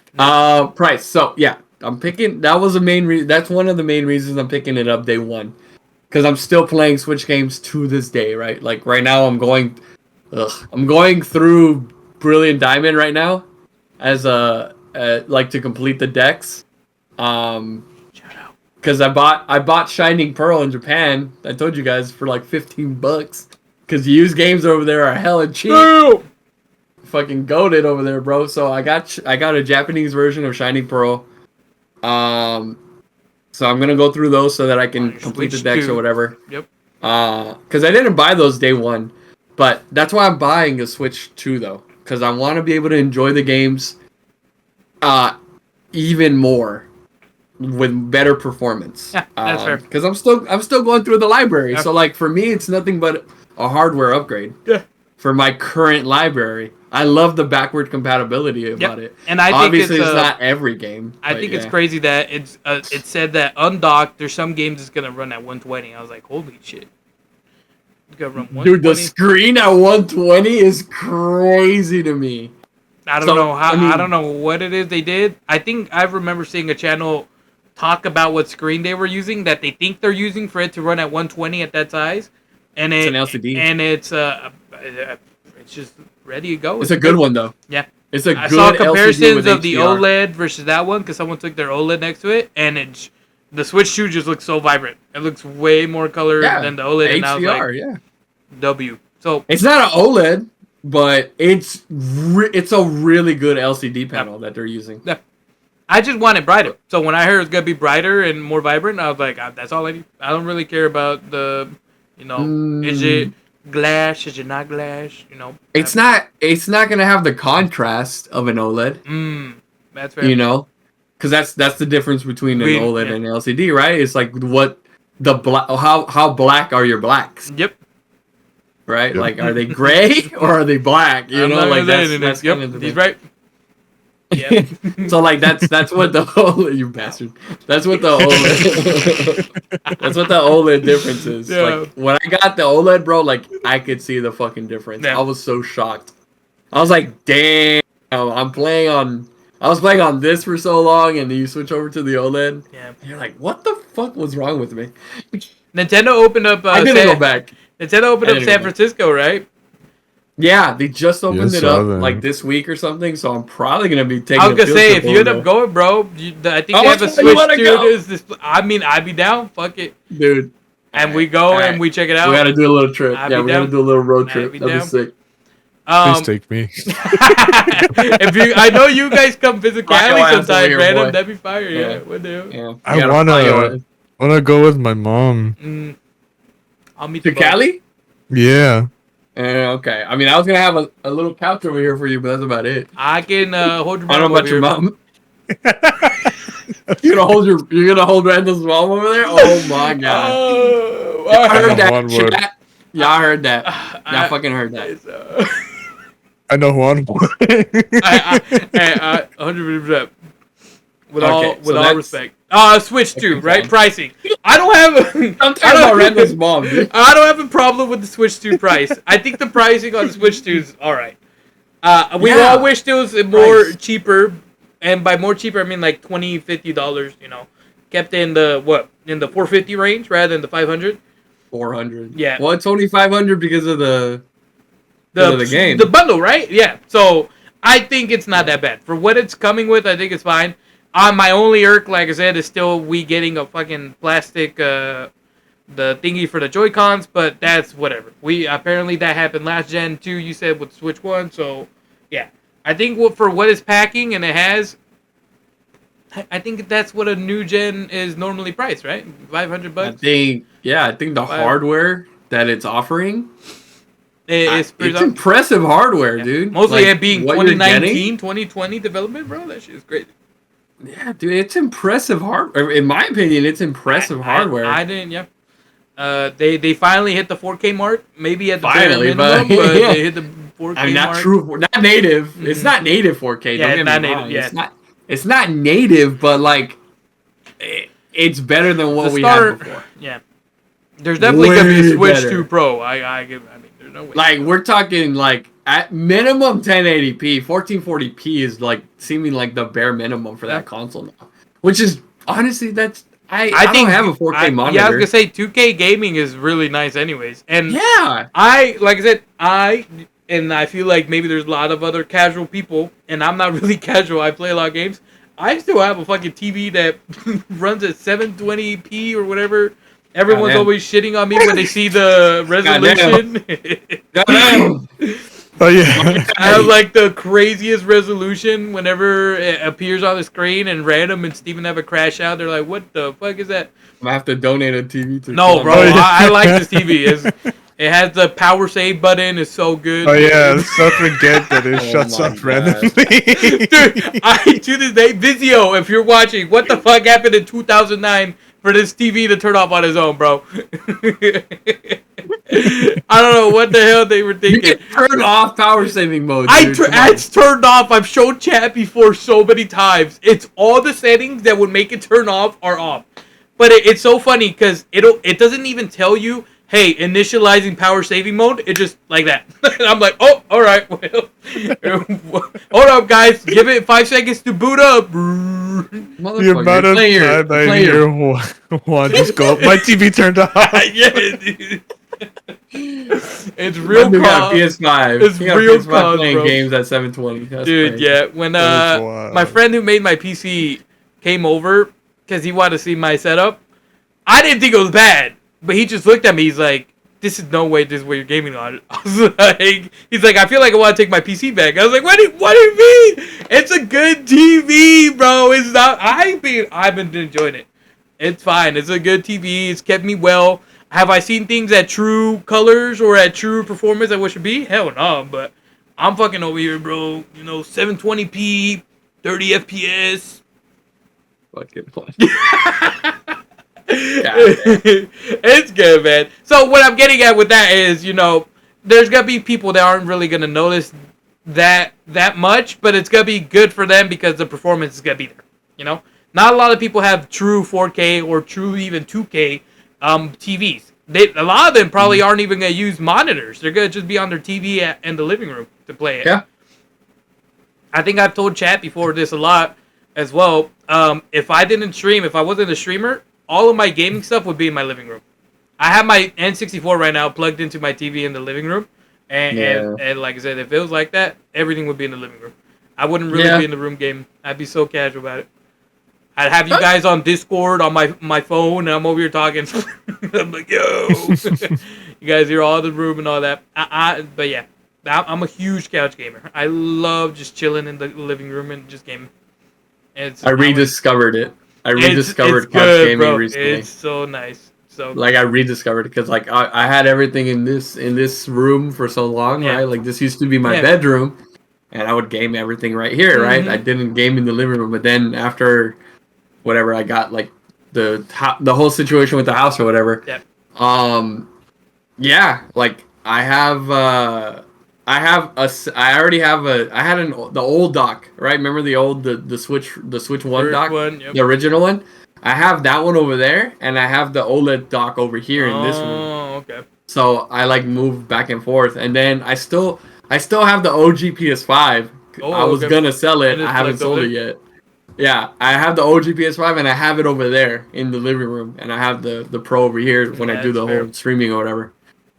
Price. So yeah, I'm picking. That was the main reason. That's one of the main reasons I'm picking it up day one, because I'm still playing Switch games to this day. Right. Like right now, I'm going through Brilliant Diamond right now, as like to complete the decks. Because I bought Shining Pearl in Japan. I told you guys for like $15. Because used games over there are hella cheap. No! Fucking goated over there, bro. So I got a Japanese version of Shining Pearl. So I'm gonna go through those so that I can complete the decks or whatever. Yep. Because I didn't buy those day one, but that's why I'm buying a Switch 2 though. Because I want to be able to enjoy the games, even more, with better performance. Yeah, that's fair. Because I'm still going through the library. Yeah. So like for me, it's nothing but a hardware upgrade. Yeah. For my current library, I love the backward compatibility about it. And I obviously think it's not every game. I think it's crazy that it said that undocked. There's some games it's gonna run at 120. I was like, holy shit. It's gonna run 120. Dude, the screen at 120 is crazy to me. I don't know how. I don't know what it is they did. I think I remember seeing a channel talk about what screen they were using that they think they're using for it to run at 120 at that size, and it's an LCD, and it's just ready to go. It's a good one though. Yeah, it's a good. I saw comparisons of the OLED versus that one because someone took their OLED next to it, and the Switch 2 just looks so vibrant. It looks way more color than the OLED. HDR, and I was like, W. So it's not an OLED, but it's a really good LCD panel that they're using. Yeah. I just want it brighter. So when I heard it's gonna be brighter and more vibrant, I was like, that's all I need. I don't really care about the, is it glass? Is it not glass? It's not gonna have the contrast of an OLED. That's fair. Because that's the difference between an OLED and an LCD, right? It's like what the how black are your blacks? Yep. Right? Yep. Like, are they gray or are they black? That's kind of the thing. He's right. Yeah. So like that's what the OLED, you bastard. That's what the OLED. That's what the OLED difference is. Yeah. Like when I got the OLED, bro, like I could see the fucking difference. Yeah. I was so shocked. I was like, damn, I was playing on this for so long, and then you switch over to the OLED. Yeah. And you're like, what the fuck was wrong with me? Nintendo opened up. I didn't go back. Nintendo opened up San Francisco, right? Yeah, they just opened it up like this week or something, so I'm probably gonna be taking. I was gonna say if you end up going, bro, I think they have a Switch 2. I mean, I'd be down. Fuck it, dude. And we go and we check it out. We gotta do a little trip. We gotta do a little road trip. That'd be sick. Please take me. I know you guys come visit Cali sometime, Random. That'd be fire. Yeah, we'll do. Yeah. I wanna go with my mom. I'll meet to Cali. Yeah. Okay. I mean, I was gonna have a little couch over here for you, but that's about it. I can hold your mom. I don't know about your mom. You're gonna hold Randall's mom over there? Oh my god! I heard that. Yeah, I heard that. I fucking heard that. I know Juan. 100%. With all respect. Switch 2, right? Pricing. I don't have I'm talking about Randall's mom, dude. I don't have a problem with the Switch 2 price. I think the pricing on the Switch 2 is alright. We all wished it was more cheaper, and by more cheaper I mean like $20, $50, kept in the $450 range rather than the $500. $400. Yeah. Well, it's only $500 because of the game. The bundle, right? Yeah. So I think it's not that bad. For what it's coming with, I think it's fine. My only irk, like I said, is still we getting a fucking plastic the thingy for the Joy-Cons, but that's whatever. Apparently that happened last gen too, you said, with Switch 1, so yeah. I think for what it's packing and it has, I think that's what a new gen is normally priced, right? $500. I think the hardware that it's offering It's impressive hardware, dude. Mostly like, it being 2019, 2020 development, bro. That shit is great. Yeah, dude, it's impressive hardware. In my opinion, it's impressive hardware. I didn't, yeah. They finally hit the 4K mark, maybe at the finally, bare minimum, but they hit the 4K I mean, not mark. true, not native. Mm-hmm. It's not native 4K. Yeah, it's not native. Yeah, it's not native, but like, it's better than what we had before. Yeah, there's definitely gonna be a Switch 2 Pro. I mean, there's no way. Like, we're talking like at minimum 1080p, 1440p is like seeming like the bare minimum for that console now. Which is honestly, that's. I don't have a 4K monitor. Yeah, I was gonna say 2K gaming is really nice, anyways. And yeah, like I said, I feel like maybe there's a lot of other casual people, and I'm not really casual. I play a lot of games. I still have a fucking TV that runs at 720p or whatever. Everyone's always shitting on me when they see the resolution. Oh yeah, I have like the craziest resolution whenever it appears on the screen, and Randum and Steven have a crash out. They're like, "What the fuck is that?" I'm gonna have to donate a TV to. No, bro, I like this TV. It has the power save button. It's so good. Oh yeah, don't forget that it shuts off randomly. Dude, to this day, Vizio, if you're watching, what the fuck happened in 2009 for this TV to turn off on its own, bro? I don't know what the hell they were thinking. You can turn off power saving mode. It's turned off. I've shown chat before so many times. It's all the settings that would make it turn off are off. But it's so funny because it doesn't even tell you, hey, initializing power saving mode. It just like that. I'm like, oh, all right. Well, hold up, guys. Give it 5 seconds to boot up. You're about to hear Juan just go. My TV turned off. Yeah, dude. It's real cause. PS5. It's real cause, playing bro. Games at 720. That's dude, crazy. yeah. When my friend who made my PC came over because he wanted to see my setup, I didn't think it was bad, but he just looked at me. He's like, "This is no way. This is what you're gaming on." I was like, "He's like, I feel like I want to take my PC back." I was like, "What do you mean? It's a good TV, bro. It's not. I've been enjoying it. It's fine. It's a good TV. It's kept me well." Have I seen things at true colors or at true performance that what should be? Hell no, but I'm fucking over here, bro. 720p, 30 FPS. Fucking play. It's good, man. So what I'm getting at with that is, there's gonna be people that aren't really gonna notice that much, but it's gonna be good for them because the performance is gonna be there. Not a lot of people have true 4K or true even 2K. TVs. A lot of them probably aren't even going to use monitors. They're going to just be on their TV in the living room to play it. Yeah. I think I've told chat before this a lot as well. If I didn't stream, if I wasn't a streamer, all of my gaming stuff would be in my living room. I have my N64 right now plugged into my TV in the living room. And like I said, if it was like that, everything would be in the living room. I wouldn't really be in the room gaming. I'd be so casual about it. I'd have you guys on Discord on my phone, and I'm over here talking. I'm like, yo. You guys hear all the room and all that. But yeah, I'm a huge couch gamer. I love just chilling in the living room and just gaming. I rediscovered it. I rediscovered couch gaming recently. It's so nice. So like I rediscovered it because like I had everything in this room for so long, right? Like this used to be my bedroom, and I would game everything right here, right? I didn't game in the living room, but then after whatever I got, like the whole situation with the house or whatever. Yep. Yeah, like I had the old dock, right? Remember the Switch 1 dock, the original one. I have that one over there, and I have the OLED dock over here in this room. Oh, okay. So I like move back and forth, and then I still have the OG PS5. I was gonna sell it. I haven't sold it yet. Yeah, I have the OG PS5 and I have it over there in the living room, and I have the Pro over here when I do the whole streaming or whatever.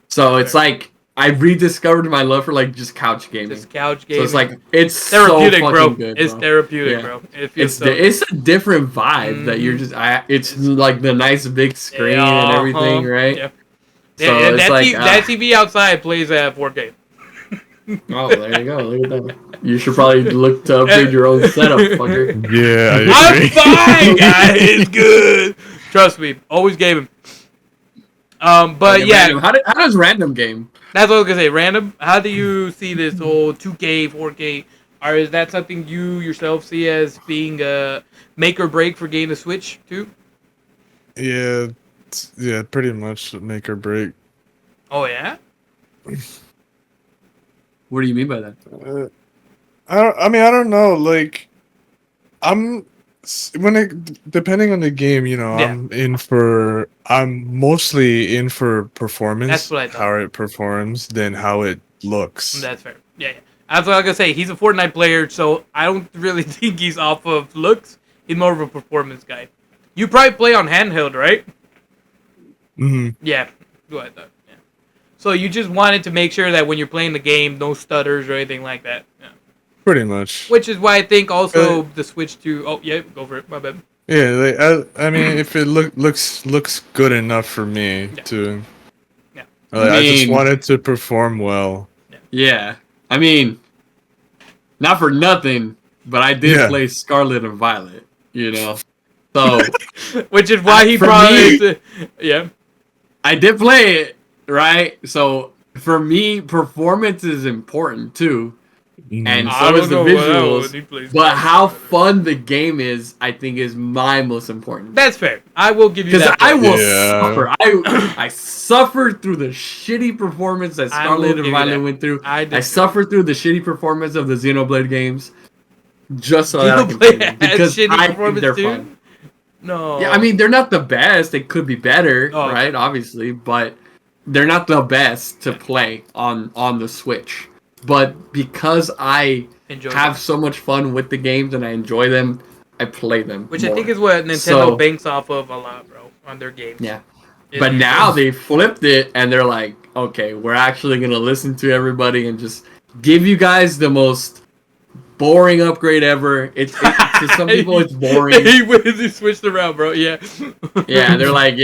So it's like I rediscovered my love for like just couch gaming. So it's like it's therapeutic, so bro. Good, it's therapeutic, bro. It's a different vibe that you're just. It's like the nice big screen and everything, right? Yeah. So and it's that TV outside plays at 4K. Oh, there you go. Look at that. You should probably look to upgrade your own setup, fucker. Yeah, I'm fine, guys. It's good. Trust me. Always gaming. But Okay, yeah, Random. How does Random game? that's what I was gonna say. Random. How do you see this whole 2K, 4K? Or is that something you yourself see as being a make or break for getting a Switch too? Yeah, yeah, pretty much make or break. Oh yeah. What do you mean by that? I mean, I don't know. Like, I'm when it depending on the game, you know, Yeah. I'm mostly in for performance, That's what I thought. how it performs, than how it looks. That's fair. Yeah, yeah. That's what I was gonna say. He's a Fortnite player, so I don't really think he's off of looks. He's more of a performance guy. You probably play on handheld, right? Hmm. Yeah. Do I thought. Yeah. So you just wanted to make sure that when you're playing the game, no stutters or anything like that. Yeah. Pretty much. Which is why I think also the switch to. Oh yeah, go for it. My bad. Yeah, like, I mean, if it looks good enough for me Yeah. to, Yeah. I just want it to perform well. Yeah. I mean, not for nothing, but I did play Scarlet and Violet, you know? So. Which is why he for brought me, it. Yeah. I did play it, right? So, for me, performance is important, too. And so is the visuals. But how fun the game is, I think, is my most important. That's fair. I will give you that. Because I will suffer. I suffered through the shitty performance that Scarlet and Violet went through. I suffered through the shitty performance of the Xenoblade games. Just so that I can play them. Because I think they're fun. No. Yeah, I mean, they're not the best. They could be better, right? Obviously. But they're not the best to play on the Switch. But because I have so much fun with the games and I enjoy them, I play them. Which I think is what Nintendo banks off of a lot, bro, on their games. Yeah. But now they flipped it and they're like, okay, we're actually going to listen to everybody and just give you guys the most boring upgrade ever. It's to some people, it's boring. He switched around, bro. Yeah. Yeah, they're like,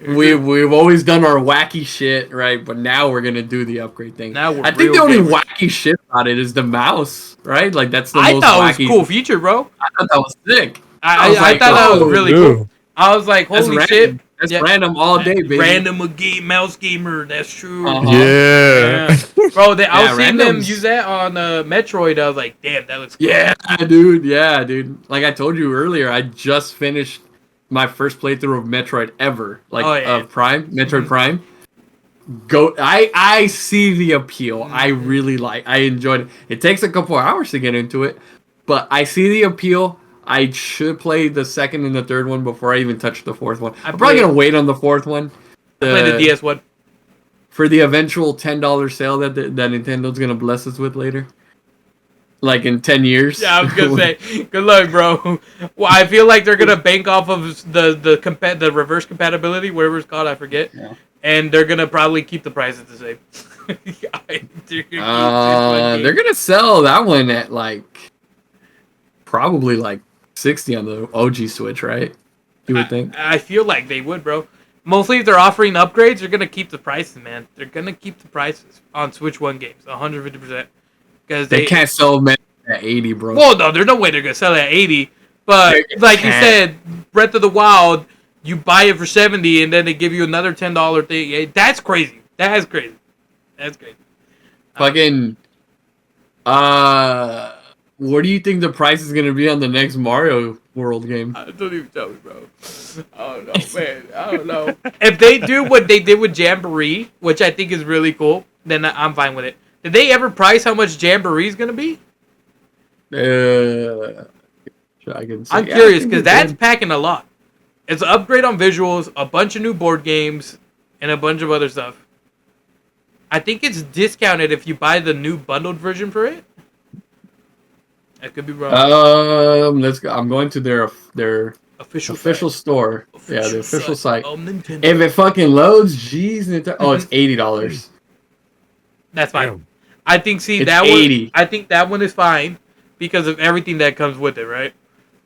We've always done our wacky shit, right? But now we're gonna do the upgrade thing. I think the only wacky shit about it is the mouse, right? Like that's the most wacky. I thought it was a cool feature, bro. I thought that was sick. I thought that was really cool. I was like, holy shit. That's random all day, baby. Random mouse gamer. That's true. Yeah. Bro, I was seeing them use that on Metroid. I was like, damn, that looks cool. Yeah, dude. Like I told you earlier, I just finished my first playthrough of Metroid ever, of Prime, Metroid Prime. I see the appeal. I really I enjoyed it. It takes a couple hours to get into it, but I see the appeal. I should play the second and the third one before I even touch the fourth one. I'm probably gonna wait on the fourth one. Play the DS one for the eventual $10 sale that Nintendo's gonna bless us with later. Like in 10 years. Yeah, I was gonna say, good luck, bro. Well, I feel like they're gonna bank off of the reverse compatibility, whatever it's called, I forget, and they're gonna probably keep the prices the same. They're gonna sell that one at probably 60 on the OG Switch, right? You would think. I feel like they would, bro. Mostly if they're offering upgrades, they're gonna keep the prices, man. They're gonna keep the prices on Switch 1 games, 150%. Because they can't sell at 80, bro. Well, no, there's no way they're gonna sell it at 80. But like you said, Breath of the Wild, you buy it for 70, and then they give you another $10 thing. That's crazy. That's crazy. Fucking. What do you think the price is gonna be on the next Mario World game? Don't even tell me, bro. I don't know, man. I don't know. If they do what they did with Jamboree, which I think is really cool, then I'm fine with it. Did they ever price how much Jamboree is gonna be? I'm curious because that's packing a lot. It's an upgrade on visuals, a bunch of new board games, and a bunch of other stuff. I think it's discounted if you buy the new bundled version for it. I could be wrong. Let's go. I'm going to their official store. The official site. If it fucking loads, jeez. It's $80. That's fine. I think that 80. One. I think that one is fine because of everything that comes with it, right?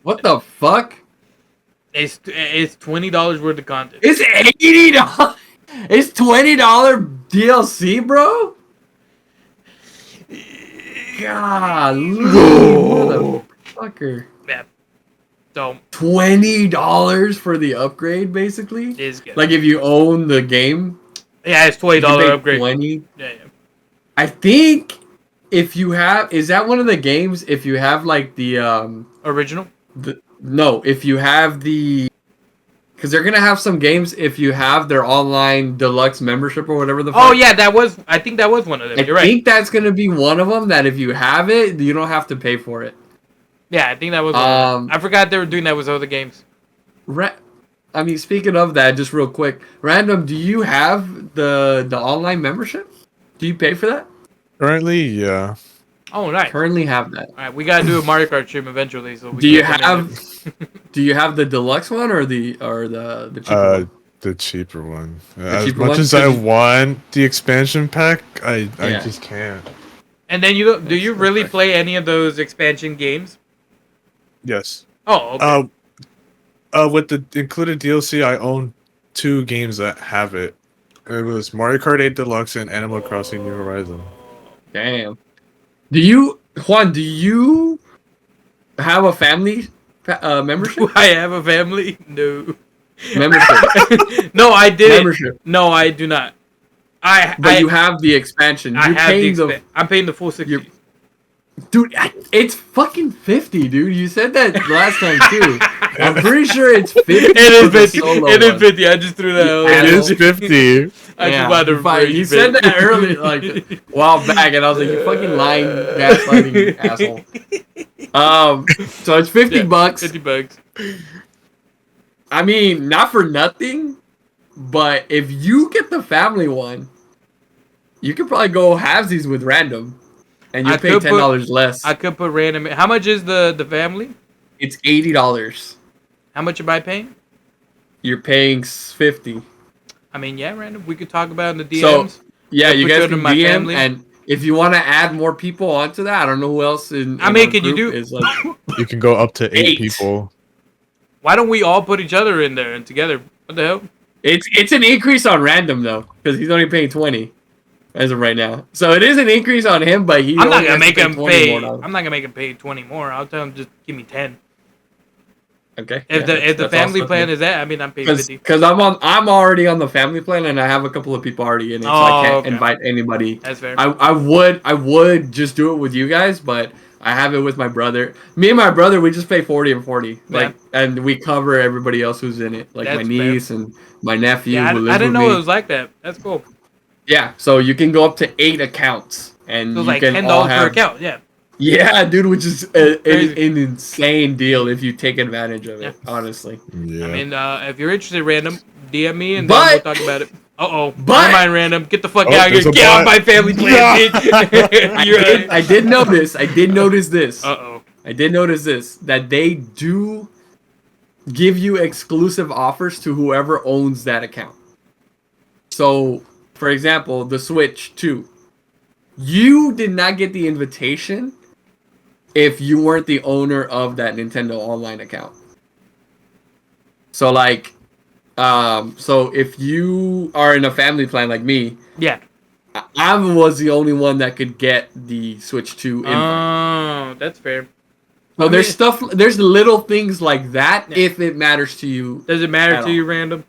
What the fuck? It's $20 worth of content. It's $80. It's $20 DLC, bro. God, motherfucker. Yeah. So $20 for the upgrade, basically. is good. Like if you own the game, yeah, it's $20 upgrade. 20. Yeah. I think if you have, is that one of the games? If you have like the Original. No, if you have the, because they're gonna have some games if you have their online deluxe membership or whatever the. Oh yeah, I think that was one of them. You're right. I think that's gonna be one of them. That if you have it, you don't have to pay for it. Yeah, I think that was. One of them. I forgot they were doing that with other games. I mean, speaking of that, just real quick, Random, do you have the online membership? Do you pay for that? Currently, yeah. Oh, nice. Currently have that. All right, we gotta do a Mario Kart stream eventually. So do you have the deluxe one or the cheaper one? The cheaper one. The As cheaper much one? as I want the expansion pack, I just can't. And then do you really play any of those expansion games? Yes. Oh, okay. With the included DLC, I own 2 games that have it. It was Mario Kart 8 Deluxe and Animal Crossing New Horizon. Damn. Juan, do you have a family membership? Do I have a family? No. Membership. No, I didn't. Membership. No, I do not. But you have the expansion. I'm paying the full 60. Dude, it's fucking 50, dude. You said that last time too. I'm pretty sure it's 50. It is 50. It is 50. I just threw that out. It is 50. I just wanted to you said that earlier, like a while back, and I was like, "You fucking lying, gaslighting asshole." So it's $50. $50. I mean, not for nothing, but if you get the family one, you could probably go halvesies with Random, and you pay $10 less. I could put Random. How much is the family? It's $80. How much am I paying? You're paying $50. I mean, yeah, Random. We could talk about it in the DMs. So yeah, you guys can my DM, family. and if you want to add more people onto that, I don't know who else in I mean, can our you group do? is like, You can go up to 8 8. people. Why don't we all put each other in there and together? What the hell? It's an increase on Random though, because he's only paying 20 as of right now. So it is an increase on him, but I'm not gonna make him pay. I'm not gonna make him pay 20 more. I'll tell him just give me 10. Okay. If the family plan is that, I mean, I'm paying 50. Because I'm already on the family plan, and I have a couple of people already in it, so I can't invite anybody. That's fair. I would just do it with you guys, but I have it with my brother. Me and my brother, we just pay 40 and 40, and we cover everybody else who's in it, like That's my niece and my nephew. Yeah, who lives I didn't with know me. it was like that. That's cool. Yeah, so you can go up to 8 accounts, and So it's you like can $10 all per have. account. Yeah. Yeah, dude, which is an Crazy. insane deal if you take advantage of it. Honestly. Yeah. I mean, if you're interested, Random, DM me and then we'll talk about it. Never mind, Random. Get the fuck out of here. Get off my family plan, bitch. I did notice this. Uh-oh. I did notice this, that they do give you exclusive offers to whoever owns that account. So, for example, the Switch 2. You did not get the invitation if you weren't the owner of that Nintendo Online account. So, like, so if you are in a family plan like me, Yeah. I was the only one that could get the Switch 2 invite. Oh, that's fair. So there's little things like that if it matters to you. Does it matter to you, Random?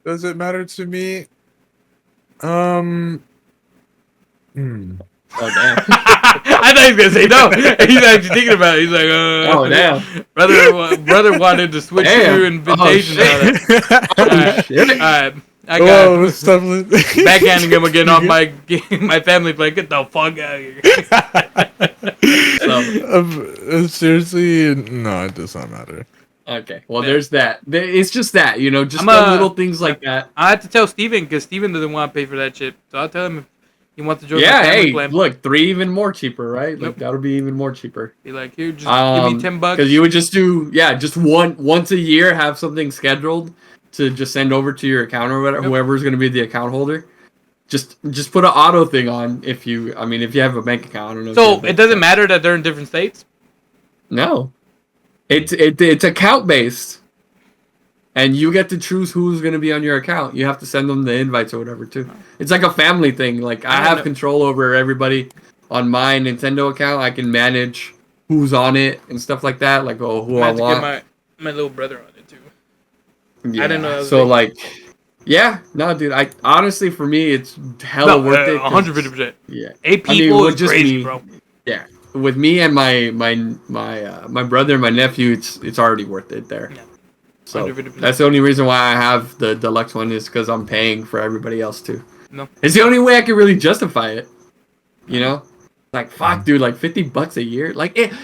Does it matter to me? Oh, damn. I thought he was gonna say no. He's actually thinking about it. He's like, oh, damn. Brother wanted to switch to invitation. Oh, shit. All right. I got stuff. backhanding him again on my family plan. Get the fuck out of here. Seriously, no, it does not matter. Okay, well, there's that. It's just that, just the little things like that. I have to tell Steven because Steven doesn't want to pay for that shit. So I'll tell him if he wants to join my Yeah, family hey, plan. look, 3 even more cheaper, right? Like, Yep. that'll be even more cheaper. Be like, here, just give me $10. Because you would just do, just once a year, have something scheduled to just send over to your account or whatever, whoever's going to be the account holder. Just put an auto thing on if you have a bank account. I don't know. So it doesn't matter that they're in different states? No. It's account based. And you get to choose who's going to be on your account. You have to send them the invites or whatever, too. It's like a family thing. Like, I have control over everybody on my Nintendo account. I can manage who's on it and stuff like that. Like, oh, who I have to want. get my little brother on it too. Yeah. I didn't know that was so big. like, yeah, no, dude. I honestly, for me, it's hella worth it. 150%. Yeah. 8 people with is just crazy, me, bro. Yeah. With me and my brother and my nephew, it's already worth it there. Yeah. So 150%. that's the only reason why I have the deluxe one is because I'm paying for everybody else too. No. It's the only way I can really justify it. You know, like fuck, dude, like $50 a year, like it.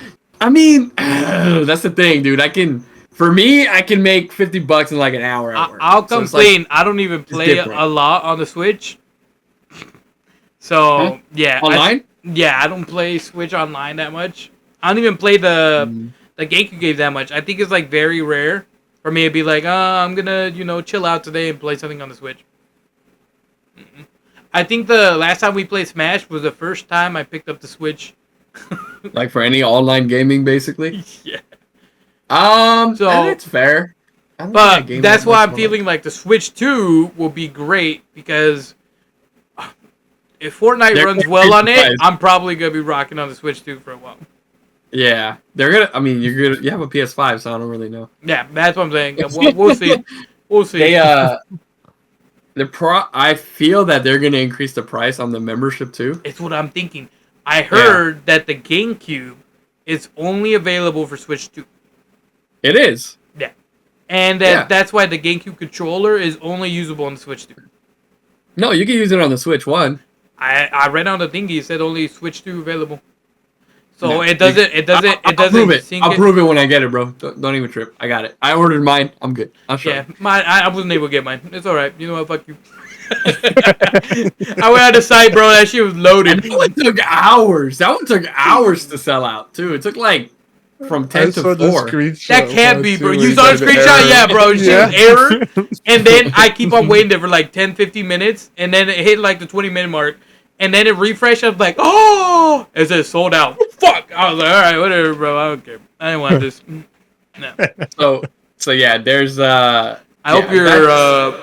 I mean, that's the thing, dude. I can make $50 in like an hour at work. I'll come clean. Like, I don't even play different. a lot on the Switch. So yeah, online. I don't play Switch online that much. I don't even play the GameCube game that much. I think it's like very rare for me to be like, I'm gonna chill out today and play something on the Switch. I think the last time we played Smash was the first time I picked up the Switch. Like for any online gaming, basically. Yeah. So it's fair. But that's why I'm feeling like the Switch 2 will be great because if Fortnite runs well on it, I'm probably gonna be rocking on the Switch 2 for a while. Yeah, they're gonna. I mean, you have a PS5, so I don't really know. Yeah, that's what I'm saying. We'll see. We'll see. I feel that they're gonna increase the price on the membership too. It's what I'm thinking. I heard that the GameCube is only available for Switch 2. It is. Yeah. And that's why the GameCube controller is only usable on the Switch 2. No, you can use it on the Switch 1. I read on the thingy, it said only Switch 2 available. So No, it doesn't I'll prove it. I'll prove it when I get it, bro. Don't even trip. I got it. I ordered mine. I'm good. I'll show you. I wasn't able to get mine. It's alright. You know what? Fuck you. I went on the site, bro. That shit was loaded. That one took hours. That one took hours to sell out, too. It took like from 10 to 4. That can't be, bro. You saw the screenshot? Yeah, bro. She was error. And then I keep on waiting there for like 10, 15 minutes. And then it hit like the 20-minute mark. And then it refreshed. I was like, oh! It said sold out. Fuck! I was like, alright, whatever, bro. I don't care. I didn't want this. No. So yeah, there's I hope your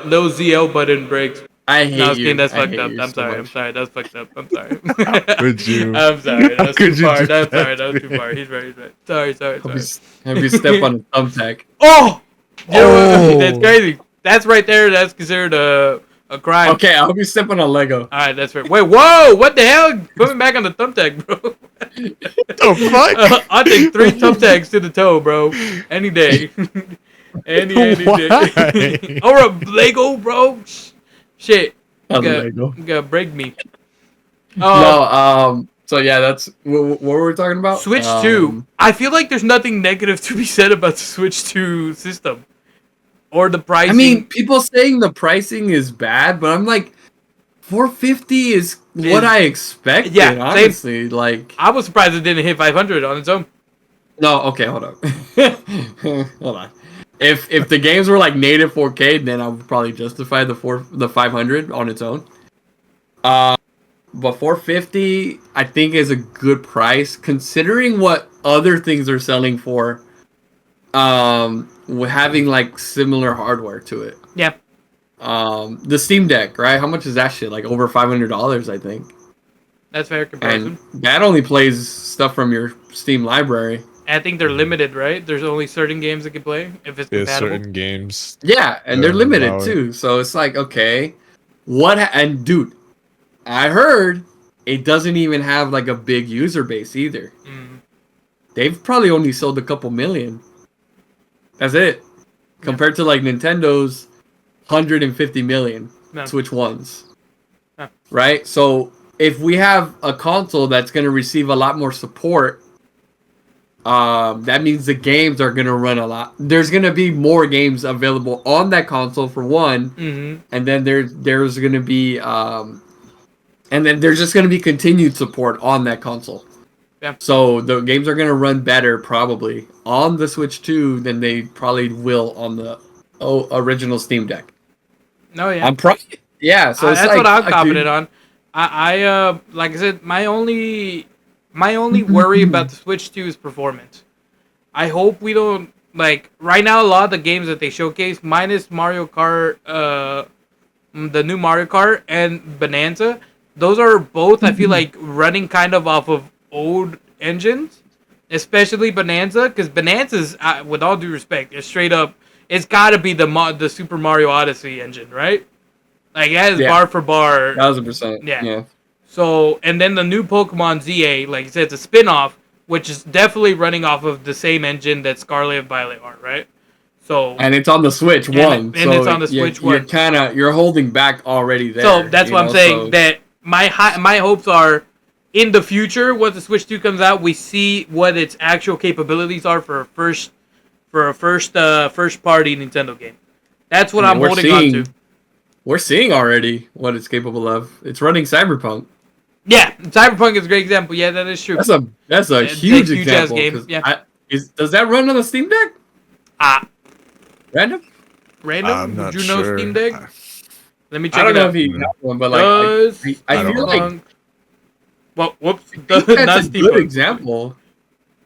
no ZL button breaks. I hate you. That's fucked up. I'm sorry. That's fucked up. I'm sorry. Would you? I'm sorry. That's too far. I'm sorry. That was too far. He's right. Sorry. Have you step on a thumbtack? Oh! That's crazy. That's right there. That's considered a crime. Okay, I hope you step on a Lego. Alright, that's right. Wait, whoa! What the hell? Put me back on the thumbtack, bro. The fuck? I'll take 3 thumbtacks to the toe, bro. Any day. any day. Or a Lego, bro. Shit. You gotta break me. So yeah, that's what were we talking about? Switch 2. I feel like there's nothing negative to be said about the Switch 2 system. Or the pricing. I mean, people saying the pricing is bad, but I'm like, $450 is what I expected. Yeah, honestly, like I was surprised it didn't hit 500 on its own. No, okay, hold on. Hold on. If the games were like native 4K, then I would probably justify the 500 on its own. But $450, I think, is a good price considering what other things are selling for. Having like similar hardware to it. Yeah. The Steam Deck, right? How much is that shit? Like over $500, I think. That's fair comparison. And that only plays stuff from your Steam library. I think they're limited, right? There's only certain games that can play if it's compatible. Certain games. Yeah, and they're limited too. So it's like, okay, and dude, I heard it doesn't even have like a big user base either. They've probably only sold a couple million. That's it. Compared to like Nintendo's 150 million Switch ones. Right? So if we have a console that's going to receive a lot more support, that means the games are going to run a lot. There's going to be more games available on that console for one. And then there's going to be and then there's just going to be continued support on that console. Yeah. So the games are going to run better probably on the Switch 2 than they probably will on the original Steam Deck. No, yeah. Yeah, so that's what I'm confident on. I like I said, my only worry about the Switch 2 is performance. I hope we don't like right now. A lot of the games that they showcase, minus Mario Kart, the new Mario Kart and Bonanza, those are both I feel like running kind of off of old engines. especially Bonanza, because Bonanza's, with all due respect, is straight up. It's got to be the Super Mario Odyssey engine, right? Like it has bar for bar. 1000%. Yeah. Yeah. So, and then the new Pokemon ZA, like you said, it's a spin-off, which is definitely running off of the same engine that Scarlet and Violet are, right? So, And it's on the Switch and it's on the Switch one. You're holding back already there. So that's what I'm saying. That my hopes are in the future, once the Switch 2 comes out, we see what its actual capabilities are for a first party Nintendo game. That's what I'm holding on to. We're seeing already what it's capable of. It's running Cyberpunk. Yeah, Cyberpunk is a great example. Yeah, that is true. That's a huge example. Game. Yeah. Does that run on the Steam Deck? Random? I'm not sure. Steam Deck? Let me check it out. I don't know if he got one, but like I feel like well, whoops. That's a good example.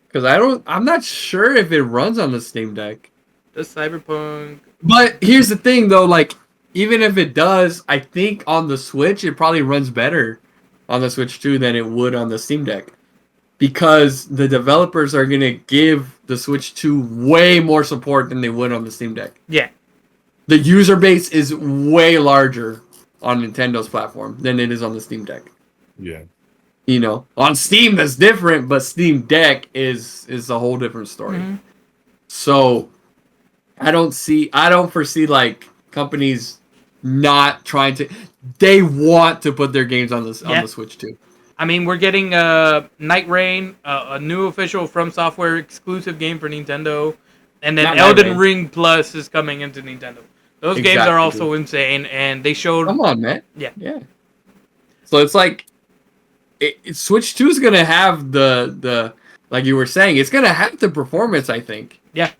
Because I'm not sure if it runs on the Steam Deck. The Cyberpunk. But here's the thing though, like even if it does, I think on the Switch it probably runs better on the Switch 2 than it would on the Steam Deck. Because the developers are going to give the Switch 2 way more support than they would on the Steam Deck. Yeah. The user base is way larger on Nintendo's platform than it is on the Steam Deck. Yeah. You know, on Steam that's different, but Steam Deck is a whole different story. Mm-hmm. So I don't foresee like companies not trying to. They want to put their games on the Switch too. I mean, we're getting Night Rain, a new official From Software exclusive game for Nintendo, and then Elden Ring Plus is coming into Nintendo. Those games are also insane, and they showed. Come on, man. Yeah. So it's like, Switch 2 is gonna have the like you were saying, it's gonna have the performance, I think. Yeah.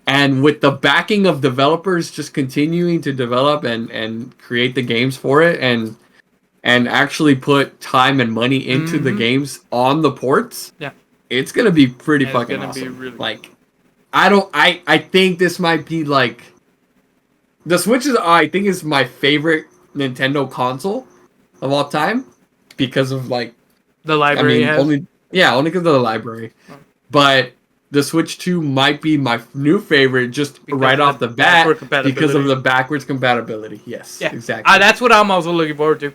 And with the backing of developers just continuing to develop and create the games for it, and actually put time and money into the games on the ports, it's gonna be pretty fucking awesome. Really like, I think this might be like, the Switch is my favorite Nintendo console of all time because of like the library. Only because of the library, but the Switch 2 might be my new favorite just right off the bat because of the backwards compatibility. Yes, exactly. That's what I'm also looking forward to.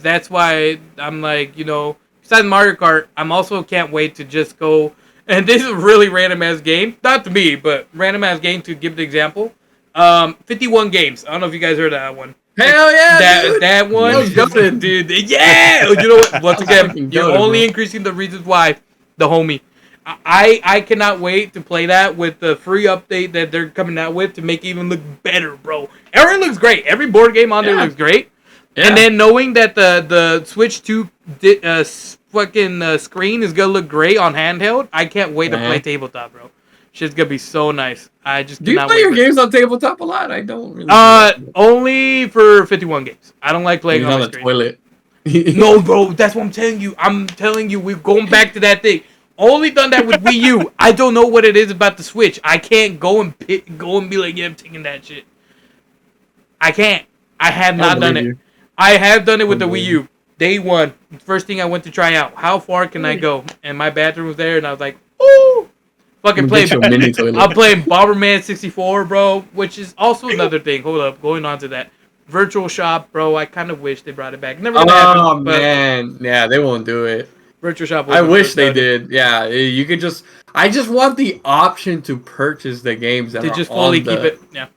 That's why I'm like, besides Mario Kart, I'm also can't wait to just go. And this is a really random ass game, not to me, but random ass game to give the example. 51 games. I don't know if you guys heard of that one. Hell yeah! That one, dude. Yeah, you know what? Once again, you're only increasing the reasons why. The homie. I cannot wait to play that with the free update that they're coming out with to make it even look better, bro. Everything looks great. Every board game on there looks great. Yeah. And then knowing that the Switch 2 fucking screen is going to look great on handheld, I can't wait to play tabletop, bro. Shit's going to be so nice. I just Do you play your games on tabletop a lot? I don't really. Only for 51 games. I don't like playing on the toilet. No, bro. That's what I'm telling you. I'm telling you, we're going back to that thing. Only done that with Wii U. I don't know what it is about the Switch. I can't go and be like, yeah, I'm taking that shit. I can't. I have not done it. I have done it with the Wii U. Day one. First thing I went to try out. How far can I go? And my bathroom was there, and I was like, ooh. Fucking playing. I'm playing Bomberman 64, bro, which is also another thing. Hold up. Going on to that. Virtual Shop, bro. I kind of wish they brought it back. Never happened. Oh, man. Yeah, they won't do it. Virtual Shop. I wish they did. Yeah, you could just. I just want the option to purchase the games that to just fully keep it. Yeah.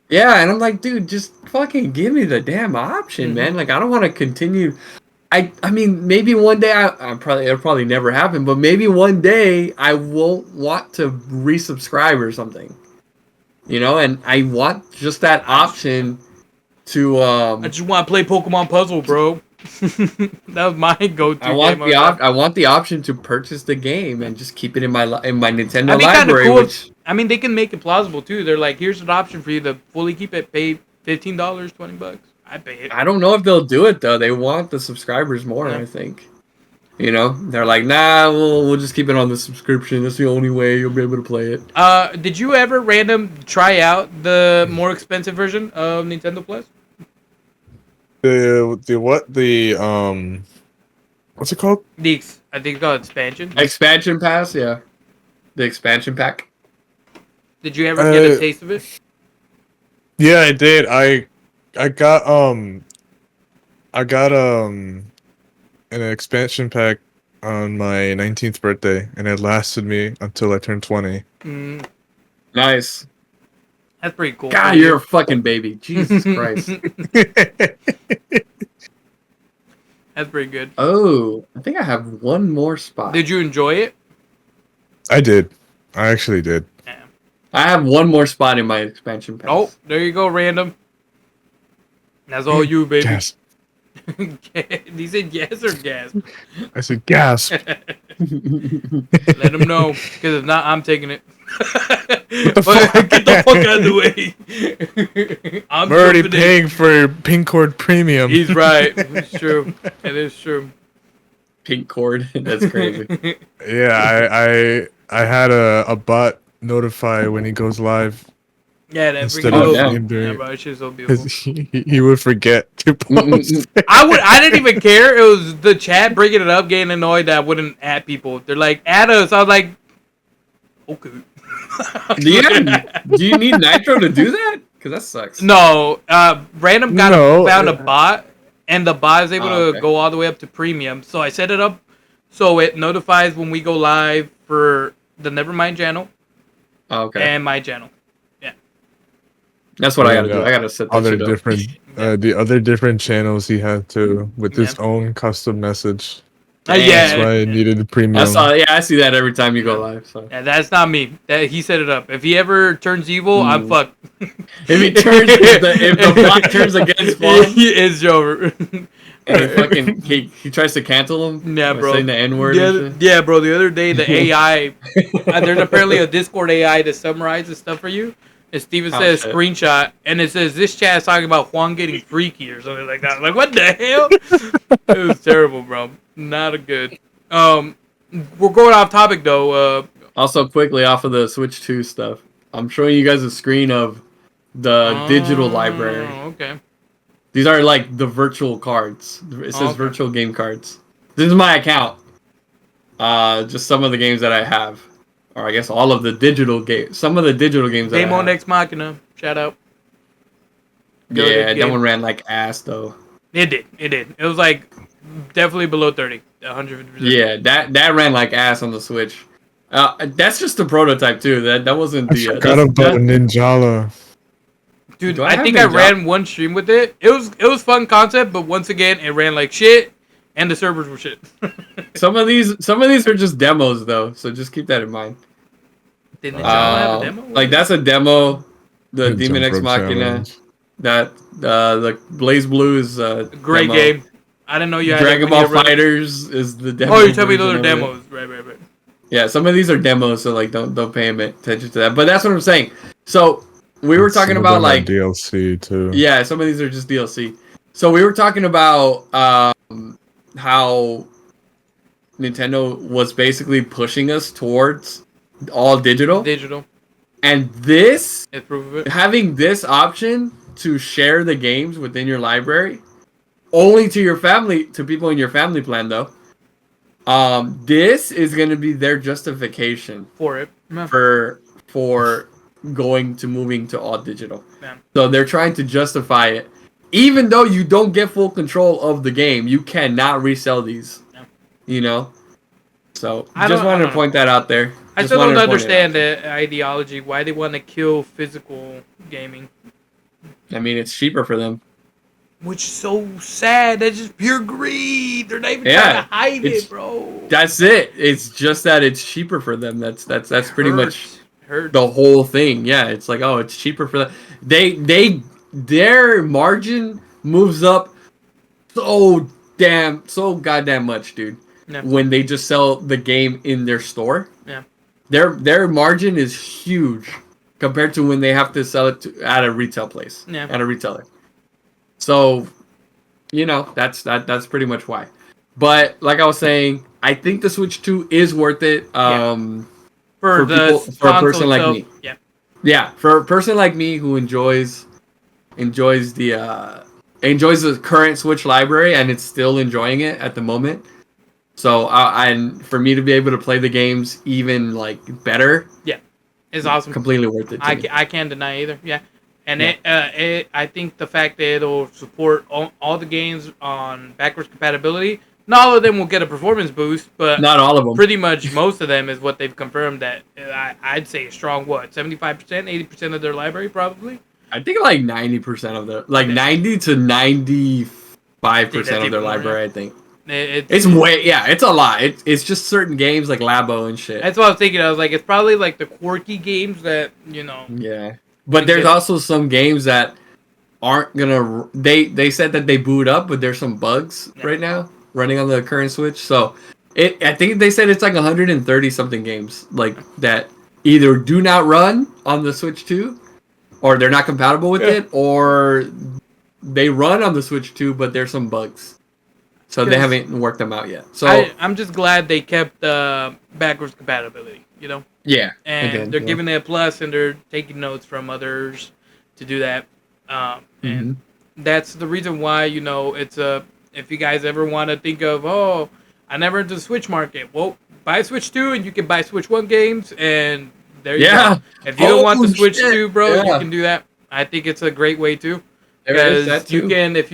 Yeah, and I'm like, dude, just fucking give me the damn option, man. Like, I don't want to continue. I mean, maybe one day it'll probably never happen, but maybe one day I won't want to resubscribe or something. And I want just that option to. I just want to play Pokemon Puzzle, bro. That was my go-to. I want the option to purchase the game and just keep it in my Nintendo library. Cool. I mean, they can make it plausible too. They're like, here's an option for you to fully keep it. Pay $15, $20. I pay it. I don't know if they'll do it though. They want the subscribers more. Yeah. I think. They're like, nah, we'll just keep it on the subscription. That's the only way you'll be able to play it. Did you ever random try out the more expensive version of Nintendo Plus? The what? The what's it called? I think it's called expansion. Expansion pass, yeah. the expansion pack? Did you ever get a taste of it? Yeah, I did. I got an expansion pack on my 19th birthday, and it lasted me until I turned 20. Nice. That's pretty cool. God, you're a fucking baby. Jesus Christ. That's pretty good. Oh, I think I have one more spot. Did you enjoy it? I did. I actually did. Damn. I have one more spot in my expansion pack. Oh, there you go, Random. That's all you, baby. Gasp. He said yes or gasp? I said gasp. Let him know, because if not, I'm taking it. What the fuck? Get the fuck out of the way. I'm already jumping in. paying for Pink Cord Premium. He's right. It's true. It is true. Pink cord. That's crazy. Yeah, I had a bot notify when he goes live Yeah, that instead freaking of yeah. him doing Yeah, it. bro, it's just so beautiful. Because he would forget to post. I didn't even care. It was the chat bringing it up, getting annoyed that I wouldn't add people. They're like, add us. I was like, okay. Do you need Nitro to do that? Because that sucks. No, Random found a bot, and the bot is able to go all the way up to premium. So I set it up so it notifies when we go live for the Nevermind channel and my channel. Yeah, that's what I gotta do. I gotta set that other shit up. different the other different channels he had to with his own custom message. That's why I needed the premium. I see that every time you go live. So. Yeah, that's not me. He set it up. If he ever turns evil, I'm fucked. If the bot turns against Juan, it's over. And he tries to cancel him. Yeah, bro. Saying the N word. Yeah, bro. The other day, the AI. There's apparently a Discord AI that summarizes stuff for you. And Steven says screenshot, and it says this chat is talking about Juan getting freaky or something like that. I'm like, what the hell? It was terrible, bro. Not a good. We're going off topic though. Also, quickly off of the Switch 2 stuff, I'm showing you guys a screen of the digital library. Okay. These are like the virtual cards. It says virtual game cards. This is my account. Just some of the games that I have. Or I guess all of the digital games. Some of the digital games that I have. Game on Ex Machina. Shout out. Yeah, that one ran like ass though. It did. It was like definitely below 30. 150%. Yeah, that ran like ass on the Switch. That's just the prototype too. That wasn't the. I forgot about Ninjala. Dude, I think I ran one stream with it. It was fun concept, but once again, it ran like shit, and the servers were shit. Some of these are just demos though, so just keep that in mind. Did Ninjala have a demo? Like that's a demo. The Demon Ex Machina. That the Blaze Blue is a great demo. game. I didn't know you had Dragon Ball Fighters is the demo. Oh, you told me those are demos. Right. Yeah, some of these are demos, so like don't pay attention to that. But that's what I'm saying. So we were talking about like DLC too. Yeah, some of these are just DLC. So we were talking about how Nintendo was basically pushing us towards all digital. And this, having this option to share the games within your library, only to your family, to people in your family plan though. This is going to be their justification for it, for moving to all digital. Yeah. So they're trying to justify it, even though you don't get full control of the game. You cannot resell these. Yeah. You know. So I just wanted to point that out there. I still don't understand the ideology why they want to kill physical gaming. I mean, it's cheaper for them. Which is so sad. That's just pure greed. They're not even trying to hide it, bro. That's it. It's just that it's cheaper for them. That's pretty much the whole thing. Yeah, it's like, oh, it's cheaper for them. Their margin moves up so goddamn much, dude. Yeah. When they just sell the game in their store. Yeah. Their margin is huge compared to when they have to sell it at a retail place. Yeah. At a retailer. So, you know, that's pretty much why. But like I was saying, I think the Switch 2 is worth it. For a person like me. Yeah. Yeah, for a person like me who enjoys the current Switch library and it's still enjoying it at the moment. So and for me to be able to play the games even like better, It's awesome. completely worth it. I can't deny either. Yeah. And Yeah. I think the fact that it'll support all the games on backwards compatibility, not all of them will get a performance boost, but Not all of them. pretty much most of them is what they've confirmed that I'd say a strong 75%, 80% of their library probably. I think like 90% of the 90 to 95% of their library. I think it's it's a lot. It's just certain games like Labo and shit. That's what I was thinking. I was like, it's probably like the quirky games that Yeah, but there's also some games that aren't gonna. They said that they boot up, but there's some bugs right now running on the current Switch. So I think they said it's like 130 something games like that either do not run on the Switch 2, or they're not compatible with it, or they run on the Switch 2, but there's some bugs. So they haven't worked them out yet. So I'm just glad they kept backwards compatibility, Yeah. And they're giving it a plus, and they're taking notes from others to do that. And that's the reason why, it's if you guys ever want to think of, I never entered the Switch market. Well, buy Switch 2 and you can buy Switch 1 games, and there you go. If you don't want the Switch 2, bro, you can do that. I think it's a great way too. Because you can, if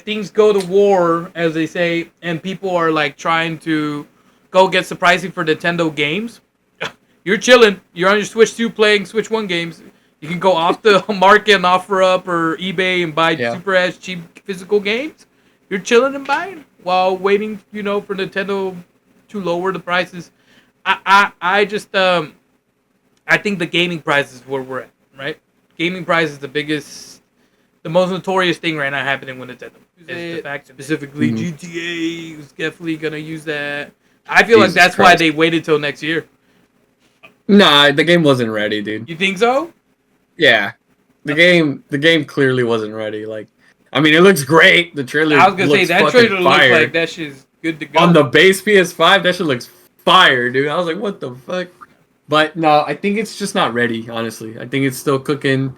things go to war, as they say, and people are like trying to go get some pricing for Nintendo games, you're chilling. You're on your Switch 2 playing Switch 1 games. You can go off the market and offer up or eBay and buy super ass cheap physical games. You're chilling and buying while waiting, for Nintendo to lower the prices. I just I think the gaming price is where we're at, right? Gaming price is the most notorious thing right now happening with Nintendo. Is the fact specifically GTA is definitely gonna use that. I feel like that's why they waited till next year. Nah, the game wasn't ready, dude. You think so? Yeah, the game clearly wasn't ready. Like, I mean, it looks great. The trailer. I was gonna say that trailer looks like that shit's good to go. On the base PS5, that shit looks fire, dude. I was like, what the fuck? But no, I think it's just not ready. Honestly, I think it's still cooking.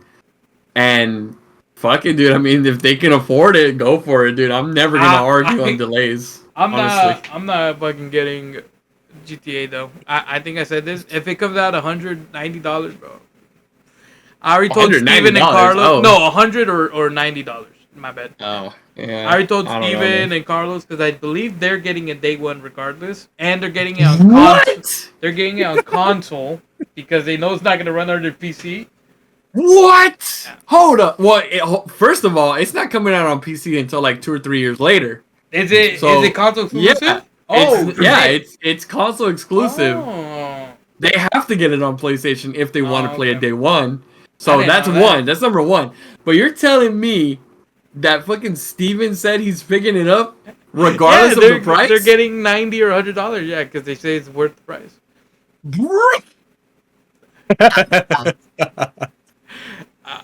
And fuck it, dude. I mean, if they can afford it, go for it, dude. I'm never gonna argue on delays. I'm not fucking getting GTA though. I think I said this. If it comes out $190, bro. I already told Steven and Carlos. No, $100 or $90. My bad. Oh, yeah. I already told Steven and Carlos because I believe they're getting it day one regardless, and they're getting it on console. They're getting it on console because they know it's not gonna run on their PC. What? Yeah. Hold up. Well, first of all, it's not coming out on PC until like 2 or 3 years later. Is it console exclusive? Yeah. It's console exclusive. Oh. They have to get it on PlayStation if they want to play it day one. So that's one. That's number one. But you're telling me that fucking Steven said he's picking it up regardless of the price? They're getting $90 or $100, yeah, because they say it's worth the price.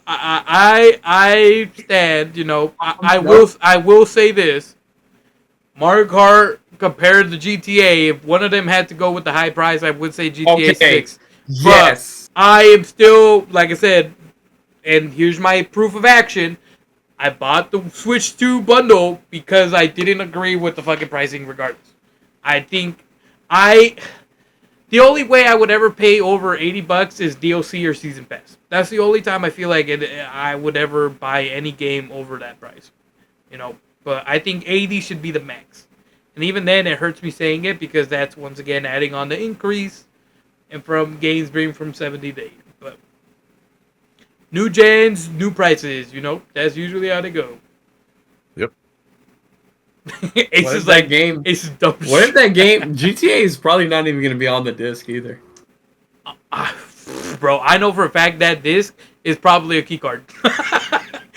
I stand, I will say this. Mario Kart compared to GTA, if one of them had to go with the high price, I would say GTA 6. Yes. But I am still, like I said, and here's my proof of action. I bought the Switch 2 bundle because I didn't agree with the fucking pricing regardless. I think the only way I would ever pay over $80 is DLC or Season Pass. That's the only time I feel like I would ever buy any game over that price. But I think 80 should be the max. And even then, it hurts me saying it because that's, once again, adding on the increase and from games being from 70 to 80. But new gens, new prices, that's usually how they go. Yep. Ace is like, game? Ace is dumb shit. What if that game, GTA is probably not even going to be on the disc either. Bro, I know for a fact that disc is probably a keycard.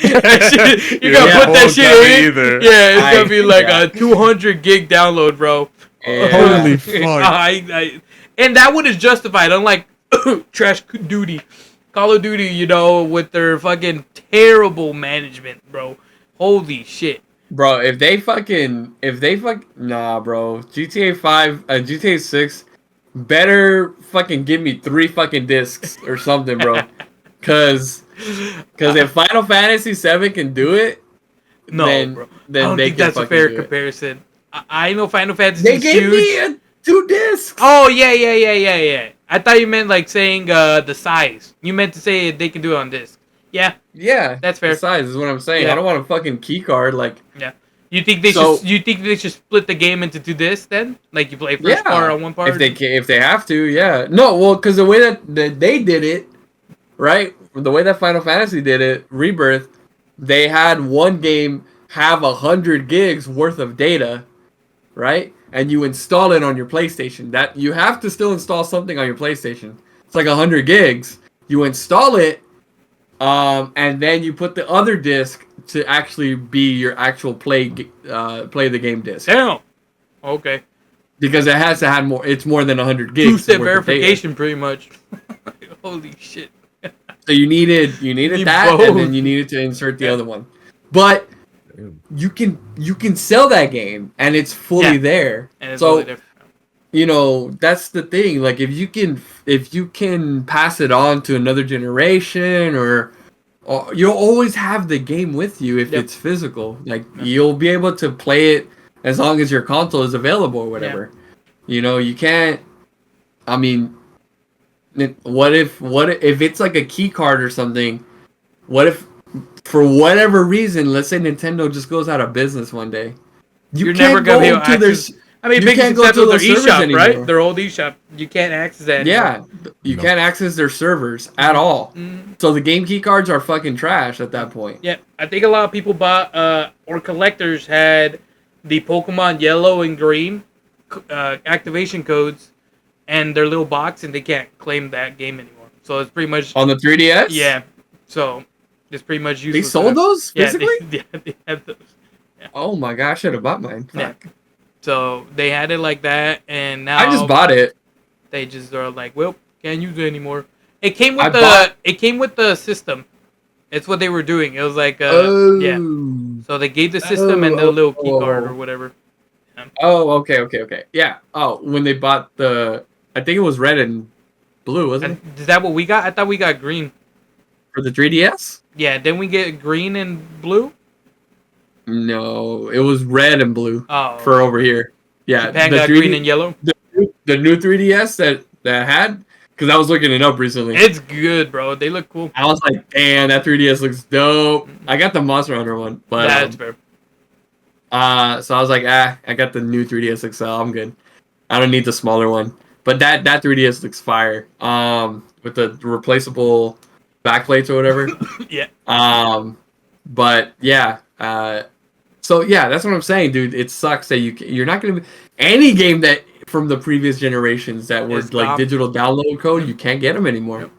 You're gonna put that shit in. Either. Yeah, it's gonna be like a 200 gig download, bro. Yeah. Holy fuck! And that one is justified, unlike Trash Duty, Call of Duty. With their fucking terrible management, bro. Holy shit, bro. If they nah, bro. GTA 5, GTA 6, better fucking give me 3 fucking discs or something, bro. Cause if Final Fantasy 7 can do it, bro. I don't think that's a fair comparison. I know Final Fantasy They is gave huge. me 2 discs. Oh yeah. I thought you meant like saying the size. You meant to say they can do it on disc. Yeah, Yeah, that's fair. The size is what I'm saying. Yeah. I don't want a fucking key card. Like, Yeah. You think they So- should? You think they should split the game into 2 discs then? Like you play first part on one part. if they have to, yeah. No, well, because the way that they did it, right? The way that Final Fantasy did it, Rebirth, they had one game have 100 gigs worth of data, right? And you install it on your PlayStation. That you have to still install something on your PlayStation. It's like 100 gigs. You install it, and then you put the other disc to actually be your actual play the game disc. Damn. Okay. Because it has to have more. It's more than 100 gigs. 2-step worth of data. verification, pretty much. Holy shit. So you needed need that, both. and then you needed to insert the other one. But you can sell that game, and it's fully there. And it's So really different. you know that's the thing. Like if you can pass it on to another generation, or you'll always have the game with you if Yep. it's physical. Like you'll be able to play it as long as your console is available or whatever. You know, you can't. I mean, what if it's like a key card or something? What if, for whatever reason, let's say Nintendo just goes out of business one day? You're never gonna be able to access. I mean, you big can't go except to their those servers eShop, anymore. right? Their old eShop. You can't access that anymore. Yeah, you can't access their servers at all. So the game key cards are fucking trash at that point. Yeah, I think a lot of people bought or collectors had the Pokemon Yellow and Green activation codes and their little box, and they can't claim that game anymore. So it's pretty much On the 3DS? yeah. So it's pretty much They useless. sold those Yeah, physically? they had those. Oh my gosh, I should have bought mine. Yeah. Fuck. So they had it like that, and now I just bought it. they just are like, well, can't use it anymore. It came with it came with the system. It's what they were doing. It was like yeah. So they gave the system and the little key card or whatever. Oh, okay. Yeah. Oh, when they bought I think it was red and blue, wasn't it? And is that what we got? I thought we got green. For the 3DS? Yeah, didn't we get green and blue? No, it was red and blue Oh, for over here. Yeah, Japan the got 3D green and yellow. The new 3DS that had, because I was looking it up recently. It's good, bro. They look cool. I was like, damn, that 3DS looks dope. I got the Monster Hunter one, but That's fair. so I was like, I got the new 3DS XL. I'm good. I don't need the smaller one. But that 3DS looks fire. With the replaceable backplates or whatever. Yeah. But yeah. So yeah, that's what I'm saying, dude. It sucks that you're not gonna be any game that from the previous generations that were It's like gone. digital download code. You can't get them anymore. Yep.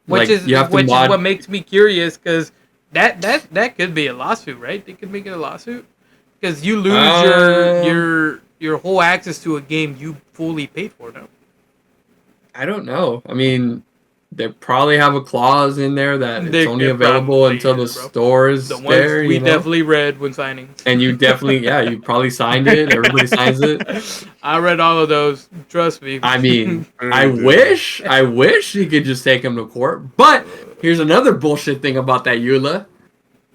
Which is what makes me curious, because that could be a lawsuit, right? They could make it a lawsuit because you lose your whole access to a game you fully paid for now. I don't know. I mean, they probably have a clause in there that it's only available probably until the is, bro. store is The ones there. we you know? definitely read when signing. And you definitely, yeah, you probably signed it. Everybody signs it. I read all of those. Trust me. I mean, I wish you could just take them to court. But here's another bullshit thing about that EULA.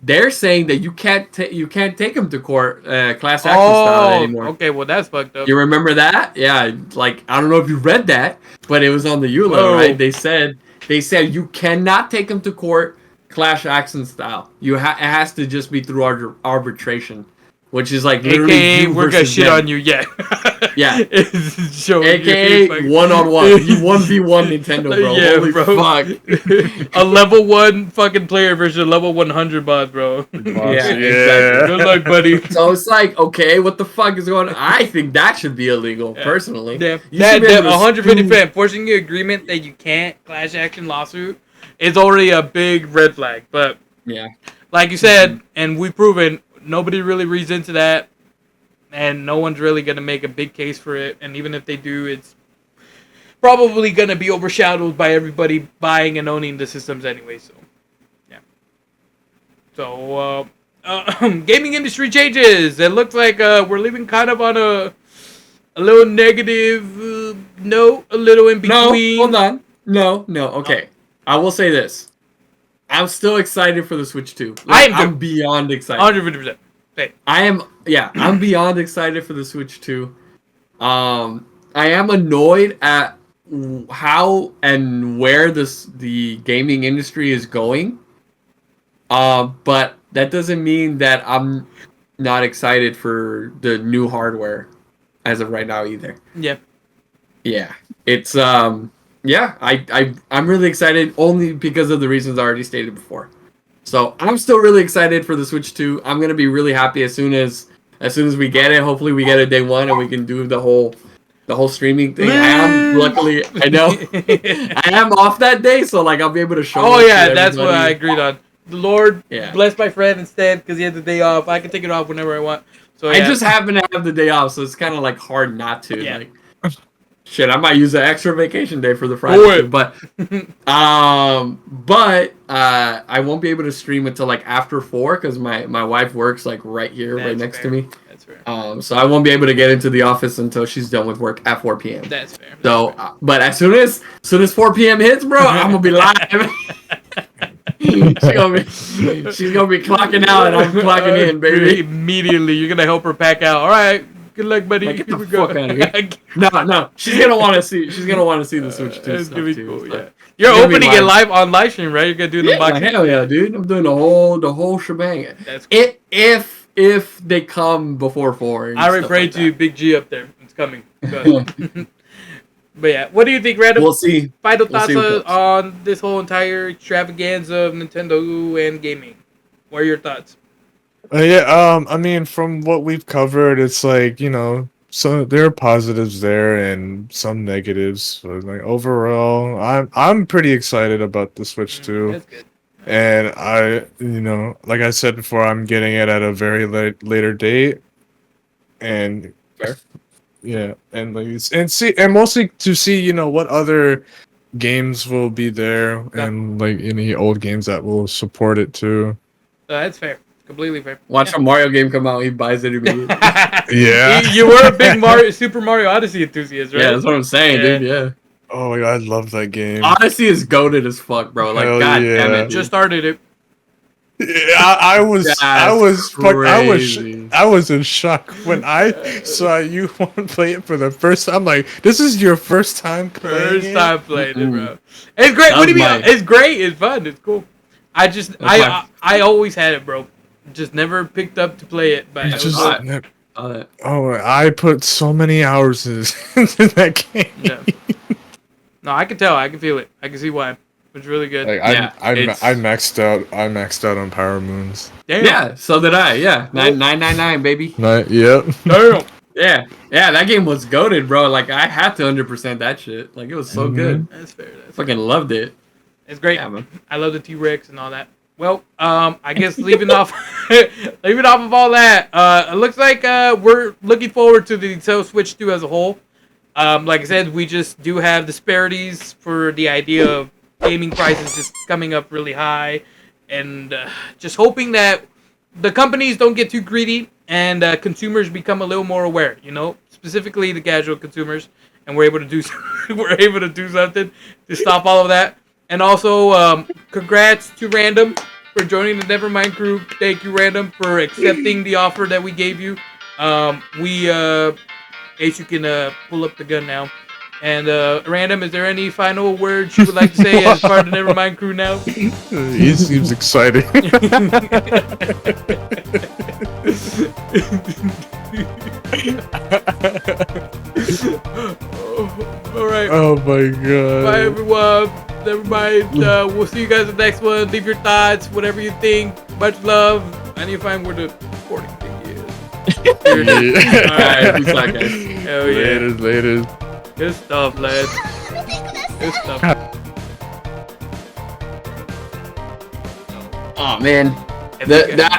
They're saying that you can't take them to court class action style anymore. Okay, well that's fucked up. You remember that? Yeah, like I don't know if you read that, but it was on the EULA, Whoa. right? They said you cannot take them to court class action style. It has to just be through arbitration, which is like literally AKA, you we're gonna versus shit them. on you, yeah. Yeah. AKA, AKA 1-on-1. You 1v1 Nintendo, bro. Yeah, Holy bro. fuck. A level 1 fucking player versus a level 100 bot, bro. Yeah, Good exactly. luck, buddy. So it's like, okay, what the fuck is going on? I think that should be illegal, personally. Yeah, You should be that able to 150% forcing your agreement that you can't class action lawsuit is already a big red flag. But Yeah. like you said, and we've proven, nobody really reads into that, and no one's really gonna make a big case for it. And even if they do, it's probably gonna be overshadowed by everybody buying and owning the systems anyway. So, yeah. So, gaming industry changes. It looks like we're leaving kind of on a little negative note, a little in between. No, hold on. No. Okay. I will say this. I'm still excited for the Switch 2. I'm beyond excited. 150%. Hey. I am I'm beyond excited for the Switch 2. I am annoyed at how and where the gaming industry is going. But that doesn't mean that I'm not excited for the new hardware as of right now either. Yeah. Yeah. It's I'm really excited only because of the reasons I already stated before. So I'm still really excited for the Switch 2. I'm gonna be really happy as soon as we get it. Hopefully we get it day one and we can do the whole streaming thing. I am luckily I know I am off that day, so like I'll be able to show. Oh yeah, that's what I agreed on. The Lord bless my friend instead because he had the day off. I can take it off whenever I want. So I just happen to have the day off, so it's kind of like hard not to. Yeah. Like, shit, I might use an extra vacation day for the Friday, but I won't be able to stream until like after 4 because my wife works like right here, right next to me. That's fair. So I won't be able to get into the office until she's done with work at 4 p.m. That's fair. So, but as soon as 4 p.m. hits, bro, I'm gonna be live. she's gonna be clocking out and I'm clocking in, baby. Immediately, you're gonna help her pack out. All right. Good luck, buddy. Like, get the fuck out of here. No. She's gonna want to see the Switch 2 That's stuff gonna be too. cool, So yeah. You're opening it live on live stream, right? You're gonna do the unboxing. Hell yeah, dude! I'm doing the whole shebang. That's cool. If they come before 4. I already prayed to you, Big G up there. It's coming. But yeah, what do you think, Random? We'll see. Final thoughts on this whole entire extravaganza of Nintendo and gaming. What are your thoughts? I mean, from what we've covered, it's like, so there are positives there and some negatives. But like overall, I'm pretty excited about the Switch 2. That's good. And like I said before, I'm getting it at a very later date. And Fair. Yeah, and mostly to see, what other games will be there and like any old games that will support it too. That's fair. Completely fair. Watch a Mario game come out, he buys it immediately. Yeah. You were a big Super Mario Odyssey enthusiast, right? Yeah, that's what I'm saying, dude. Yeah. Oh my god, I love that game. Odyssey is goated as fuck, bro. Like, Hell god yeah. damn it. Dude. Just started it. Yeah, I was in shock when I saw you want to play it for the first time. Like, this is your first time playing First time playing it, bro. It's great. What do you mean? It's great. It's fun. It's cool. I always had it, bro. Just never picked up to play it. But I put so many hours into that game. Yeah. No, I can tell. I can feel it. I can see why. It's really good. Like, I maxed out. I maxed out on Power Moons. Damn. Yeah, so did I. Yeah, 999, baby. Yep. Damn. Yeah, that game was goated, bro. Like, I had to 100% that shit. Like, it was so good. That's fair. Fucking loved it. It's great. Yeah, man. I love the T-Rex and all that. Well, I guess leaving off of all that, it looks like we're looking forward to the Nintendo Switch 2 as a whole. Like I said, we just do have disparities for the idea of gaming prices just coming up really high, and just hoping that the companies don't get too greedy and consumers become a little more aware. Specifically the casual consumers, and we're able to do something to stop all of that. And also, congrats to Random for joining the Nevermind crew. Thank you, Random, for accepting the offer that we gave you. Ace, you can pull up the gun now. And Random, is there any final words you would like to say as part of the Nevermind crew now? He seems excited. All right. Oh my god. Bye, everyone. Nevermind. We'll see you guys in the next one. Leave your thoughts, whatever you think. Much love. I need to find where the recording thing is. There it is. All right. Peace out, guys. Hell yeah. Later. Good stuff, lads. Good stuff. Oh man,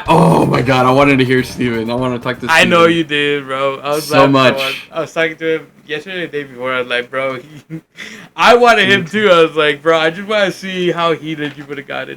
oh my god, I wanted to hear Steven. I want to talk to Steven. I know you did, bro. I was so much. I was talking to him yesterday, the day before. I was like, bro, I wanted him too. I was like, bro, I just want to see how heated you would have gotten.